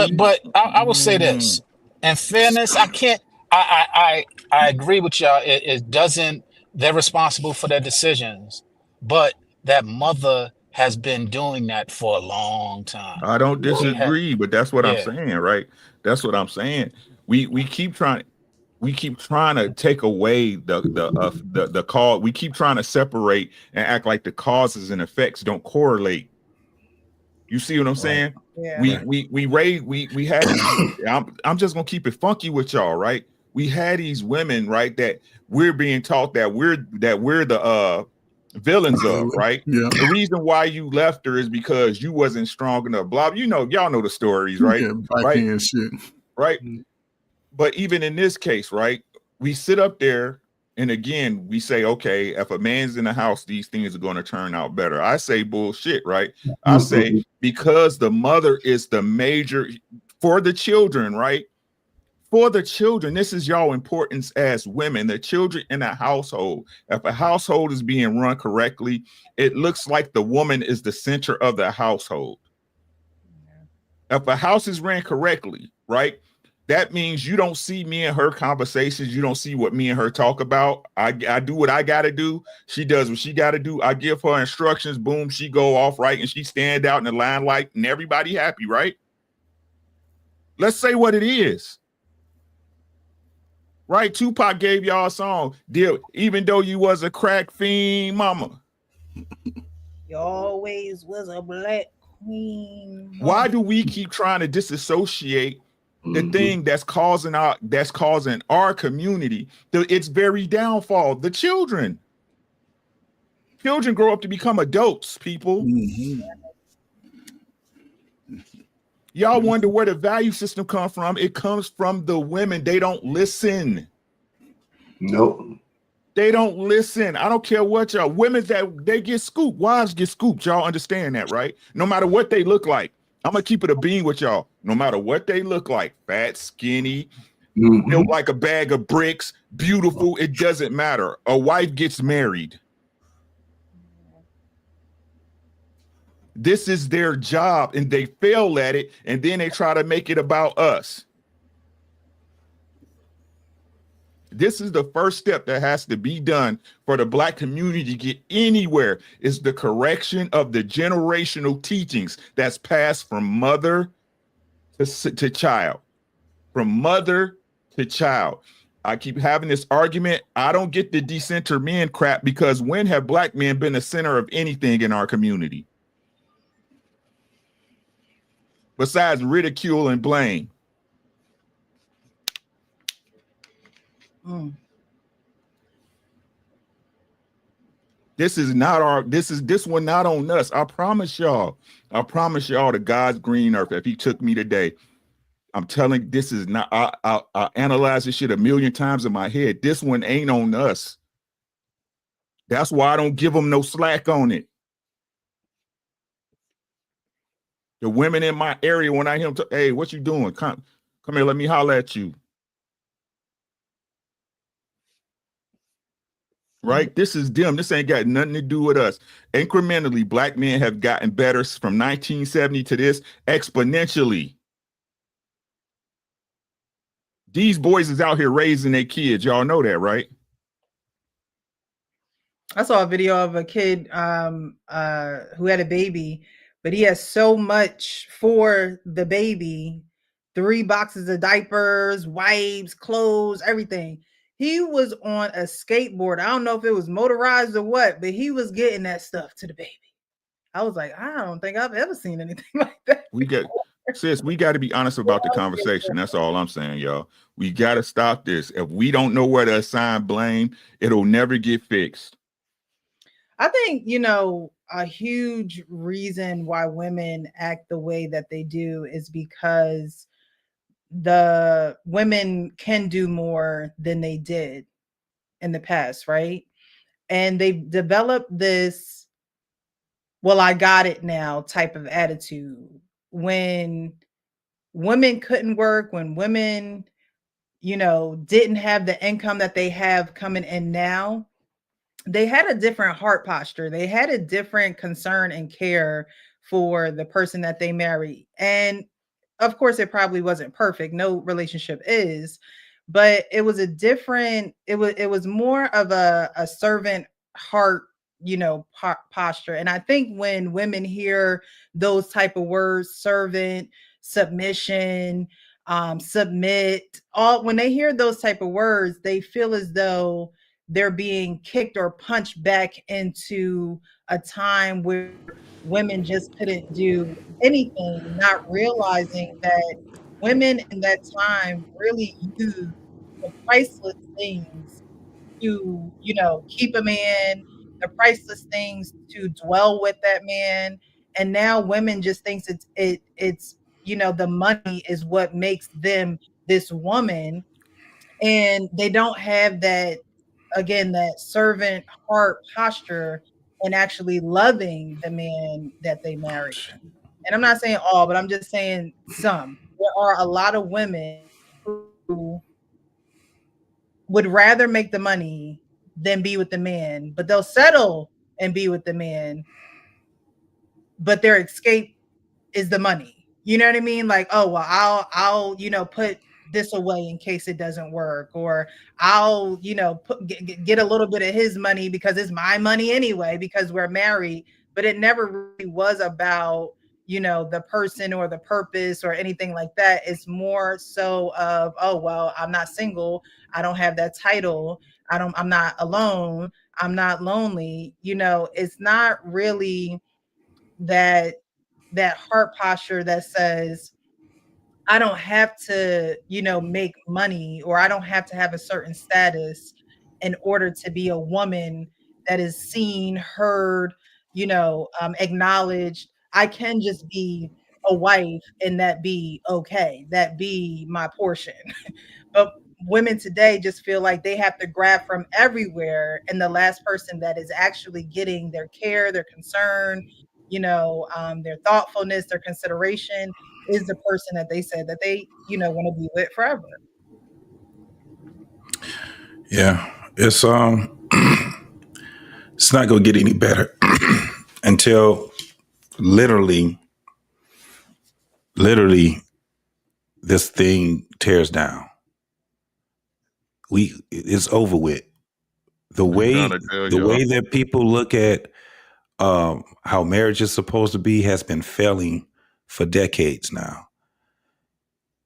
I will say this. In fairness, I agree with y'all. It doesn't. They're responsible for their decisions, but that mother has been doing that for a long time. I don't disagree, but that's what I'm saying, right? That's what I'm saying. We keep trying to take away the cause. We keep trying to separate and act like the causes and effects don't correlate. You see what I'm saying? Yeah. We had these. I'm just gonna keep it funky with y'all, right? We had these women, right, that we're being taught that we're the villains of, right? Yeah. The reason why you left her is because you wasn't strong enough. Blah. Y'all know the stories, right? Yeah, right. Shit. Right. But even in this case, right, we sit up there and again we say, okay, if a man's in the house, these things are going to turn out better. I say bullshit, right? I say because the mother is the major for the children, right? For the children, this is y'all importance as women, the children in a household. If a household is being run correctly, it looks like the woman is the center of the household. If a house is ran correctly, right? That means you don't see me and her conversations. You don't see what me and her talk about. I do what I got to do. She does what she got to do. I give her instructions. Boom, she go off, right? And she stand out in the limelight and everybody happy, right? Let's say what it is. Right? Tupac gave y'all a song. Deal, even though you was a crack fiend, mama. You always was a black queen. Why do we keep trying to disassociate the thing that's causing our community its very downfall? The children grow up to become adults, people. Y'all wonder where the value system comes from. It comes from the women. They don't listen. Nope. They don't listen. I don't care what y'all women that they get scooped. Wives get scooped. Y'all understand that, right? No matter what they look like. I'm gonna keep it a bean with y'all. No matter what they look like, fat, skinny, built like a bag of bricks, beautiful, it doesn't matter. A wife gets married. This is their job, and they fail at it, and then they try to make it about us. This is the first step that has to be done for the Black community to get anywhere, is the correction of the generational teachings that's passed from mother to child, from mother to child. I keep having this argument. I don't get the decenter men crap because when have Black men been the center of anything in our community? Besides ridicule and blame. This one not on us. I promise y'all the God's green earth. If he took me today, I'm telling this is not, I analyze this shit a million times in my head. This one ain't on us. That's why I don't give them no slack on it. The women in my area, when I hear them, hey, what you doing? Come here, let me holler at you. Right? This is them. This ain't got nothing to do with us. Incrementally, Black men have gotten better from 1970 to this exponentially. These boys is out here raising their kids. Y'all know that, right? I saw a video of a kid who had a baby, but he has so much for the baby, 3 boxes of diapers, wipes, clothes, everything. He was on a skateboard. I don't know if it was motorized or what, but he was getting that stuff to the baby. I was like, I don't think I've ever seen anything like that. We got to be honest about the conversation. That's all I'm saying, y'all. We got to stop this. If we don't know where to assign blame, it'll never get fixed. I think, a huge reason why women act the way that they do is because the women can do more than they did in the past, right? And they've developed this well, I got it now type of attitude. When women couldn't work, when women, didn't have the income that they have coming in now, they had a different heart posture. They had a different concern and care for the person that they married. And of course, it probably wasn't perfect. No relationship is, but it was a different, it was more of a servant heart, posture. And I think when women hear those type of words, servant, submission, submit, all when they hear those type of words, they feel as though they're being kicked or punched back into a time where women just couldn't do anything, not realizing that women in that time really used the priceless things to, keep a man, the priceless things to dwell with that man. And now women just thinks it's the money is what makes them this woman, and they don't have that, again, that servant heart posture and actually loving the man that they marry. And I'm not saying all, but I'm just saying some. There are a lot of women who would rather make the money than be with the man, but they'll settle and be with the man, but their escape is the money. You know what I mean? Like, oh, well, I'll put this away in case it doesn't work, or I'll get a little bit of his money because it's my money anyway because we're married. But it never really was about the person or the purpose or anything like that. It's more so of, oh, well, I'm not single, I don't have that title, I'm not alone, I'm not lonely. It's not really that heart posture that says, I don't have to, make money, or I don't have to have a certain status in order to be a woman that is seen, heard, acknowledged. I can just be a wife and that be okay. That be my portion. But women today just feel like they have to grab from everywhere. And the last person that is actually getting their care, their concern, their thoughtfulness, their consideration is the person that they said that they, want to be with forever. Yeah, it's it's not gonna get any better until literally this thing tears down. It's over with. The way that people look at how marriage is supposed to be has been failing for decades now.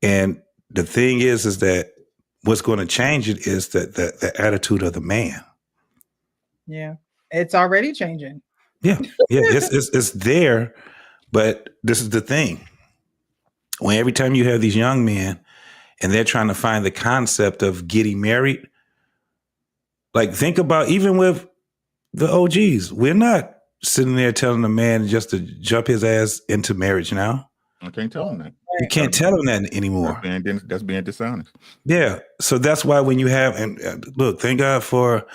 And the thing is that what's going to change it is the attitude of the man. Yeah, it's already changing. Yeah, it's there, but this is the thing. When every time you have these young men and they're trying to find the concept of getting married, like think about even with the OGs, we're not sitting there telling a man just to jump his ass into marriage now. I can't tell him that. You can't tell him that anymore. That's being dishonest. Yeah. So that's why when you have, and look, thank God for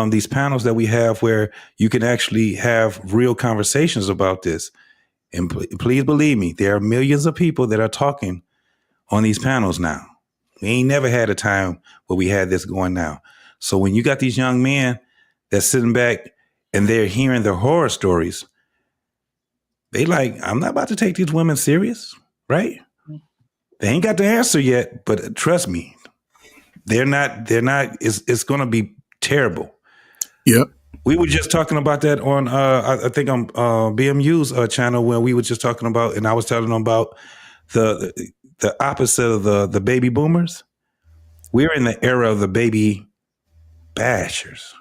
these panels that we have where you can actually have real conversations about this. And please believe me, there are millions of people that are talking on these panels now. We ain't never had a time where we had this going now. So when you got these young men that's sitting back and they're hearing the horror stories, they like, I'm not about to take these women serious, right? They ain't got the answer yet, but trust me, they're not, it's going to be terrible. Yep. We were just talking about that on, I think on BMU's channel where we were just talking about, and I was telling them about the opposite of the baby boomers. We're in the era of the baby bashers.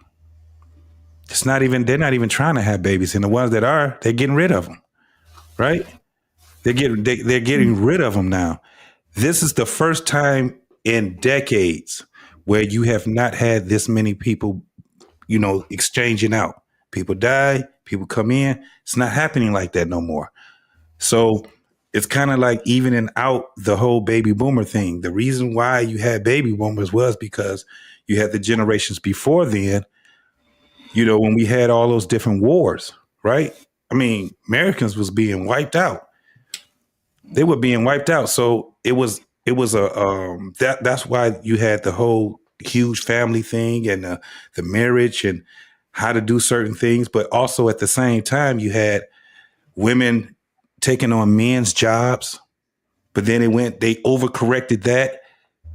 They're not even trying to have babies. And the ones that are, they're getting rid of them, right? They're getting rid of them now. This is the first time in decades where you have not had this many people, exchanging out. People die, people come in. It's not happening like that no more. So it's kind of like evening out the whole baby boomer thing. The reason why you had baby boomers was because you had the generations before then, when we had all those different wars, right? I mean, Americans was being wiped out. They were being wiped out. So it was a that's why you had the whole huge family thing and the marriage and how to do certain things. But also at the same time, you had women taking on men's jobs. But then they overcorrected that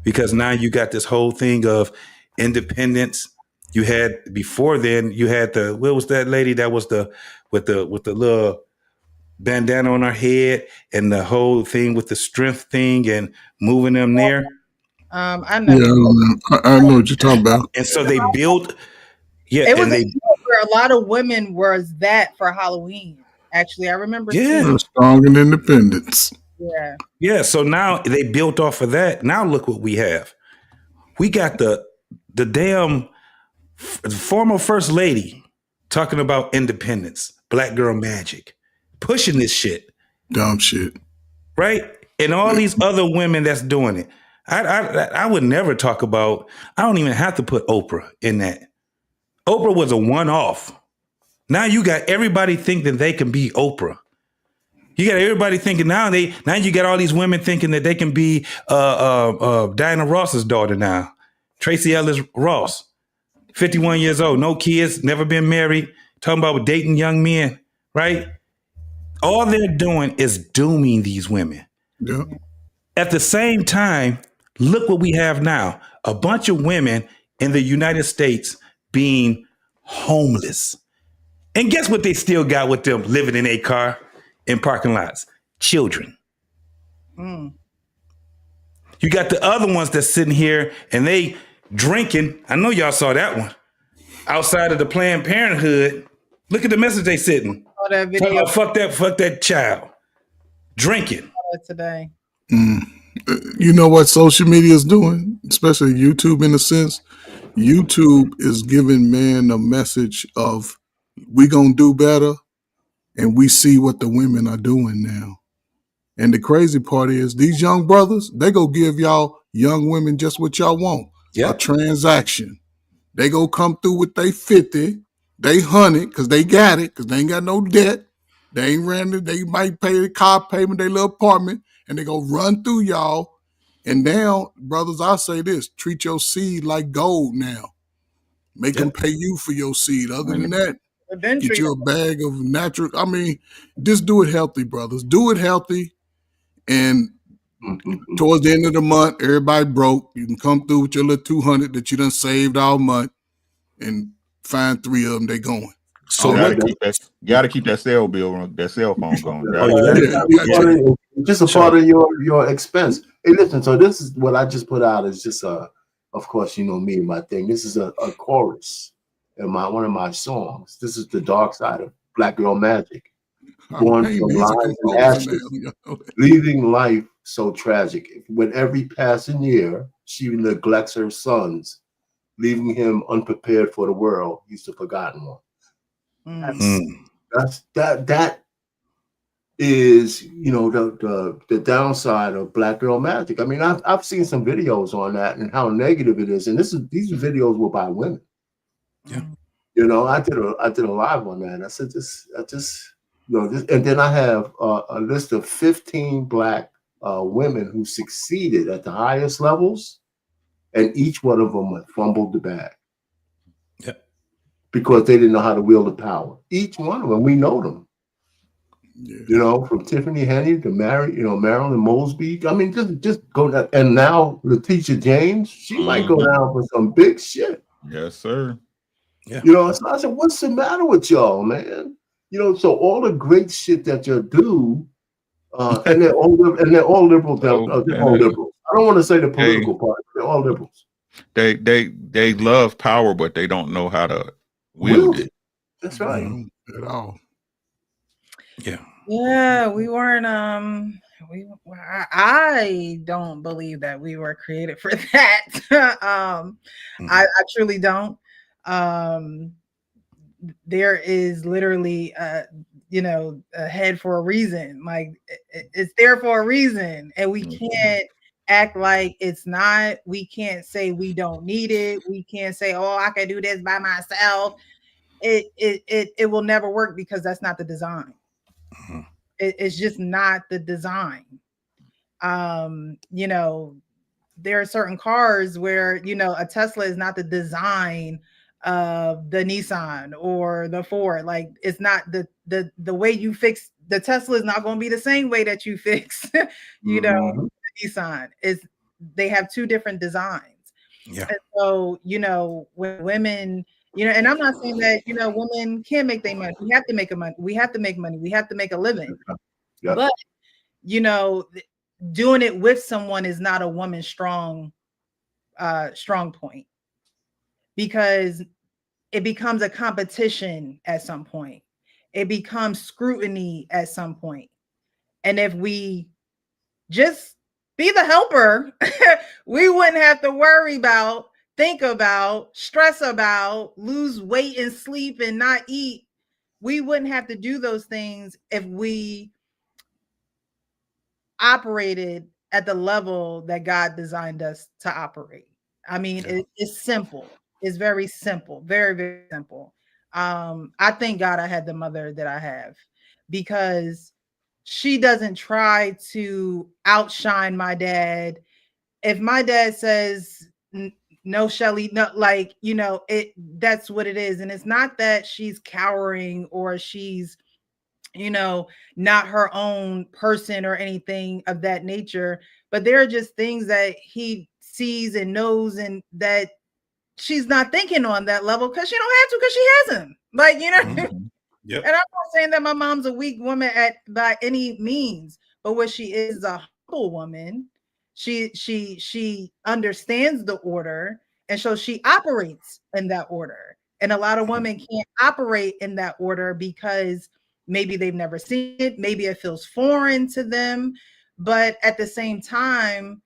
because now you got this whole thing of independence. You had before then, you had what was that lady that was with the little bandana on her head and the whole thing with the strength thing and moving them there. I know. Yeah, I know what you're talking about. And so they built, It was where a lot of women was that for Halloween. Actually, I remember seeing strong and independence. Yeah. Yeah. So now they built off of that. Now look what we have. We got the damn former first lady talking about independence, black girl magic, pushing this shit. Dumb shit. Right? And all these other women that's doing it. I would never talk about, I don't even have to put Oprah in that. Oprah was a one-off. Now you got everybody thinking they can be Oprah. You got everybody thinking now you got all these women thinking that they can be Diana Ross's daughter now. Tracy Ellis Ross, 51 years old, no kids, never been married, talking about dating young men, right? All they're doing is dooming these women. Yeah. At the same time, look what we have now. A bunch of women in the United States being homeless. And guess what they still got with them living in a car in parking lots? Children. Mm. You got the other ones that's sitting here and they drinking. I know y'all saw that one. Outside of the Planned Parenthood. Look at the message they sitting. Saw that video. Fuck that child. Drinking. Today. You know what social media is doing, especially YouTube in a sense? YouTube is giving men a message of we gonna do better, and we see what the women are doing now. And the crazy part is these young brothers, they go give y'all young women just what y'all want. A transaction. They go come through with they 50, they 100, because they got it, because they ain't got no debt. They ain't ran it, they might pay the car payment, their little apartment, and they go run through y'all. And now, brothers, I say this, treat your seed like gold now. Make them pay you for your seed. Other than that, get you a bag of natural. I mean, just do it healthy, brothers. Do it healthy. And towards the end of the month, everybody broke. You can come through with your little 200 that you done saved all month and find 3 of them, they going. So gotta keep that cell bill, that cell phone going. Just a part of your expense. Hey, listen, so this is what I just put out is just of course, you know me and my thing. This is a chorus in one of my songs. This is the dark side of Black Girl Magic. Born from lies and ashes, leaving life so tragic. With every passing year, she neglects her sons, leaving him unprepared for the world. He's the forgotten one. That is, you know, the downside of Black Girl Magic. I mean, I've seen some videos on that and how negative it is. And these videos were by women. Yeah. You know, I did a live on that. I said you know, and then I have a list of 15 Black women who succeeded at the highest levels, and each one of them fumbled the bag. Yeah. Because they didn't know how to wield the power. Each one of them, we know them. Yeah. You know, from Tiffany Henry to Marilyn Mosby. I mean, just go down. And now Letitia James, she might go down for some big shit. Yes, sir. Yeah. You know, so I said, what's the matter with y'all, man? You know, so all the great shit that you do, and they're all liberals. They're all liberals. I don't want to say the political party. They're all liberals. They love power, but they don't know how to wield it. That's right. At all. Yeah, we weren't. I don't believe that we were created for that. I truly don't. There is literally, a head for a reason. Like it's there for a reason, and we can't act like it's not. We can't say we don't need it. We can't say, "Oh, I can do this by myself." it will never work because that's not the design. It's just not the design. You know, there are certain cars where, you know, a Tesla is not the design of the Nissan or the Ford. Like, it's not the way you fix the Tesla is not going to be the same way that you fix, you know, the Nissan. They have two different designs. Yeah. And so, you know, when women, you know, and I'm not saying that, you know, women can't make their money. We have to make a money. We have to make money. We have to make a living. Yeah. But, you know, doing it with someone is not a woman's strong point, because it becomes a competition at some point. It becomes scrutiny at some point. And if we just be the helper, we wouldn't have to worry about, think about, stress about, lose weight and sleep and not eat. We wouldn't have to do those things if we operated at the level that God designed us to operate. I mean, it's simple. It's very simple, very, very simple. I thank God I had the mother that I have, because she doesn't try to outshine my dad. If my dad says no, Shelly, no, like, you know, that's what it is. And it's not that she's cowering or she's, you know, not her own person or anything of that nature, but there are just things that he sees and knows, and that she's not thinking on that level because she don't have to, because she has him. Like, you know, Yep. And I'm not saying that my mom's a weak woman by any means, but what she is a humble woman. She understands the order, and so she operates in that order. And a lot of women can't operate in that order because maybe they've never seen it, maybe it feels foreign to them, but at the same time,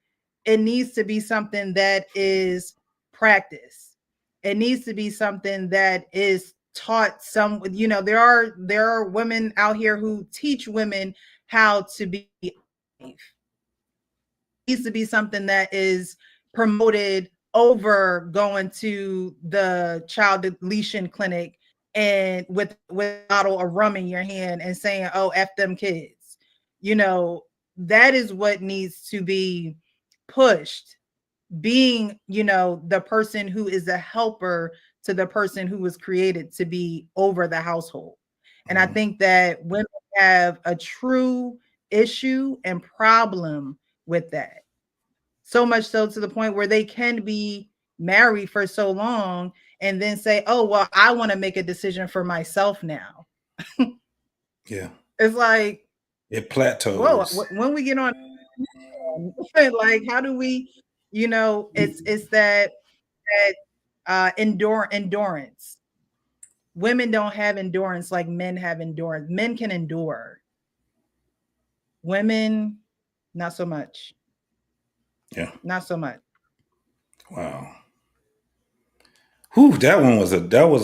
it needs to be something that is practiced. It needs to be something that is taught. Some, you know, there are women out here who teach women how to be safe. It needs to be something that is promoted over going to the child deletion clinic and with a bottle of rum in your hand and saying, oh, F them kids. You know, that is what needs to be pushed. Being, you know, the person who is a helper to the person who was created to be over the household. And I think that women have a true issue and problem with that. So much so to the point where they can be married for so long and then say, oh, well, I want to make a decision for myself now. Yeah. It's like, it plateaus. Whoa, when we get on, like, how do we, you know, it's that endurance. Women don't have endurance like men have endurance. Men can endure. Women, not so much. Yeah. Not so much. Wow. Whew, that was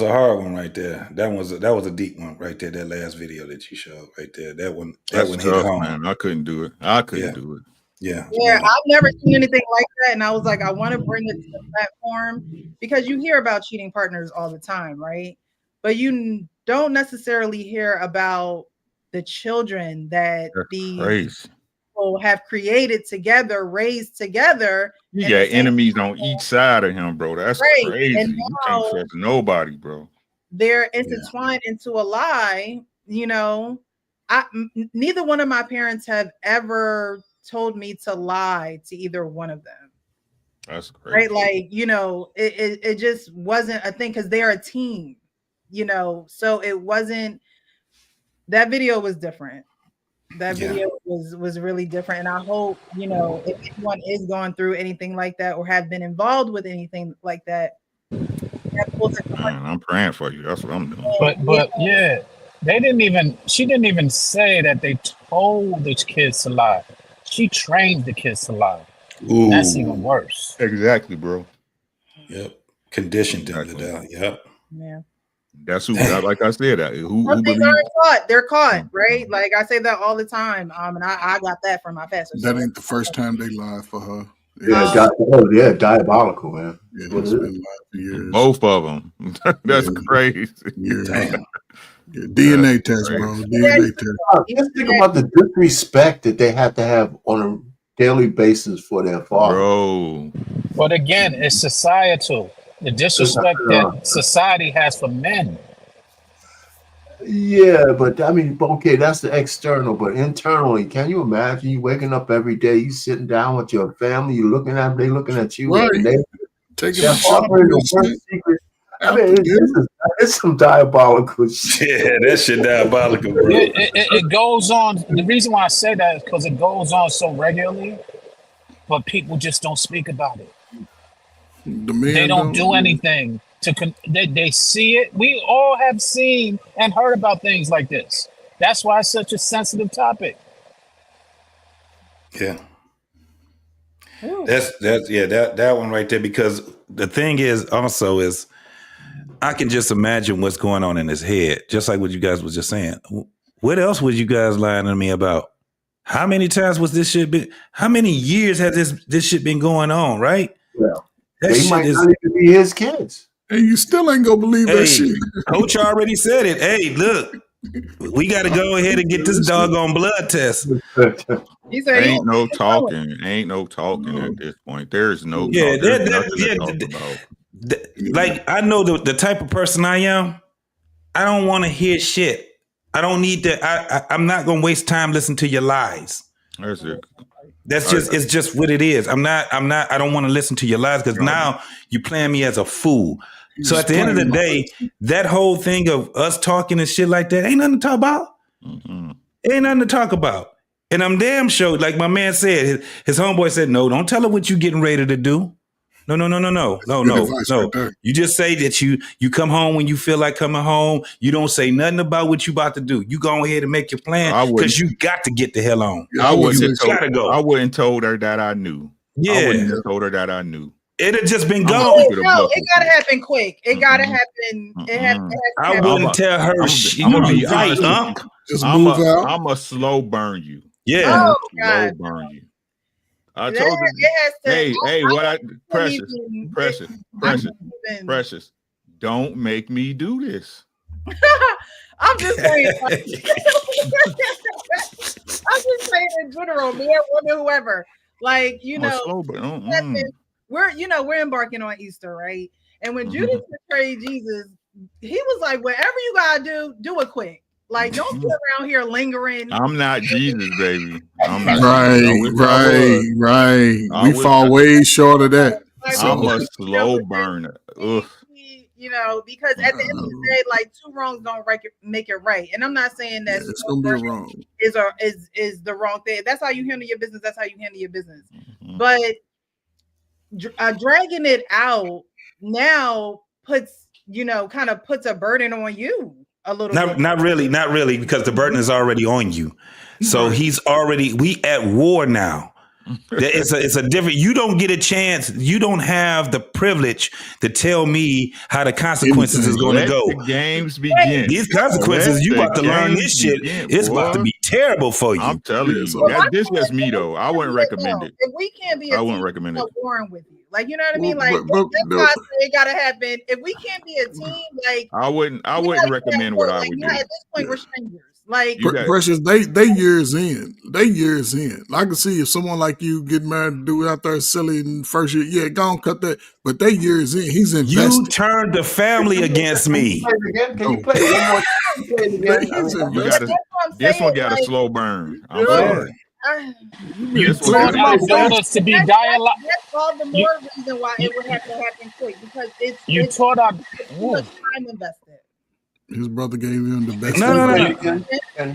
a hard one right there. That was a deep one right there. That last video that you showed right there. That one hit home. Man. I couldn't do it. I couldn't do it. Yeah. Yeah, I've never seen anything like that. And I was like, I want to bring it to the platform because you hear about cheating partners all the time, right? But you don't necessarily hear about the children that these people have created together, raised together. You got enemies on each side of him, bro. That's crazy. And you can't trust nobody, bro. They're intertwined into a lie. You know, neither one of my parents have ever told me to lie to either one of them. That's great. Right? Like, you know, it just wasn't a thing because they're a team, you know, so it wasn't. That video was different. That video was really different. And I hope, you know, if anyone is going through anything like that or have been involved with anything like that, man, I'm praying for you. That's what I'm doing. But yeah, she didn't even say that they told the kids to lie. She trained the kids to lie. Ooh. That's even worse. Exactly, bro. Yep. Conditioned them to that. Yep. Yeah. That's who, like I said, who things aren't caught. They're caught, right? Like I say that all the time. And I got that from my pastor. That ain't the first time they lied for her. Yeah, diabolical, man. Yeah, What it's is been it? live for years. Both of them. That's crazy. Damn. Yeah, DNA test, bro. DNA test. Just think about the disrespect that they have to have on a daily basis for their father. Bro. But again, it's societal. The disrespect that society has for men. Yeah, but I mean, okay, that's the external, but internally, can you imagine you waking up every day, you sitting down with your family, you looking at them, they looking at you, Right. and they taking a shot harboring of the your worst shit. secret. I mean, it's some diabolical shit. Yeah, that shit diabolical, bro. It goes on. The reason why I say that is because it goes on so regularly, but people just don't speak about it. They don't do anything they see it. We all have seen and heard about things like this. That's why it's such a sensitive topic. Yeah. That one right there, because the thing is also is I can just imagine what's going on in his head, just like what you guys was just saying. What else was you guys lying to me about? How many times was this shit been? How many years has this shit been going on, right? Well, that they shit might is, not even be his kids. And you still ain't gonna believe that shit. Coach already said it. Hey, look, we got to go ahead and get this doggone blood test. He said Ain't no talking at this point. There's no talking. There's nothing to talk about. Like, I know the type of person I am. I don't want to hear shit. I don't need to. I'm not gonna waste time listening to your lies. That's just it's just what it is. I don't want to listen to your lies because now you playing me as a fool. So at the end of the day, that whole thing of us talking and shit like that ain't nothing to talk about. Ain't nothing to talk about. And I'm damn sure, like my man said, his homeboy said, no, don't tell her what you getting ready to do. No. You just say that you come home when you feel like coming home. You don't say nothing about what you about to do. You go ahead and make your plan because you got to get the hell on. I wouldn't gotta go. I wouldn't told her that I knew. Yeah. I wouldn't have told her that I knew. It had just been gone. No, it gotta happen quick. It gotta happen. I wouldn't tell her. I'm gonna be right, Unc. I'm a slow burn you. Yeah. Slow burn you. I told you. Precious. Don't make me do this. I'm just saying. I'm just saying in general, man, woman, whoever. Like, we're embarking on Easter, right? And when Judas betrayed Jesus, he was like, whatever you gotta do it quick. Like, don't be around here lingering. I'm not Jesus, baby. I'm not Right. We fall way short of that. I'm a slow burner. Because at the end of the day, like, two wrongs don't make it right. And I'm not saying that it's gonna be wrong is the wrong thing. That's how you handle your business. That's how you handle your business. But dragging it out now puts a burden on you a little bit. Not really, because the burden is already on you. So we at war now. It's a different. You don't get a chance. You don't have the privilege to tell me how the consequences is going to go. The games begin. These consequences, you about to learn this shit. It's about to be terrible for you. I'm telling you. This is me though. I wouldn't recommend it. If we can't be, I wouldn't recommend it. Warring with you, like, you know what I mean. Like, that's why I say it gotta happen. If we can't be a team, like, I wouldn't recommend what I would do. At this point, we're strangers. Like, Precious, they years in. I can see if someone like you get married and do out there silly in the first year, yeah, go on, cut that. But they years in, he's invested. You turned the family against me. Can you play it one more time? This one got a slow burn. I'm sorry. You taught our daughters to be dialogue. That's all the more reason why it would have to happen quick, because it's taught our time invested. His brother gave him the best.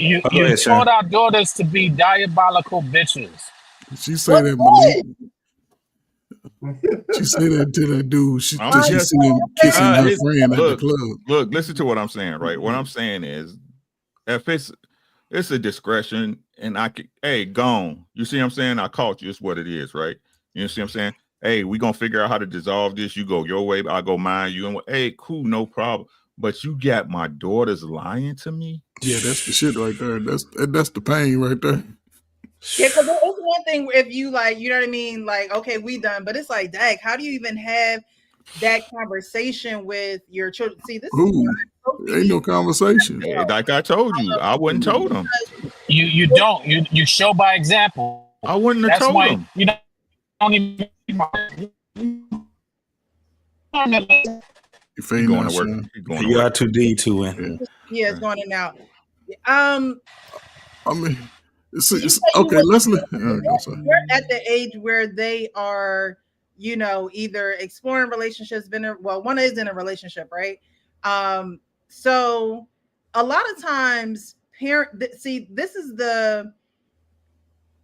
You taught our daughters to be diabolical bitches. She said that, Malik. She said that to that dude. She seen him kissing her friend at the club. Look, listen to what I'm saying, right? What I'm saying is, if it's a discretion, and gone. You see what I'm saying? I caught you. It's what it is, right? You see what I'm saying? Hey, we gonna figure out how to dissolve this. You go your way, I go mine. Hey, cool, no problem. But you got my daughters lying to me? Yeah, that's the shit right there. That's the pain right there. Yeah, because it's one thing if you like, you know what I mean? Like, okay, we done, but it's like, dang, how do you even have that conversation with your children? See, this is ain't no conversation. Like I told you, I wouldn't told them. You don't. You show by example. I wouldn't have told them. You don't even. If ain't going to work, you are too D to win. Yeah, it's going in and out. I mean, it's okay. Let's look. We're at the age where they are, you know, either exploring relationships. One is in a relationship, right? So a lot of times, this is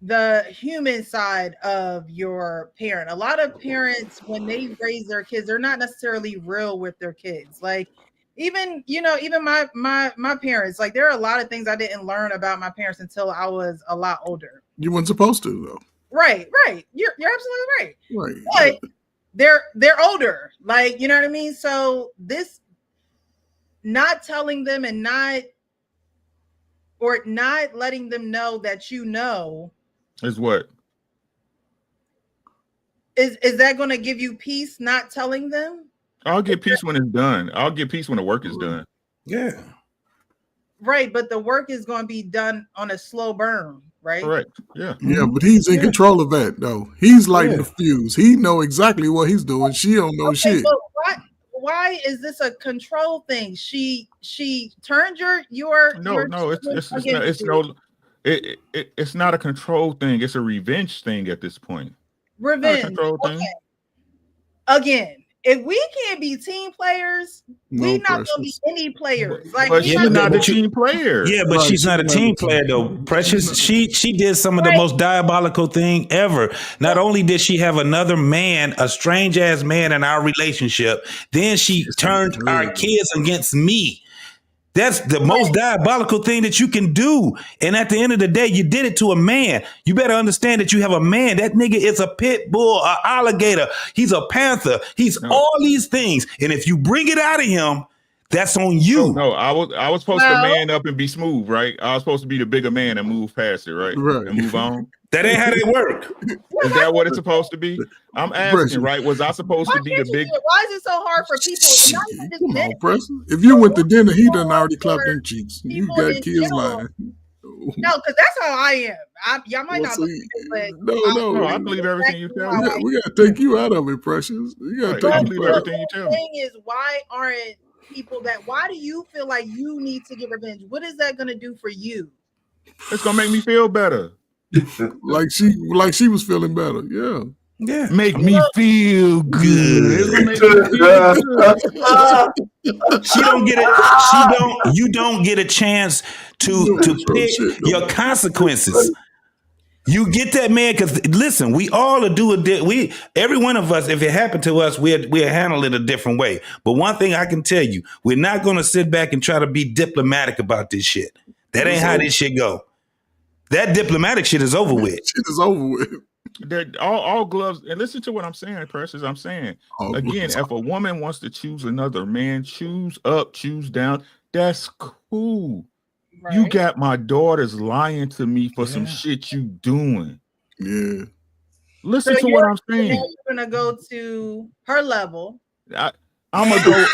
the human side of your parent. A lot of parents, when they raise their kids, they're not necessarily real with their kids. Like even my parents, like there are a lot of things I didn't learn about my parents until I was a lot older. You weren't supposed to though. Right. You're absolutely right. Right. But they're older. Like, you know what I mean? So this not telling them and not letting them know that you know is what? Is that going to give you peace, not telling them? I'll get peace when it's done. I'll get peace when the work is done. Yeah. Right, but the work is going to be done on a slow burn, right? Correct. Yeah. Yeah, but he's in control of that though. He's lighting the fuse. He know exactly what he's doing. She don't know shit. But why is this a control thing? She turned your it's not a control thing. It's a revenge thing at this point. Revenge. Not a control thing. Again, if we can't be team players, we're not gonna be any players. Like, but she's not a team player. Yeah, but she's not a team player though. Precious, she did some of the most diabolical thing ever. Not only did she have another man, a strange ass man in our relationship, then she turned our kids against me. That's the most diabolical thing that you can do. And at the end of the day, you did it to a man. You better understand that you have a man. That nigga is a pit bull, an alligator. He's a panther. He's all these things. And if you bring it out of him, that's on you. No, I was supposed to man up and be smooth, right? I was supposed to be the bigger man and move past it, right? And move on. That ain't how they work. Is that what it's supposed to be? I'm asking, right? Was I supposed to be the big? Why is it so hard for people? Come on, Preston. If you went to dinner, he done already clapped them cheeks. You got kids lying. No, because that's how I am. Y'all might not believe it, but no, I believe everything you tell me. We got to take you out of it, Precious. You got to take you out. Everything you tell me. The thing is, why aren't people why do you feel like you need to get revenge? What is that going to do for you? It's going to make me feel better. like she was feeling better. Yeah. Make me feel good. She don't get it. You don't get a chance to pick your consequences. You get that, man, because listen, we all do every one of us, if it happened to us, we'll handle it a different way. But one thing I can tell you, we're not going to sit back and try to be diplomatic about this shit. That ain't how this shit go. That diplomatic shit is over with. Shit is over with. All gloves, and listen to what I'm saying, Precious. I'm saying, again, if a woman wants to choose another man, choose up, choose down, that's cool. Right. You got my daughters lying to me for some shit you doing. Yeah. Listen to what I'm saying. You're gonna go to her level. I'm gonna go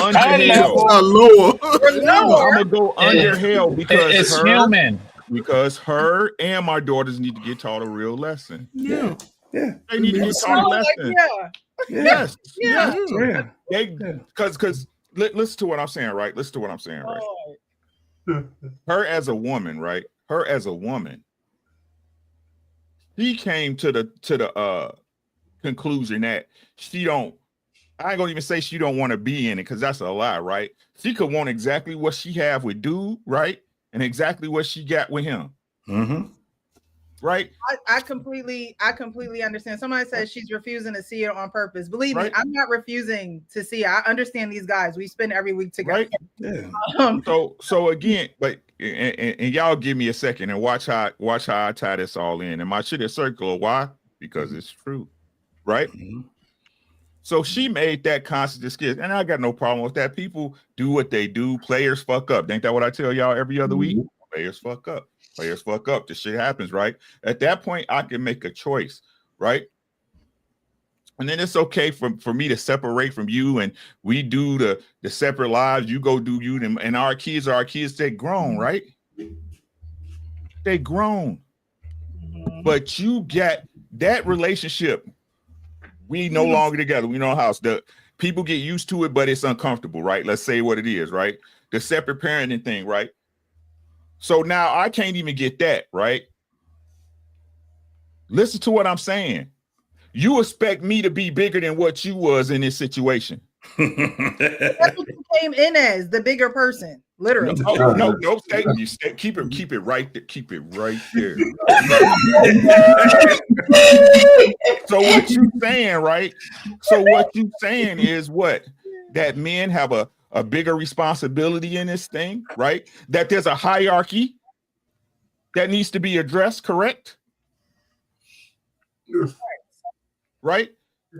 under hell. Lower. I'm gonna go under hell because it's human. Because her and my daughters need to get taught a real lesson. Yeah. They need to get taught a lesson. Yes. Because listen to what I'm saying, right? Listen to what I'm saying, right? Her as a woman, right? Her as a woman, she came to the conclusion that she don't. I ain't gonna even say she don't want to be in it because that's a lie, right? She could want exactly what she have with dude, right? And exactly what she got with him. Mm-hmm. Right? I completely understand. Somebody says she's refusing to see it on purpose. Believe me, I'm not refusing to see it. I understand these guys. We spend every week together. Right? Yeah. So again, but and y'all give me a second and watch how I tie this all in. And my shit is circular. Why? Because it's true. Right? Mm-hmm. So she made that conscious decision, and I got no problem with that. People do what they do. Players fuck up. Ain't that what I tell y'all every other week? Players fuck up. Players fuck up. This shit happens, right? At that point, I can make a choice, right? And then it's okay for me to separate from you, and we do the separate lives. You go do you, and our kids are our kids. They grown, right? They grown. But you get that relationship. We no longer together. We no house. The people get used to it, but it's uncomfortable, right? Let's say what it is, right? The separate parenting thing, right? So now I can't even get that, right? Listen to what I'm saying. You expect me to be bigger than what you was in this situation. That's what you came in as, the bigger person, literally. No, keep it right there. Keep it right there. So what you saying, right? So what you saying is what? That men have a bigger responsibility in this thing, right? That there's a hierarchy that needs to be addressed, correct? Right?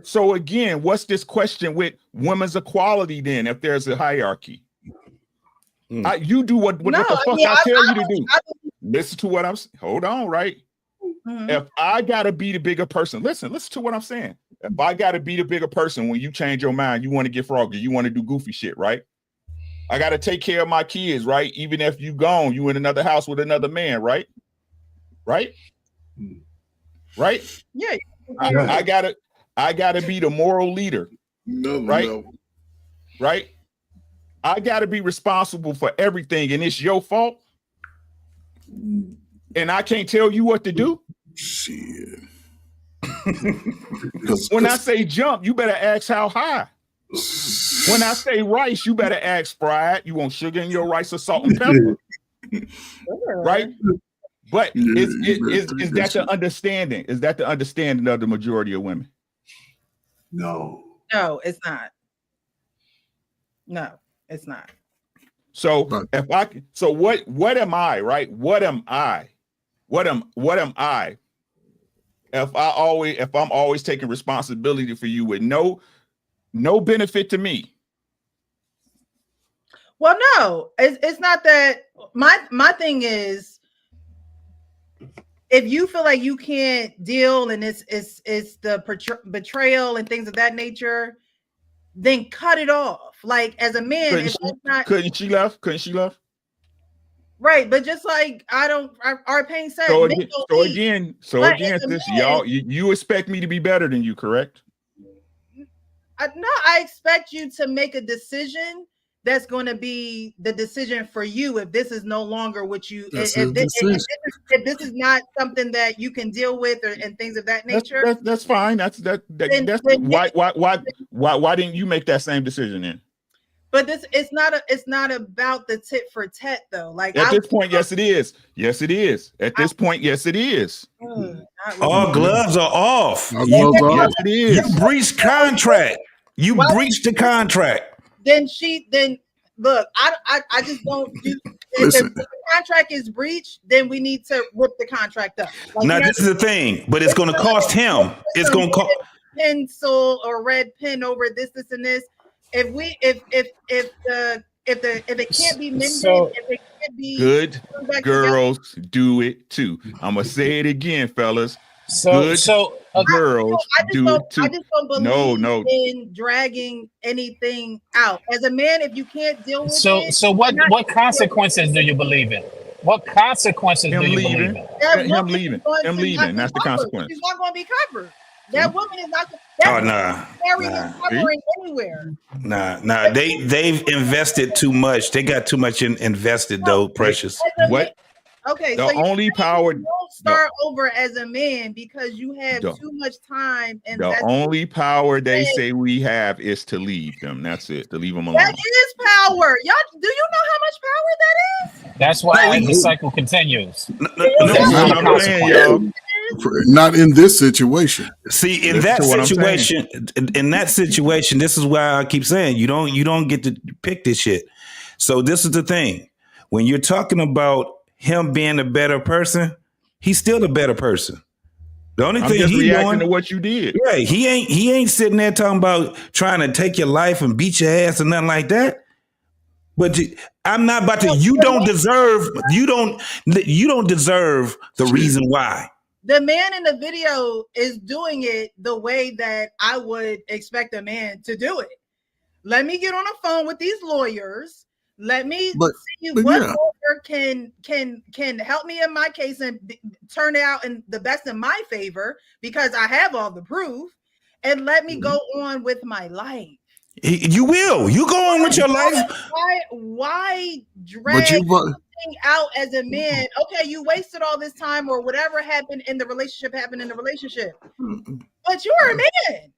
So again, what's this question with women's equality then if there's a hierarchy? You do what the fuck I tell you to do. Listen to what I'm saying. Hold on, right? If I gotta be the bigger person, listen to what I'm saying. If I gotta be the bigger person, when you change your mind, you want to get froggy, you want to do goofy shit, right? I gotta take care of my kids, right? Even if you gone, you in another house with another man, right? Right? Right? Yeah. I gotta be the moral leader, right? Right? I gotta be responsible for everything, and it's your fault. And I can't tell you what to do. Shit. When I say jump, you better ask how high. When I say rice, you better ask fried. You want sugar in your rice or salt and pepper, right? But is that the understanding? Is that the understanding of the majority of women? No, it's not. No, it's not. So what am I, right? What am I? What am I? If I'm always taking responsibility for you with no benefit to me. Well, no, it's not that. My thing is, if you feel like you can't deal and it's the betrayal and things of that nature, then cut it off. Like as a man, couldn't she left? Right, but just like our pain said. So again, this y'all, you expect me to be better than you, correct? No, I expect you to make a decision that's going to be the decision for you. If this is no longer what you, if this is not something that you can deal with, and things of that nature, that's fine. That's why didn't you make that same decision then? But it's not about the tit for tat though. Like at this point, yes, it is. Yes, it is. At this point, yes, it is. All gloves are off. Yes, it is. You breached contract. You breached the contract. Then look, I just don't do. If the contract is breached, then we need to rip the contract up. Like, now this is the thing, but it's going to cost him. It's going to cost pencil or red pen over this and this. If it can't be mended, if it can't be good girls do it too. I'm gonna say it again, fellas. Girls do it too. I just don't believe in dragging anything out. As a man, if you can't deal with it. So what consequences do you believe in? What consequences do you believe in? Him leaving. That's the consequence. She's not going to be covered. That woman is not. Covering anywhere. Nah. They've invested too much. They got too much invested though. Precious. What? Okay. The only power. Don't start over as a man because you have too much time. And the only power they say we have is to leave them. That's it. To leave them alone. That is power. Y'all, do you know how much power that is? That's why the cycle continues. Not in this situation. See, in that situation, this is why I keep saying you don't get to pick this shit. So this is the thing. When you're talking about him being a better person, he's still a better person. The only thing he's doing to what you did. Right. He ain't sitting there talking about trying to take your life and beat your ass or nothing like that. But I'm not about to. You don't deserve. You don't deserve the reason why. The man in the video is doing it the way that I would expect a man to do it. Let me get on a phone with these lawyers. Let me see what lawyer can help me in my case and turn it out in the best in my favor because I have all the proof. And let me go on with my life. You will. You go on with your life. Why drag something out as a man? Okay, you wasted all this time or whatever happened in the relationship happened in the relationship. But you're a man.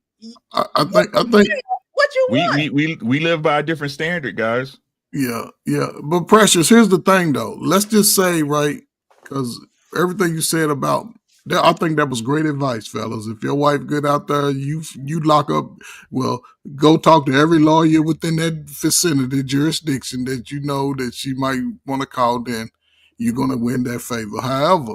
I think what you want. We live by a different standard, guys. Yeah. But Precious, here's the thing though. Let's just say, right, because everything you said about that, I think that was great advice, fellas. If your wife good out there, you lock up, well, go talk to every lawyer within that vicinity, jurisdiction that you know that she might want to call, then you're gonna win that favor. However,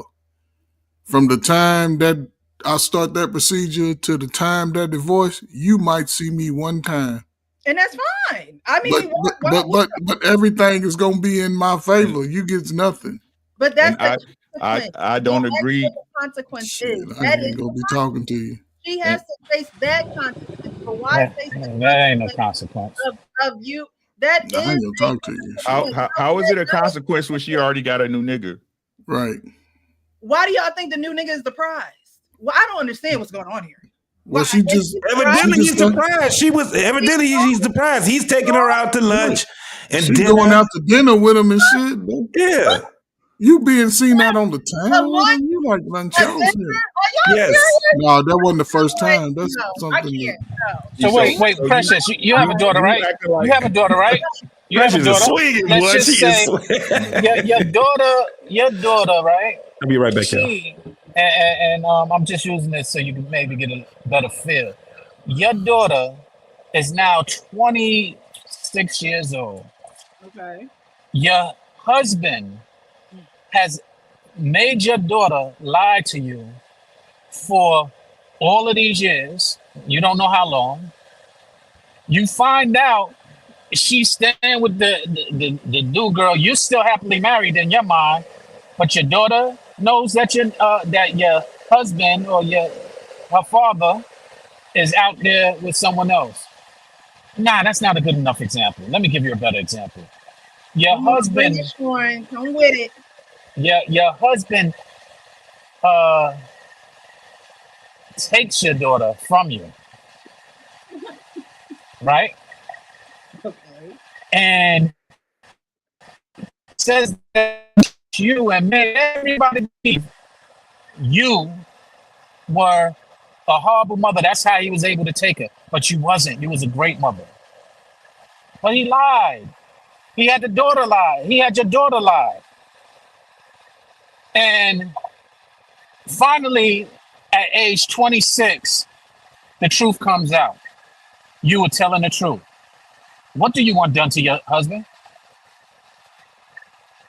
from the time that I start that procedure to the time that divorce, you might see me one time. And that's fine. I mean, but everything is gonna be in my favor. You get nothing. But that's I don't agree. What the consequence is. I ain't gonna be talking to you. She has to face that consequence. But why face that ain't no consequence of you? That is. I ain't gonna talk to you. How is it a consequence when she already got a new nigga? Right. Why do y'all think the new nigga is the prize? Well, I don't understand what's going on here. Well, she just evidently he's surprised. He's surprised. He's taking her out to lunch and she going out to dinner with him and shit. Yeah. You being seen out on the town with him? You like lunchos here? Yes. No, that wasn't the first time. That's something. So wait, Precious, you have a daughter, right? You have a daughter, right? You have a daughter. Let's just say your daughter, right? I'll be right back here. And I'm just using this so you can maybe get a better feel. Your daughter is now 26 years old. Okay. Your husband has made your daughter lie to you for all of these years. You don't know how long. You find out she's staying with the new girl. You're still happily married in your mind, but your daughter knows that your husband or her father is out there with someone else. Nah, that's not a good enough example. Let me give you a better example. Your husband. Come with it. Your husband takes your daughter from you, right? Okay. And says that you and made everybody believe you were a horrible mother. That's how he was able to take her. But you wasn't. You was a great mother. But he lied. He had the daughter lie. He had your daughter lie. And finally, at age 26, the truth comes out. You were telling the truth. What do you want done to your husband?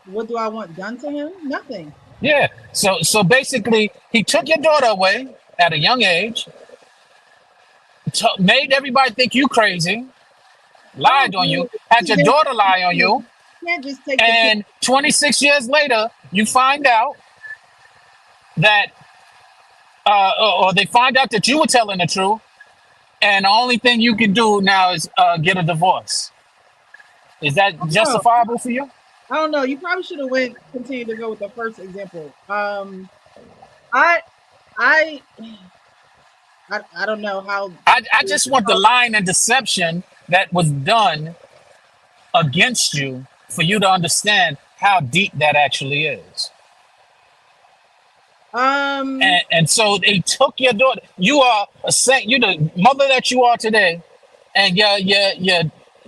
What do I want done to him? Nothing. Yeah. So basically, he took your daughter away at a young age, made everybody think you crazy, lied on you, had your daughter lie on you, can't just take and 26 years later, you find out that, or they find out that you were telling the truth, and the only thing you can do now is get a divorce. Is that justifiable for you? I don't know. You probably should have continued to go with the first example. I don't know how. I just want the lying and deception that was done against you for you to understand how deep that actually is. And so they took your daughter. You are a saint. You're the mother that you are today, and your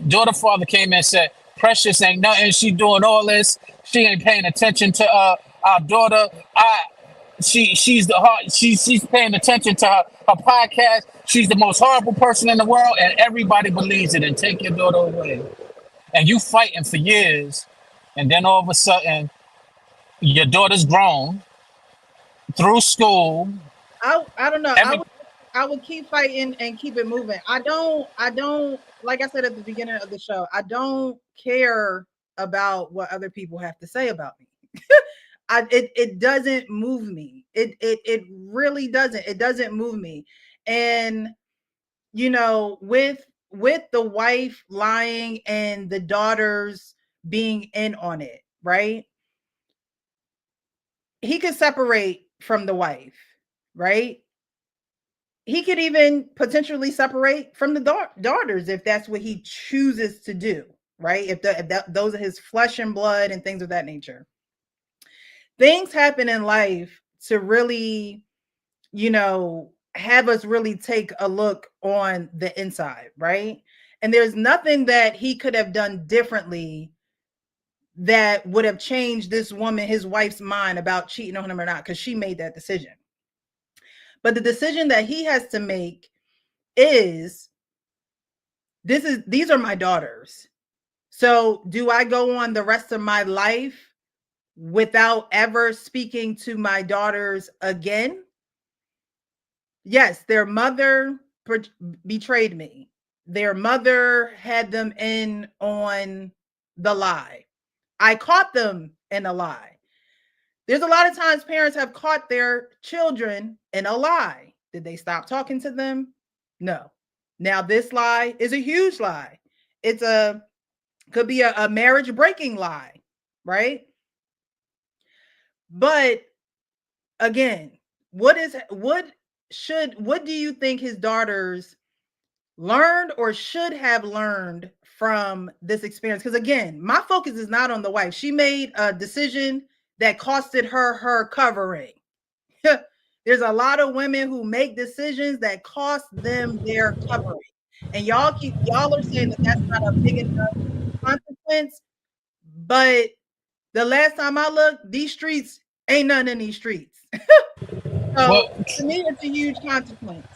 daughter father came in and said, Precious ain't nothing. She doing all this. She ain't paying attention to our daughter. She's paying attention to her podcast. She's the most horrible person in the world, and everybody believes it and take your daughter away. And you fighting for years, and then all of a sudden, your daughter's grown through school. I don't know. I would keep fighting and keep it moving. I don't like I said at the beginning of the show, I don't care about what other people have to say about me. It doesn't move me. It really doesn't. It doesn't move me. And you know, with the wife lying and the daughters being in on it, right? He could separate from the wife, right? He could even potentially separate from the daughters if that's what he chooses to do, right? If those are his flesh and blood and things of that nature. Things happen in life to really, you know, have us really take a look on the inside, right? And there's nothing that he could have done differently that would have changed this woman, his wife's mind about cheating on him or not, because she made that decision. But the decision that he has to make is these are my daughters. So do I go on the rest of my life without ever speaking to my daughters again? Yes, their mother betrayed me. Their mother had them in on the lie. I caught them in a lie. There's a lot of times parents have caught their children in a lie. Did they stop talking to them? No. Now this lie is a huge lie. Could be a marriage breaking lie, right? But again, what do you think his daughters learned or should have learned from this experience? Because again, my focus is not on the wife. She made a decision that costed her covering. There's a lot of women who make decisions that cost them their covering. And y'all are saying that that's not a big enough consequence. But the last time I looked, these streets ain't nothing in these streets. So to me, it's a huge consequence.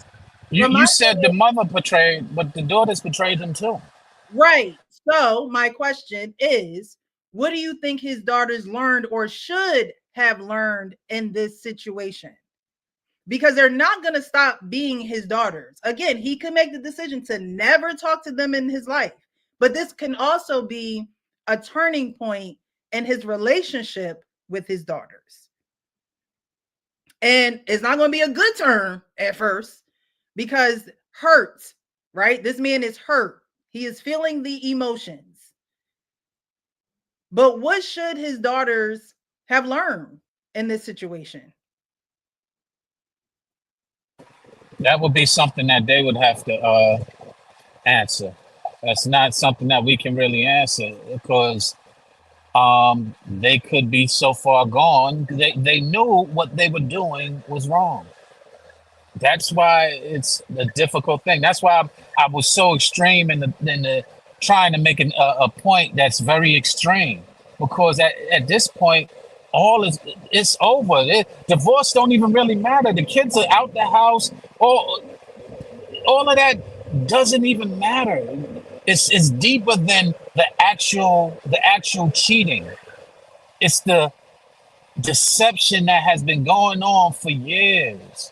You said the mother betrayed, but the daughters betrayed him too. Right. So my question is, what do you think his daughters learned or should have learned in this situation? Because they're not going to stop being his daughters. Again, he could make the decision to never talk to them in his life. But this can also be a turning point in his relationship with his daughters. And it's not going to be a good turn at first because hurt, right? This man is hurt. He is feeling the emotions. But what should his daughters have learned in this situation? That would be something that they would have to answer. That's not something that we can really answer because they could be so far gone. They knew what they were doing was wrong. That's why it's a difficult thing. That's why I was so extreme in the trying to make a point that's very extreme because at this point, it's over. Divorce don't even really matter. The kids are out the house. All of that doesn't even matter. It's deeper than the actual cheating. It's the deception that has been going on for years.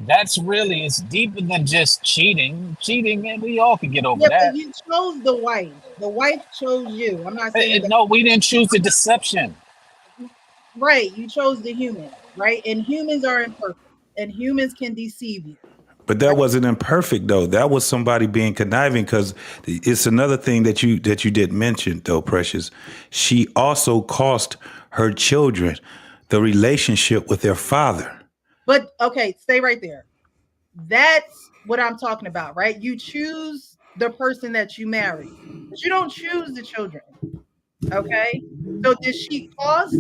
That's really, it's deeper than just cheating. Cheating, man, we all could get over that. But you chose the wife. The wife chose you. I'm not saying no, we didn't choose the deception. Right, you chose the human, right? And humans are imperfect, and humans can deceive you. But that wasn't imperfect, though. That was somebody being conniving because it's another thing that you didn't mention, though, Precious. She also cost her children the relationship with their father. But okay, stay right there. That's what I'm talking about, right? You choose the person that you marry, but you don't choose the children. Okay, so did she cost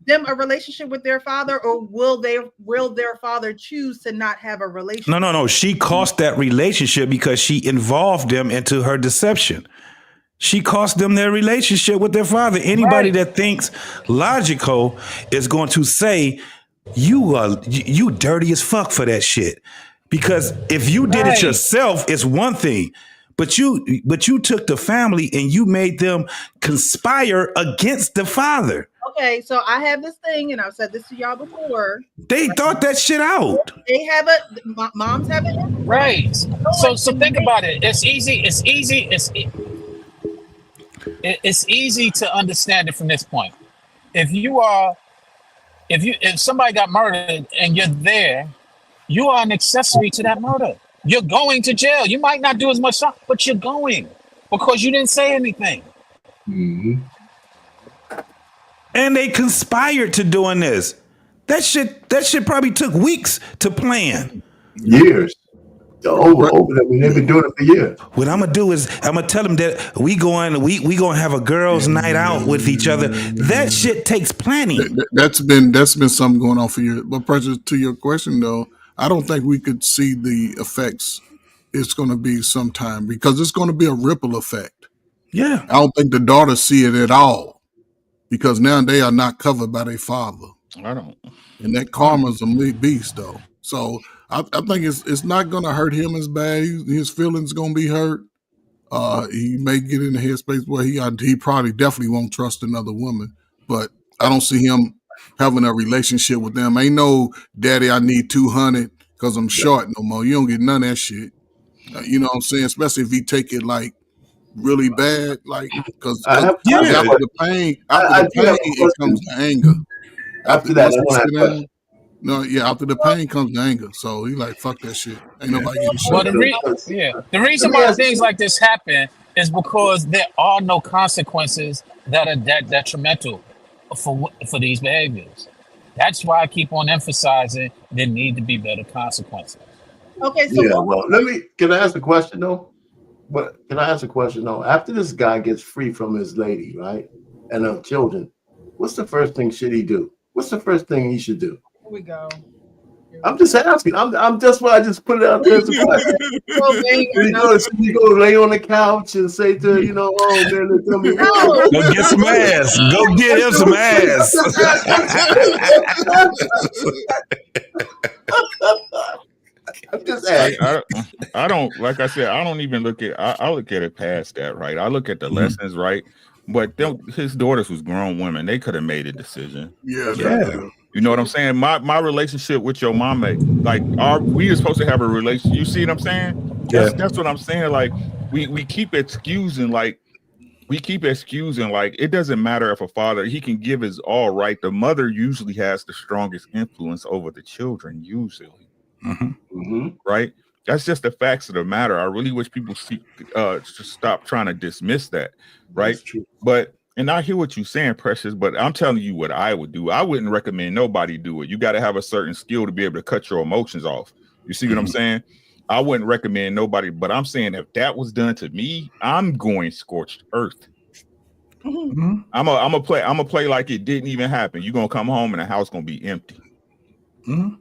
them a relationship with their father, or will their father choose to not have a relationship? No. She cost that relationship because she involved them into her deception. She cost them their relationship with their father. Anybody that thinks logical is going to say, you dirty as fuck for that shit. Because if you did it yourself, it's one thing. But you took the family and you made them conspire against the father. Okay, so I have this thing, and I've said this to y'all before. They thought that shit out. They have moms have it. Right. So think about it. It's easy. It's easy to understand it from this point. If somebody got murdered and you're there, you are an accessory to that murder. You're going to jail. You might not do as much stuff, but you're going because you didn't say anything. Mm-hmm. And they conspired to doing this. That shit probably took weeks to plan. Years. Over. I mean, they've been doing it for years. What I'm gonna do is I'm gonna tell them that we gonna have a girls' night out with each other. That shit takes planning. That's been something going on for years. But Precious, to your question though, I don't think we could see the effects. It's going to be sometime because it's going to be a ripple effect. Yeah, I don't think the daughters see it at all because now they are not covered by their father. I don't. And that karma's a beast though. So I think it's not going to hurt him as bad. His feelings going to be hurt. He may get in the headspace where he probably definitely won't trust another woman. But I don't see him having a relationship with them. Ain't no daddy, I need 200 because I'm short no more. You don't get none of that shit. You know what I'm saying? Especially if he take it like really bad, like because after the pain, it comes to anger. After the pain comes to anger. So he like, fuck that shit. Ain't nobody getting shit. Well, the reason why things like this happen is because there are no consequences that are that detrimental for these behaviors. That's why I keep on emphasizing there need to be better consequences. Okay, so can I ask a question though? After this guy gets free from his lady, right, and her children, what's the first thing should he do? What's the first thing he should do? Here we go. I'm just asking. I'm just why I just put it out there as a question. You go lay on the couch and say to oh man, they tell me go get some ass. Go get him some ass. I'm just asking. I don't, like I said, I don't even look at. I look at it past that, right? I look at the lessons, right? But his daughters was grown women. They could have made a decision. Yeah. You know what I'm saying? My relationship with your mama, like we are supposed to have a relationship. You see what I'm saying? That's what I'm saying. Like we keep excusing, like it doesn't matter if a father, he can give his all, right? The mother usually has the strongest influence over the children, usually. Right? That's just the facts of the matter. I really wish people to stop trying to dismiss that, right? But and I hear what you're saying, Precious, but I'm telling you what I would do. I wouldn't recommend nobody do it. You got to have a certain skill to be able to cut your emotions off. You see what I'm saying? I wouldn't recommend nobody, but I'm saying if that was done to me, I'm going scorched earth. I'm gonna play like it didn't even happen. You're gonna come home and the house gonna be empty. The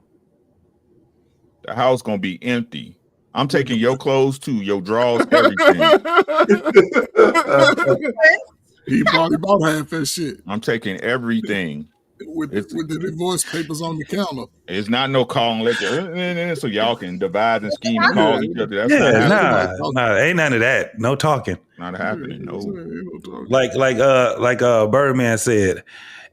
house gonna be empty. I'm taking your clothes too, your drawers, everything. He probably bought half that shit. I'm taking everything. With the divorce papers on the counter. It's not no call and lecture, so y'all can devise and scheme and call each other. That's nah, ain't none of that. No talking. Not happening. No. Like Birdman said,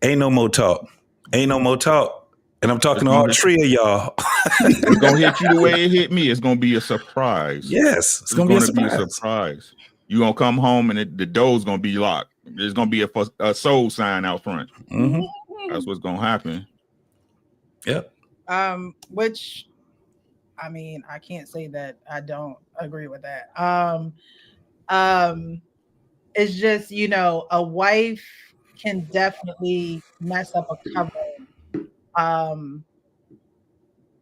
ain't no more talk. Ain't no more talk. And I'm talking to all three of y'all. It's gonna hit you the way it hit me. It's gonna be a surprise. Yes, it's gonna be a surprise. You're gonna come home and the door's gonna be locked. There's gonna be a soul sign out front. That's what's gonna happen. Yep. Which, I mean, I can't say that I don't agree with that. It's just, a wife can definitely mess up a covering.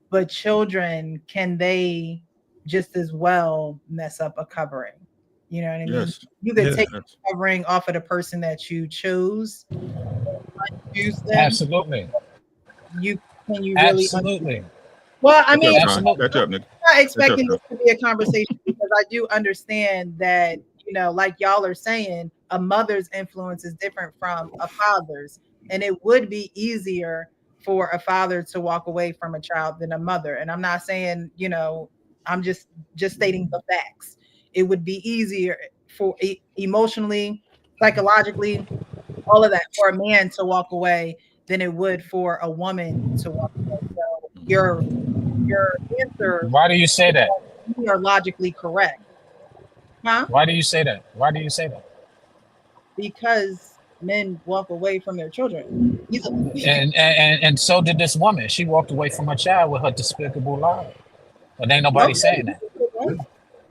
But children, can they just as well mess up a covering? You know what I mean? Yes. You could take the covering off of the person that you chose. Absolutely. Can you really? Absolutely. Well, I mean, Catch up, Nick. I'm not expecting this to be a conversation because I do understand that, like y'all are saying, a mother's influence is different from a father's, and it would be easier for a father to walk away from a child than a mother. And I'm not saying, I'm just stating the facts. it would be easier for emotionally, psychologically, all of that for a man to walk away than it would for a woman to walk away. So your answer. Why do you say that? You are logically correct. Huh? Why do you say that? Why do you say that? Because men walk away from their children easily. And so did this woman. She walked away from her child with her despicable lie. But ain't nobody saying that.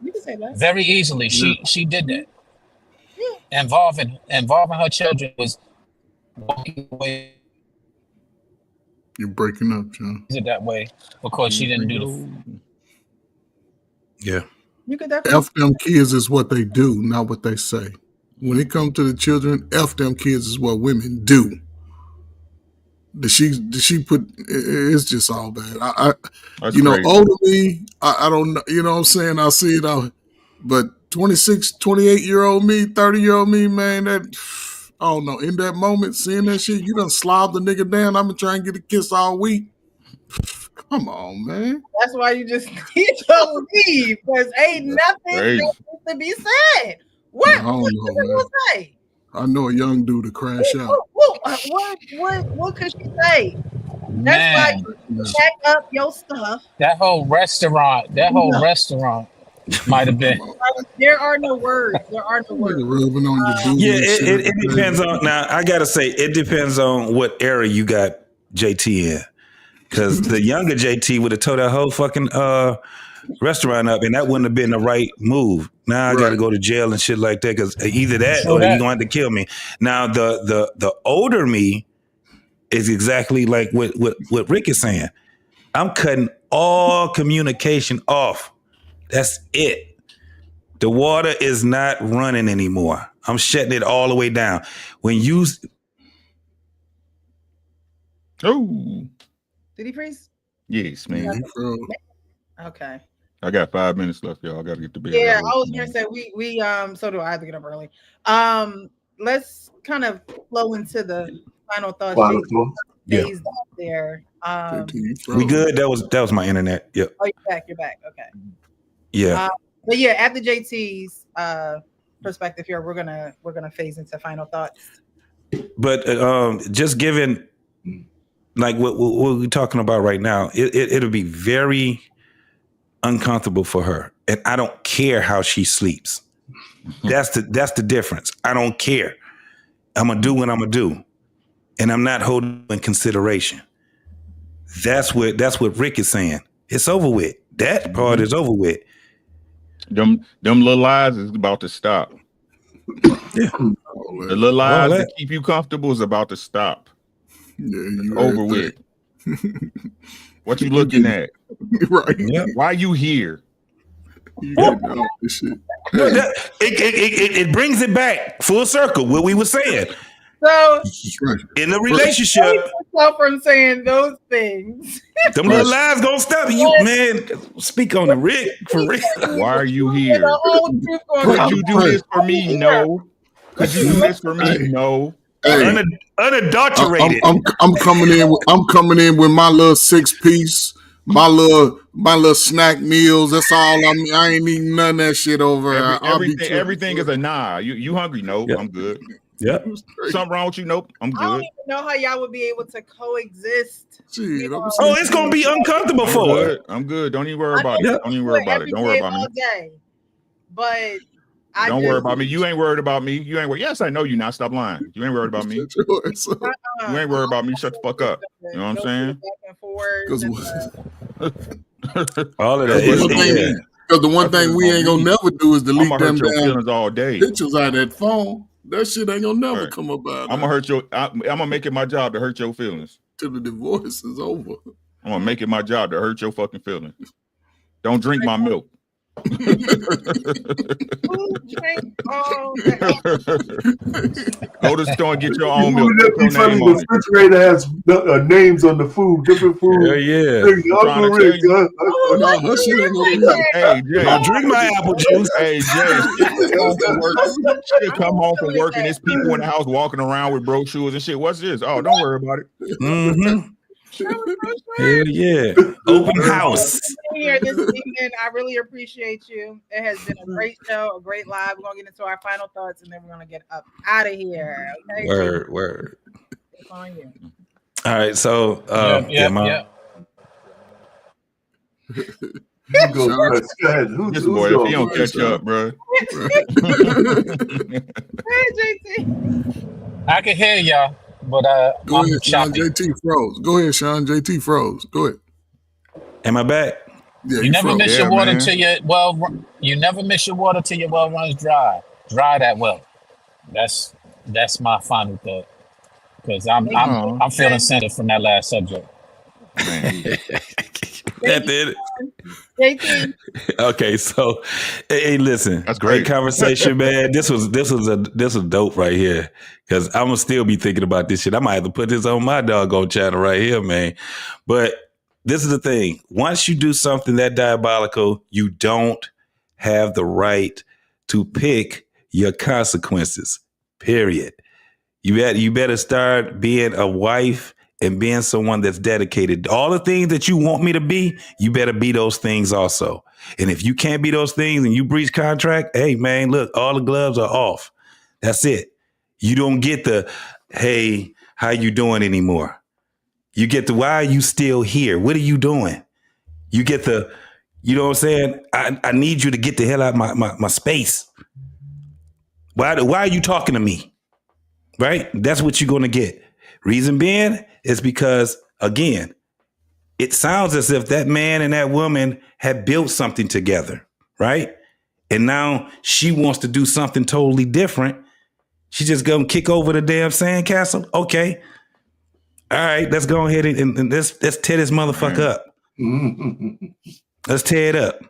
You can say that. Very easily. She did that. Involving her children was walking away. You're breaking up, John. Is it that way because she didn't do the. Yeah. You could definitely. F them kids is what they do, not what they say. When it comes to the children, F them kids is what women do. Did she put? It's just all bad. That's you know, crazy. older me, I don't know. You know what I'm saying? I see it out. But 26, 28-year-old me, 30-year-old me, man, that I don't know. In that moment, seeing that shit, you done slobbed the nigga down. I've been trying to get a kiss all week. Come on, man. That's why you just need to leave, because ain't nothing that needs to be said. What? I don't know, man. Say? I know a young dude to crash out. What could she say? That's why you pack up your stuff. That whole restaurant might have been. There are no words. There are no words. Rubbing on your booty. Yeah, it depends on. Now I gotta say, it depends on what era you got JT in, because the younger JT would have tore that whole fucking restaurant up, and that wouldn't have been the right move. Now I got to go to jail and shit like that, because either that or you're going to kill me. Now the older me is exactly like what Rick is saying. I'm cutting all communication off. That's it. The water is not running anymore. I'm shutting it all the way down. When you Did he freeze? Yes, man. Okay. I got 5 minutes left, y'all. I got to get to bed. Yeah, I was gonna say we so do I have to get up early. Let's kind of flow into the final thoughts. Yeah. Out there. We good? That was my internet. Yep. Oh, you're back. Okay. Yeah. But yeah, at the JT's perspective here, we're gonna phase into final thoughts. But just given like what we're talking about right now, it'll be very uncomfortable for her, and I don't care how she sleeps. That's the difference. I don't care. I'm gonna do what I'm gonna do, and I'm not holding in consideration. That's what Rick is saying. It's over with. That part is over with. Them little lies is about to stop. Yeah. The little lies that keep you comfortable is about to stop. Yeah, over with. What you looking at? Right. Yep. Why you here? It brings it back full circle. What we were saying. So in the relationship, from saying those things, them little lies gonna stop you, man. Speak on it, Rick. For real. Why are you here? Could you do this for me? No. Could you do this for me? No. Hey, unadulterated. I'm coming in with my little 6-piece, my little snack meals. That's all I ain't eating none of that shit over. Everything is a nah. You hungry? Nope. Yep. I'm good. Yep. Something wrong with you? Nope. I'm good. I don't even know how y'all would be able to coexist. It's gonna be uncomfortable for her. I'm good. Don't even worry about it. Don't even worry about it. Don't worry about me. Day. But don't worry about me. You ain't worried about me. You ain't worried. Yes, I know you not. Stop lying. You ain't worried about me. You ain't worried about me. Shut the fuck up. You know what I'm saying? All of that. Because the one thing we ain't gonna never do is delete them feelings all day. Pictures out of that phone. That shit ain't gonna never come about. I'm gonna make it my job to hurt your feelings till the divorce is over. I'm gonna make it my job to hurt your fucking feelings. Don't drink my milk. Go to the store and get your own milk. The refrigerator has names on the food, different food. Yeah. Hey, Jay, drink my apple juice. Hey, Jay, come home from work and there's people in the house walking around with broke shoes and shit. What's this? Oh, don't worry about it. Mm-hmm. Hell yeah. Open house. Being here this evening, I really appreciate you. It has been a great show, a great live. We're gonna get into our final thoughts, and then we're gonna get up out of here. Okay, Word. it's on you. All right, so Go ahead. This boy, if he don't catch up, bro. Hey, JT. I can hear y'all, but Go I'm ahead, Sean. choppy. JT froze. Go ahead, Sean. JT froze. Go ahead. Am I back? Yeah, You never froze. miss your water till your well. You never miss your water till your well runs dry. Dry that well. That's my final thought. Because I'm feeling centered from that last subject. That did it. JT. Okay, so hey, listen, that's great conversation, man. This was dope right here. Because I'm gonna still be thinking about this shit. I might have to put this on my doggone channel right here, man. But this is the thing. Once you do something that diabolical, you don't have the right to pick your consequences. Period. You better start being a wife and being someone that's dedicated. All the things that you want me to be, you better be those things also. And if you can't be those things and you breach contract, hey, man, look, all the gloves are off. That's it. You don't get the, hey, how you doing anymore? You get the, why are you still here? What are you doing? You get the, you know what I'm saying? I need you to get the hell out of my space. Why are you talking to me? Right? That's what you're going to get. Reason being is because, again, it sounds as if that man and that woman had built something together, right? And now she wants to do something totally different. She just going to kick over the damn sandcastle? Okay. All right, let's go ahead and let's tear this motherfucker up. Let's tear it up.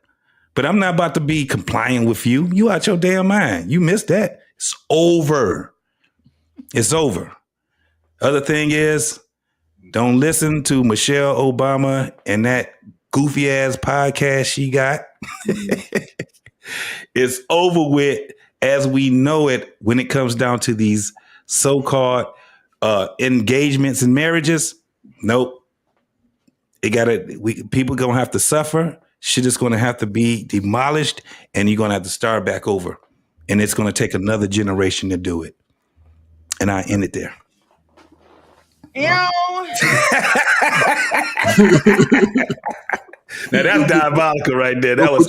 But I'm not about to be complying with you. You out your damn mind. You missed that. It's over. It's over. Other thing is, don't listen to Michelle Obama and that goofy ass podcast she got. It's over with as we know it when it comes down to these so-called engagements and marriages. Nope. People gonna have to suffer. Shit is gonna have to be demolished, and you're gonna have to start back over. And it's gonna take another generation to do it. And I end it there. Now that's diabolical right there. That was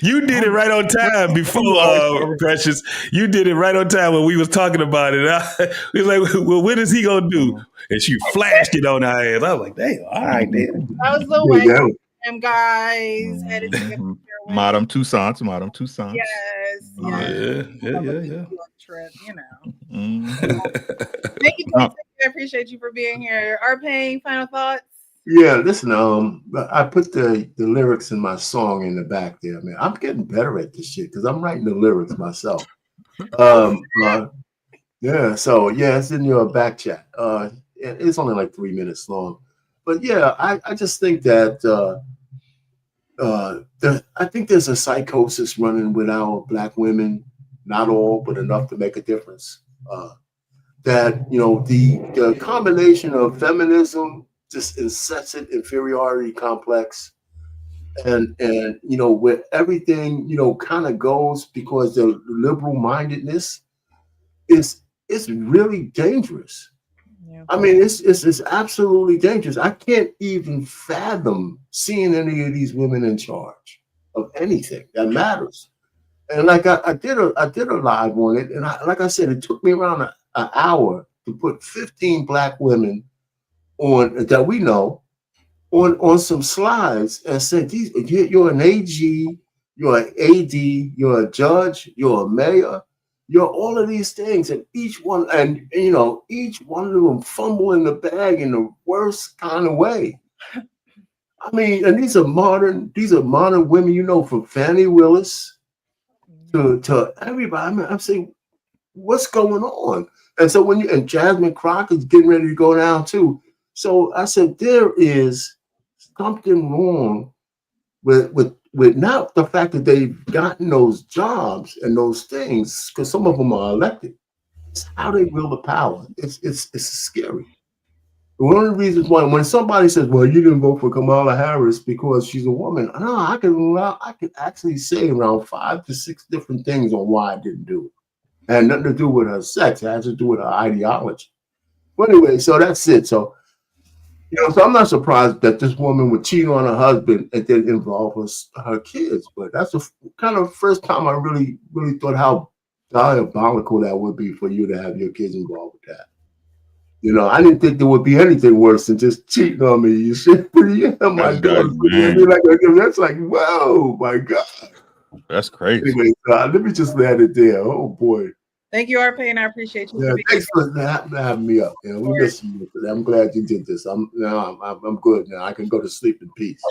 you did it right on time before Precious. You did it right on time when we was talking about it. We was like, well, what is he gonna do? And she flashed it on our ass. I was like, damn, all right, then. That was the way them guys editing. Madam Toussaint. Yes. Yeah. Trip, you know. Thank you, I appreciate you for being here. R-Pain, final thoughts? Yeah, listen, I put the lyrics in my song in the back there, man. I'm getting better at this shit because I'm writing the lyrics myself. Yeah, so yeah, it's in your back chat. It's only like 3 minutes long. But yeah, I just think that I think there's a psychosis running with our Black women, not all, but enough to make a difference. That, you know, the combination of feminism, this incessant inferiority complex, and you know, where everything, you know, kind of goes because the liberal mindedness is really dangerous. Yeah. I mean, it's absolutely dangerous. I can't even fathom seeing any of these women in charge of anything that matters. And like I did a live on it, and like I said, it took me around an hour to put 15 Black women on that we know on some slides and said, you're an AG, you're an AD, you're a judge, you're a mayor, you're all of these things, and each one, and you know, each one of them fumble in the bag in the worst kind of way. I mean, and these are modern women, you know, from Fannie Willis to everybody. I mean, I'm saying, what's going on? And so and Jasmine Crockett's getting ready to go down too. So I said, there is something wrong with not the fact that they've gotten those jobs and those things, because some of them are elected. how they wield the power. It's scary. One of the reasons why when somebody says, "Well, you didn't vote for Kamala Harris because she's a woman," no, I can actually say around 5 to 6 different things on why I didn't do it. It had nothing to do with her sex. It has to do with her ideology. But anyway, so that's it. So, so I'm not surprised that this woman would cheat on her husband and then involve her kids. But that's the kind of first time I really thought how diabolical that would be for you to have your kids involved with that. I didn't think there would be anything worse than just cheating on me. You shit, my daughter. That's like, whoa, my God. That's crazy. Anyway, let me just land it there. Oh boy. Thank you, RP, and I appreciate you. Yeah, thanks for having me up. We miss you. I'm glad you did this. I'm good now. I can go to sleep in peace.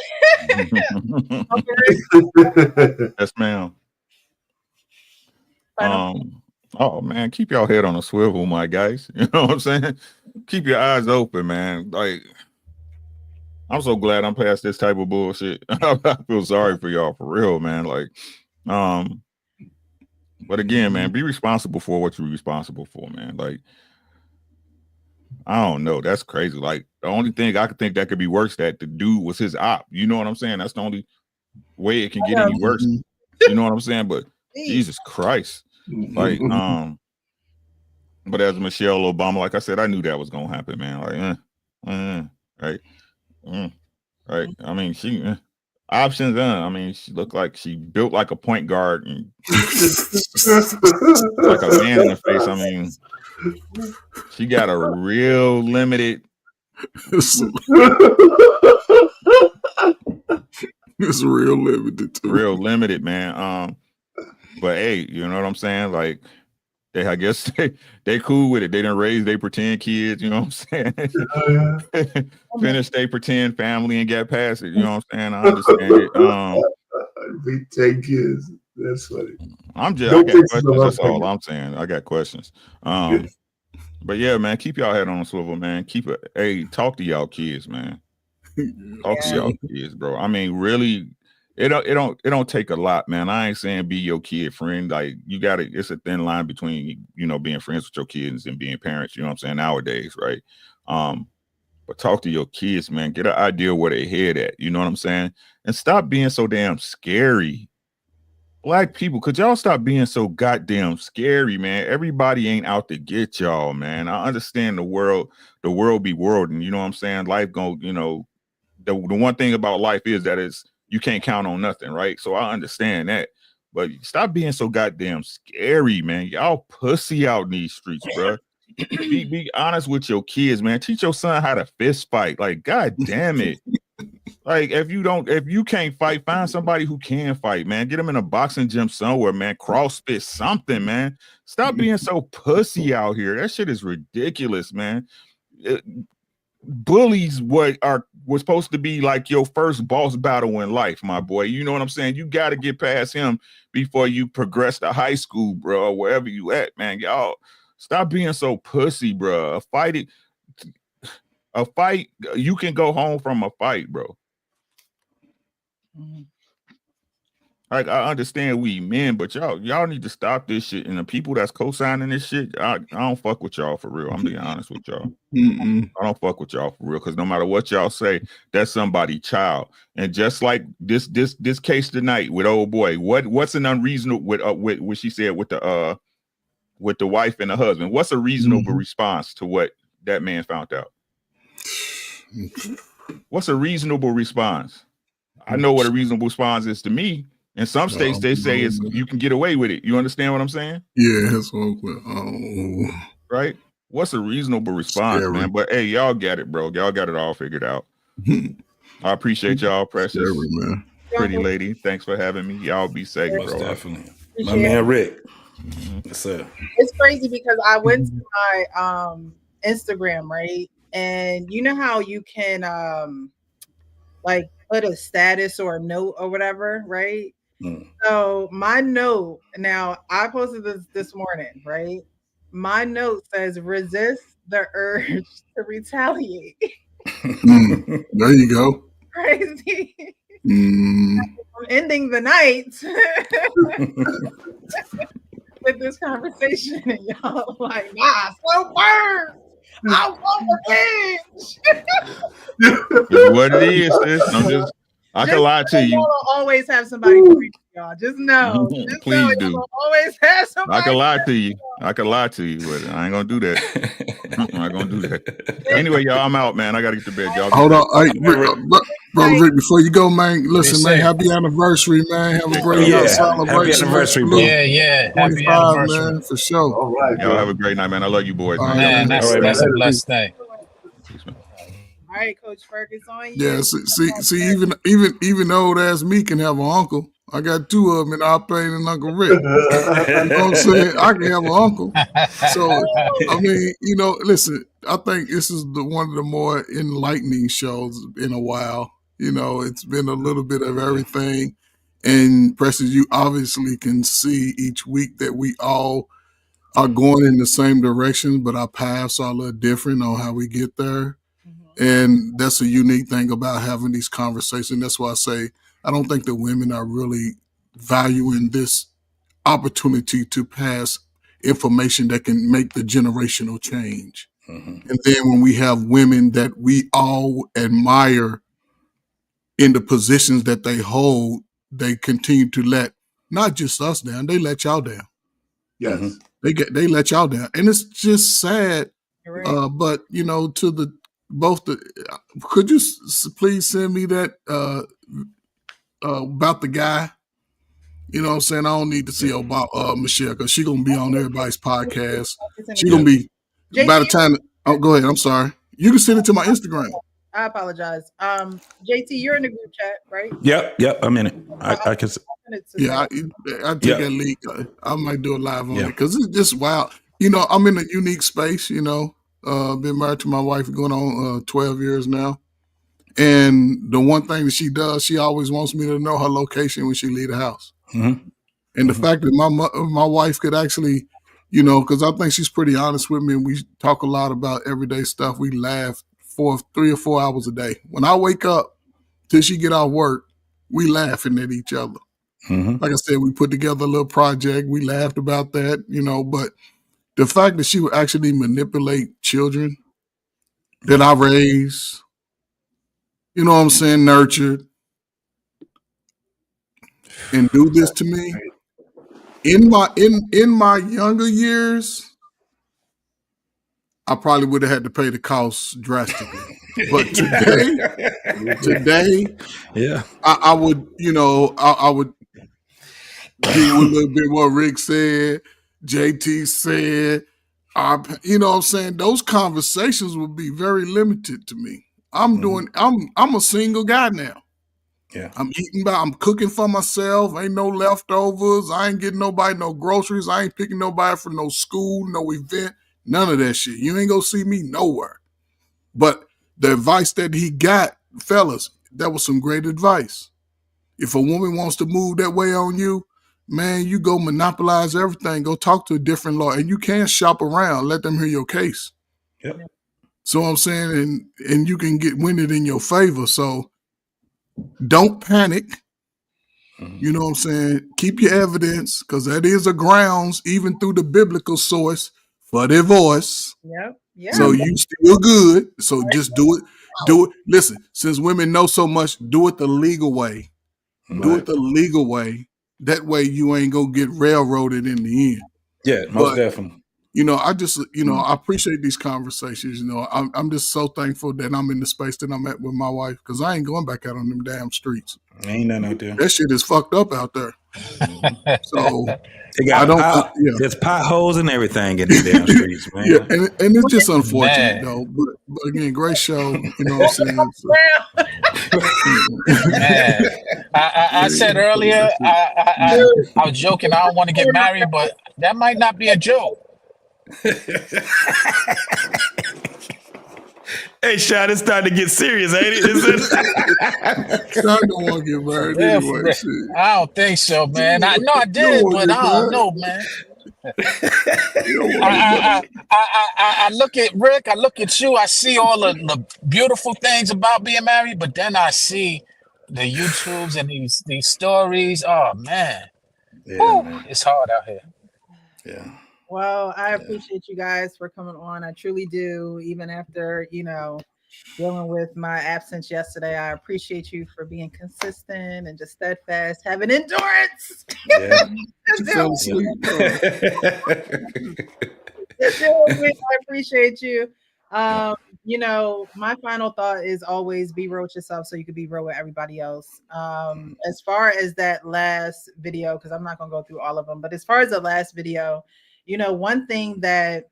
Yes, ma'am. Oh man, keep your head on a swivel, my guys. You know what I'm saying? Keep your eyes open, man. Like, I'm so glad I'm past this type of bullshit. I feel sorry for y'all for real, man. Like, but again, man, be responsible for what you're responsible for, man. Like, I don't know. That's crazy. Like, the only thing I could think that could be worse that the dude was his op. You know what I'm saying? That's the only way it can get any worse. You know what I'm saying? But Jesus Christ. Like, but as Michelle Obama, like I said, I knew that was gonna happen, man. Like, right. Right. I mean, she options. I mean, she looked like she built like a point guard and like a man in the face. I mean, she got a real limited. It's real limited too. Real limited, man. But hey, you know what I'm saying? Like, I guess they cool with it. They didn't raise they pretend kids, you know what I'm saying? Finish they pretend family and get past it. You know what I'm saying? I understand it. We take kids. That's funny. I got questions. That's all I'm saying. I got questions. But yeah, man, keep y'all head on a swivel, man. Talk to y'all kids, man. Talk to y'all kids, bro. I mean, really. It don't take a lot, man. I ain't saying be your kid friend. Like, it's a thin line between, being friends with your kids and being parents, you know what I'm saying, nowadays, right? But talk to your kids, man. Get an idea where they head at, you know what I'm saying? And stop being so damn scary. Black people, could y'all stop being so goddamn scary, man? Everybody ain't out to get y'all, man. I understand the world be worlding, you know what I'm saying? Life the one thing about life is that you can't count on nothing, right? So I understand that. But stop being so goddamn scary, man. Y'all pussy out in these streets, bro. Be honest with your kids, man. Teach your son how to fist fight. Like, god damn it. Like, if you can't fight, find somebody who can fight, man. Get them in a boxing gym somewhere, man. CrossFit, something, man. Stop being so pussy out here. That shit is ridiculous, man. Bullies was supposed to be like your first boss battle in life, my boy. You know what I'm saying? You got to get past him before you progress to high school, bro, or wherever you at, man. Y'all stop being so pussy, bro. A fight, you can go home from a fight, bro. Like, I understand we men, but y'all need to stop this shit. And the people that's co-signing this shit, I don't fuck with y'all for real. I'm being honest with y'all. I don't fuck with y'all for real, because no matter what y'all say, that's somebody's child. And just like this case tonight with old boy, what's an unreasonable with what she said with the wife and the husband? What's a reasonable response to what that man found out? What's a reasonable response? I know what a reasonable response is to me. In some states, they say you can get away with it. You understand what I'm saying? Yeah, that's what right? What's a reasonable response, man? But hey, y'all got it, bro. Y'all got it all figured out. I appreciate y'all, precious, man. Pretty lady. Thanks for having me. Y'all be safe, Most bro. definitely. My man Rick. Yes, sir. It's crazy because I went to my Instagram, right? And you know how you can like put a status or a note or whatever, right? So my note, now I posted this morning, right? My note says resist the urge to retaliate. There you go. Crazy. I'm ending the night with this conversation, and y'all like, nah, slow burn. I want revenge. What it is, sis. I can lie to you. Y'all will always have somebody for y'all. Just know. Please do. Y'all will always have somebody. I can lie to you. I can lie to you, but I ain't gonna do that. I'm not gonna do that. Anyway, y'all, I'm out, man. I gotta get to bed. Y'all hold on, hey, brother Rick. Before you go, man, listen, man. Happy anniversary, man. Have a great celebration. Happy anniversary, bro. Yeah. Happy 25, anniversary, man, for sure. All right, Y'all have a great night, man. I love you, boys, man. Man, that's a blessed thing. All right, Coach Fergus, on you. Yeah, see, even old ass me can have an uncle. I got two of them, and I'll pay and Uncle Rick. You know what I'm saying? I can have an uncle. So, I mean, listen, I think this is one of the more enlightening shows in a while. It's been a little bit of everything. And Precious, you obviously can see each week that we all are going in the same direction, but our paths are a little different on how we get there. And that's a unique thing about having these conversations. That's why I say I don't think the women are really valuing this opportunity to pass information that can make the generational change. And then when we have women that we all admire in the positions that they hold, they continue to let not just us down, they let y'all down. Yes. They let y'all down. And it's just sad. But to could you please send me that about the guy? You know what I'm saying? I don't need to see about Michelle, because she's gonna be on everybody's podcast. She's gonna be by the time. Oh, go ahead. I'm sorry. You can send it to my Instagram. I apologize. JT, you're in the group chat, right? Yep. I'm in it. I can. Yeah, I take that lead. I might do a live on it because it's just wild. I'm in a unique space. Been married to my wife going on 12 years now. And the one thing that she does, she always wants me to know her location when she leave the house. And the fact that my wife could actually, because I think she's pretty honest with me, and we talk a lot about everyday stuff. We laugh for 3 or 4 hours a day. When I wake up till she get off work, we laughing at each other. Like I said, we put together a little project. We laughed about that, but the fact that she would actually manipulate children that I raised, nurtured, and do this to me in my younger years, I probably would have had to pay the cost drastically. But today, yeah, I would, I would do a little bit what Rick said, JT said. You know what I'm saying? Those conversations would be very limited to me. I'm a single guy now. Yeah. I'm cooking for myself. Ain't no leftovers. I ain't getting nobody no groceries. I ain't picking nobody for no school, no event, none of that shit. You ain't gonna see me nowhere. But the advice that he got, fellas, that was some great advice. If a woman wants to move that way on you, man, you go monopolize everything. Go talk to a different lawyer. And you can't shop around. Let them hear your case. Yep. So I'm saying, and you can win it in your favor. So don't panic. You know what I'm saying? Keep your evidence, because that is a grounds, even through the biblical source, for divorce. Yep. Yeah. So you still good. So just do it. Do it. Listen, since women know so much, do it the legal way. Do it the legal way. That way you ain't gonna get railroaded in the end. Yeah, most definitely. I just, I appreciate these conversations. I'm just so thankful that I'm in the space that I'm at with my wife, because I ain't going back out on them damn streets. Ain't nothing out there. That shit is fucked up out there. So there's potholes and everything in the damn streets, man. Yeah, and it's just unfortunate though. But again, great show. You know what I'm saying? So, Man, I said earlier, I was joking. I don't want to get married, but that might not be a joke. Hey, Sean, it's starting to get serious, ain't it? Sean don't want to get married anyway. Shit. I don't think so, man. I know I did, but I don't know, man. I look at Rick, I look at you, I see all the beautiful things about being married, but then I see the YouTubes and these stories. Oh man. Yeah, man. It's hard out here. Yeah. Well, I appreciate you guys for coming on. I truly do. Even after, dealing with my absence yesterday, I appreciate you for being consistent and just steadfast, having endurance. Yeah. You fell asleep. I appreciate you. My final thought is always be real with yourself so you can be real with everybody else. As far as that last video, because I'm not gonna go through all of them, but as far as the last video, one thing that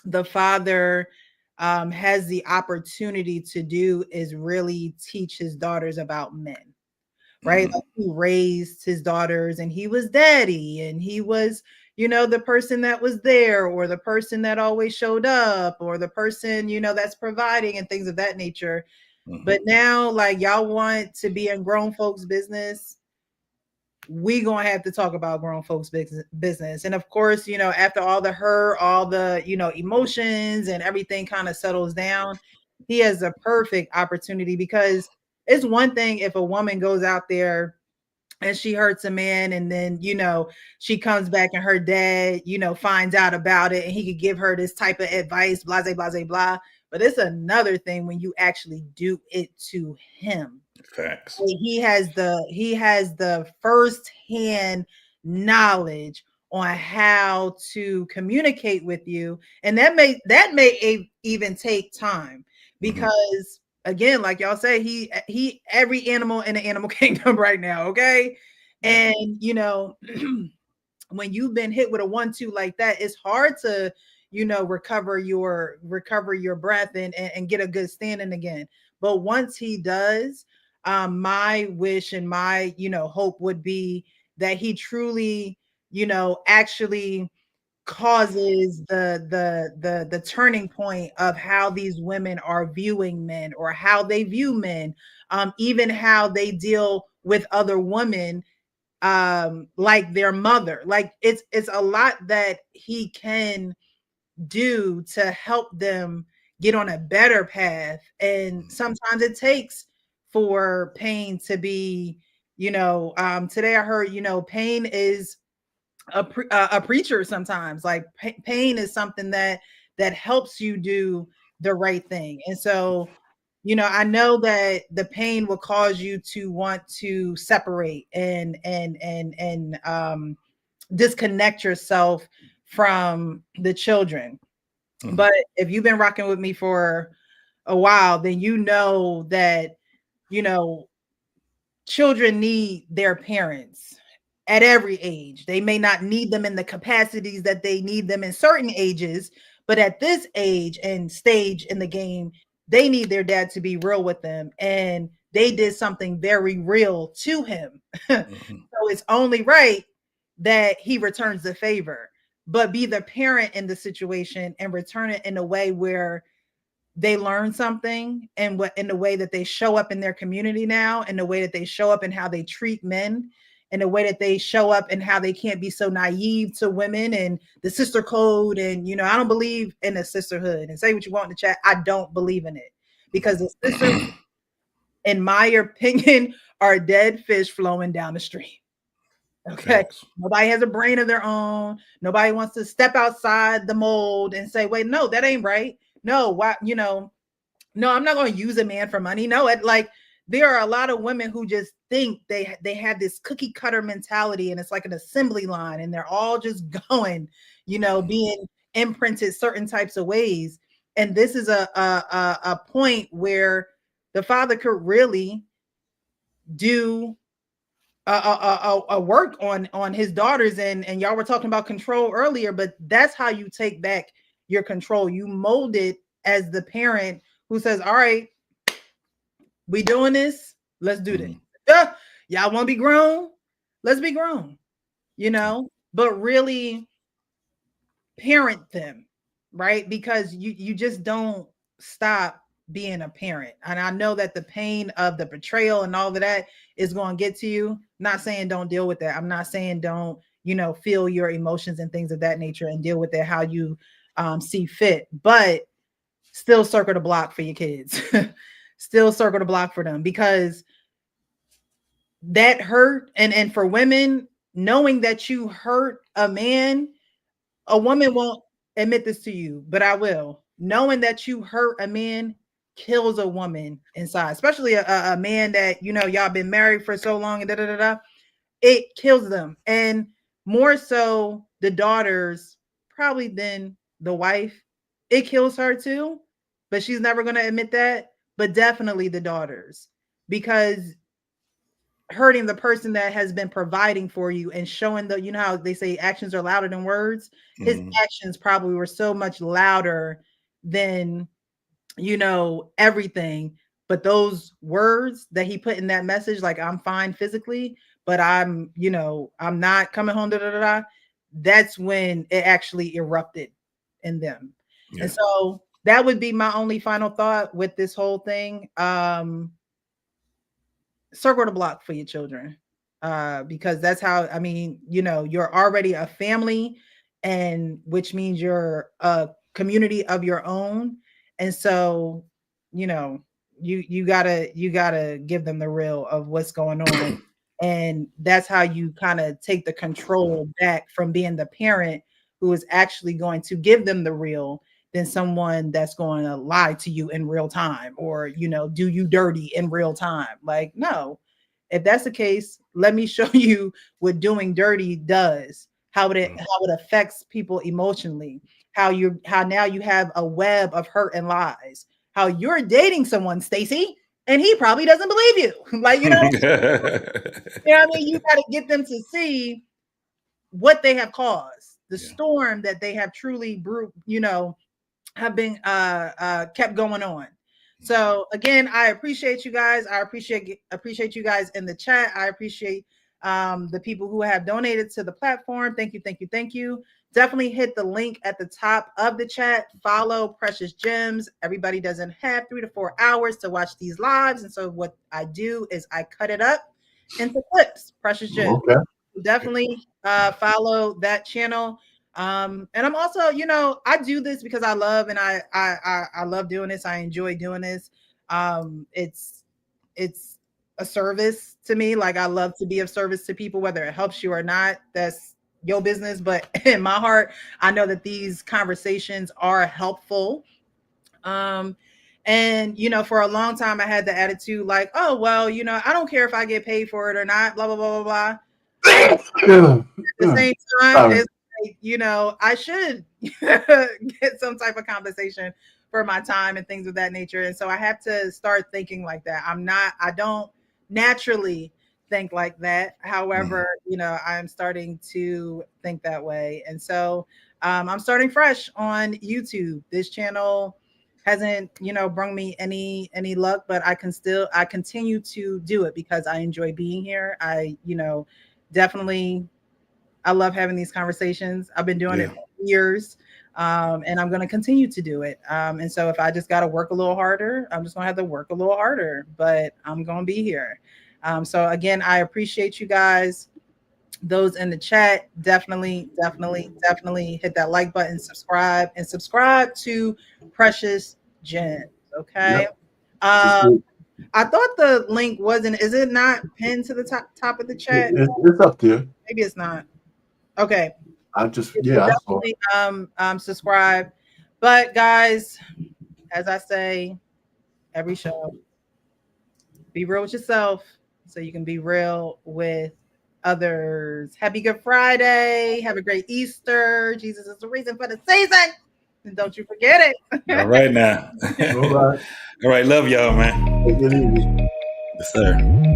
the father has the opportunity to do is really teach his daughters about men, right? Like he raised his daughters and he was daddy and he was, the person that was there or the person that always showed up or the person, that's providing and things of that nature. But now, like, y'all want to be in grown folks' business. We gonna have to talk about grown folks business. And of course, after all the hurt, all the, emotions and everything kind of settles down, he has a perfect opportunity, because it's one thing if a woman goes out there and she hurts a man and then, she comes back and her dad, finds out about it and he could give her this type of advice, blah, blah, blah, blah. But it's another thing when you actually do it to him. Facts. He has the first-hand knowledge on how to communicate with you, and that may even take time, because again, like y'all say, he every animal in the animal kingdom right now, okay? And when you've been hit with a 1-2 like that, it's hard to recover your breath and get a good standing again. But once he does, my wish and my hope would be that he truly actually causes the turning point of how these women are viewing men or how they view men, even how they deal with other women, like their mother. Like it's a lot that he can do to help them get on a better path. And sometimes it takes for pain to be, today I heard, pain is a preacher sometimes. Like pain is something that helps you do the right thing. And so, I know that the pain will cause you to want to separate and disconnect yourself from the children. But if you've been rocking with me for a while, then you know that, children need their parents at every age. They may not need them in the capacities that they need them in certain ages, but at this age and stage in the game, they need their dad to be real with them. And they did something very real to him. So it's only right that he returns the favor, but be the parent in the situation and return it in a way where they learn something, and what in the way that they show up in their community now, and the way that they show up and how they treat men, and the way that they show up and how they can't be so naive to women and the sister code. And I don't believe in a sisterhood, and say what you want in the chat, I don't believe in it, because the sister, in my opinion, are dead fish flowing down the stream. Okay. Nobody has a brain of their own. Nobody wants to step outside the mold and say, wait, no, that ain't right. No, why, no, I'm not going to use a man for money. No, there are a lot of women who just think they have this cookie cutter mentality, and it's like an assembly line, and they're all just going, being imprinted certain types of ways. And this is a point where the father could really do a work on his daughters. And y'all were talking about control earlier, but that's how you take back your control. You mold it as the parent who says, all right, we doing this, let's do this. Y'all want to be grown, let's be grown, but really parent them, right? Because you just don't stop being a parent. And I know that the pain of the betrayal and all of that is going to get to you. Not saying don't deal with that. I'm not saying don't, feel your emotions and things of that nature and deal with it how you see fit, but still circle the block for your kids. Still circle the block for them, because that hurt. And for women, knowing that you hurt a man, A woman won't admit this to you, but I will. Knowing that you hurt a man kills a woman inside, especially a man that, you know, y'all been married for so long and da da da da. It kills them. And more so the daughters probably than the wife. It kills her too, but she's never going to admit that. But definitely the daughters, because hurting the person that has been providing for you and showing the, you know how they say actions are louder than words. His actions probably were so much louder than, you know, everything. But those words that he put in that message, like, I'm fine physically, but I'm, you know, I'm not coming home, da da da da. That's when it actually erupted in them. Yeah. And so that would be my only final thought with this whole thing. Circle the block for your children, because that's how, I mean, you know, you're already a family, and which means you're a community of your own. And so, you know, you gotta give them the real of what's going on. And that's how you kind of take the control back from being the parent who is actually going to give them the real, than someone that's going to lie to you in real time, or, you know, do you dirty in real time. Like, no, if that's the case, let me show you what doing dirty does, how it affects people emotionally, how now you have a web of hurt and lies, how you're dating someone, Stacy, and he probably doesn't believe you. Like, you know, you know what I mean? You got to get them to see what they have caused, the storm that they have truly brewed, you know, have been kept going on. So again, I appreciate you guys. I appreciate you guys in the chat. I appreciate the people who have donated to the platform. Thank you. Definitely hit the link at the top of the chat. Follow Precious Gems. Everybody doesn't have 3 to 4 hours to watch these lives, and so what I do is I cut it up into clips. Precious Gems. Okay. Definitely follow that channel. And I'm also, you know, I do this because I love, and I love doing this. I enjoy doing this. It's a service to me. Like, I love to be of service to people, whether it helps you or not. That's your business. But in my heart, I know that these conversations are helpful. And, you know, for a long time, I had the attitude like, oh, well, you know, I don't care if I get paid for it or not, blah, blah, blah, blah, blah. At the same time, it's like, you know, I should get some type of compensation for my time and things of that nature. And so I have to start thinking like that. I don't naturally think like that. However, you know, I'm starting to think that way. And so I'm starting fresh on YouTube. This channel hasn't, you know, brought me any luck, but I continue to do it because I enjoy being here. You know, definitely, I love having these conversations. I've been doing it for years, and I'm going to continue to do it. And so if I just got to work a little harder, I'm just going to have to work a little harder, but I'm going to be here. So again, I appreciate you guys. Those in the chat, definitely hit that like button, subscribe to Precious Gems. Okay. Yep. I thought the link wasn't. Is it not pinned to the top of the chat? It's up there. Maybe it's not. Okay. I saw it. Subscribe. But guys, as I say every show, be real with yourself so you can be real with others. Happy Good Friday. Have a great Easter. Jesus is the reason for the season. And don't you forget it. All right now. All right. All right. Love y'all, man. Take it easy. Yes, sir.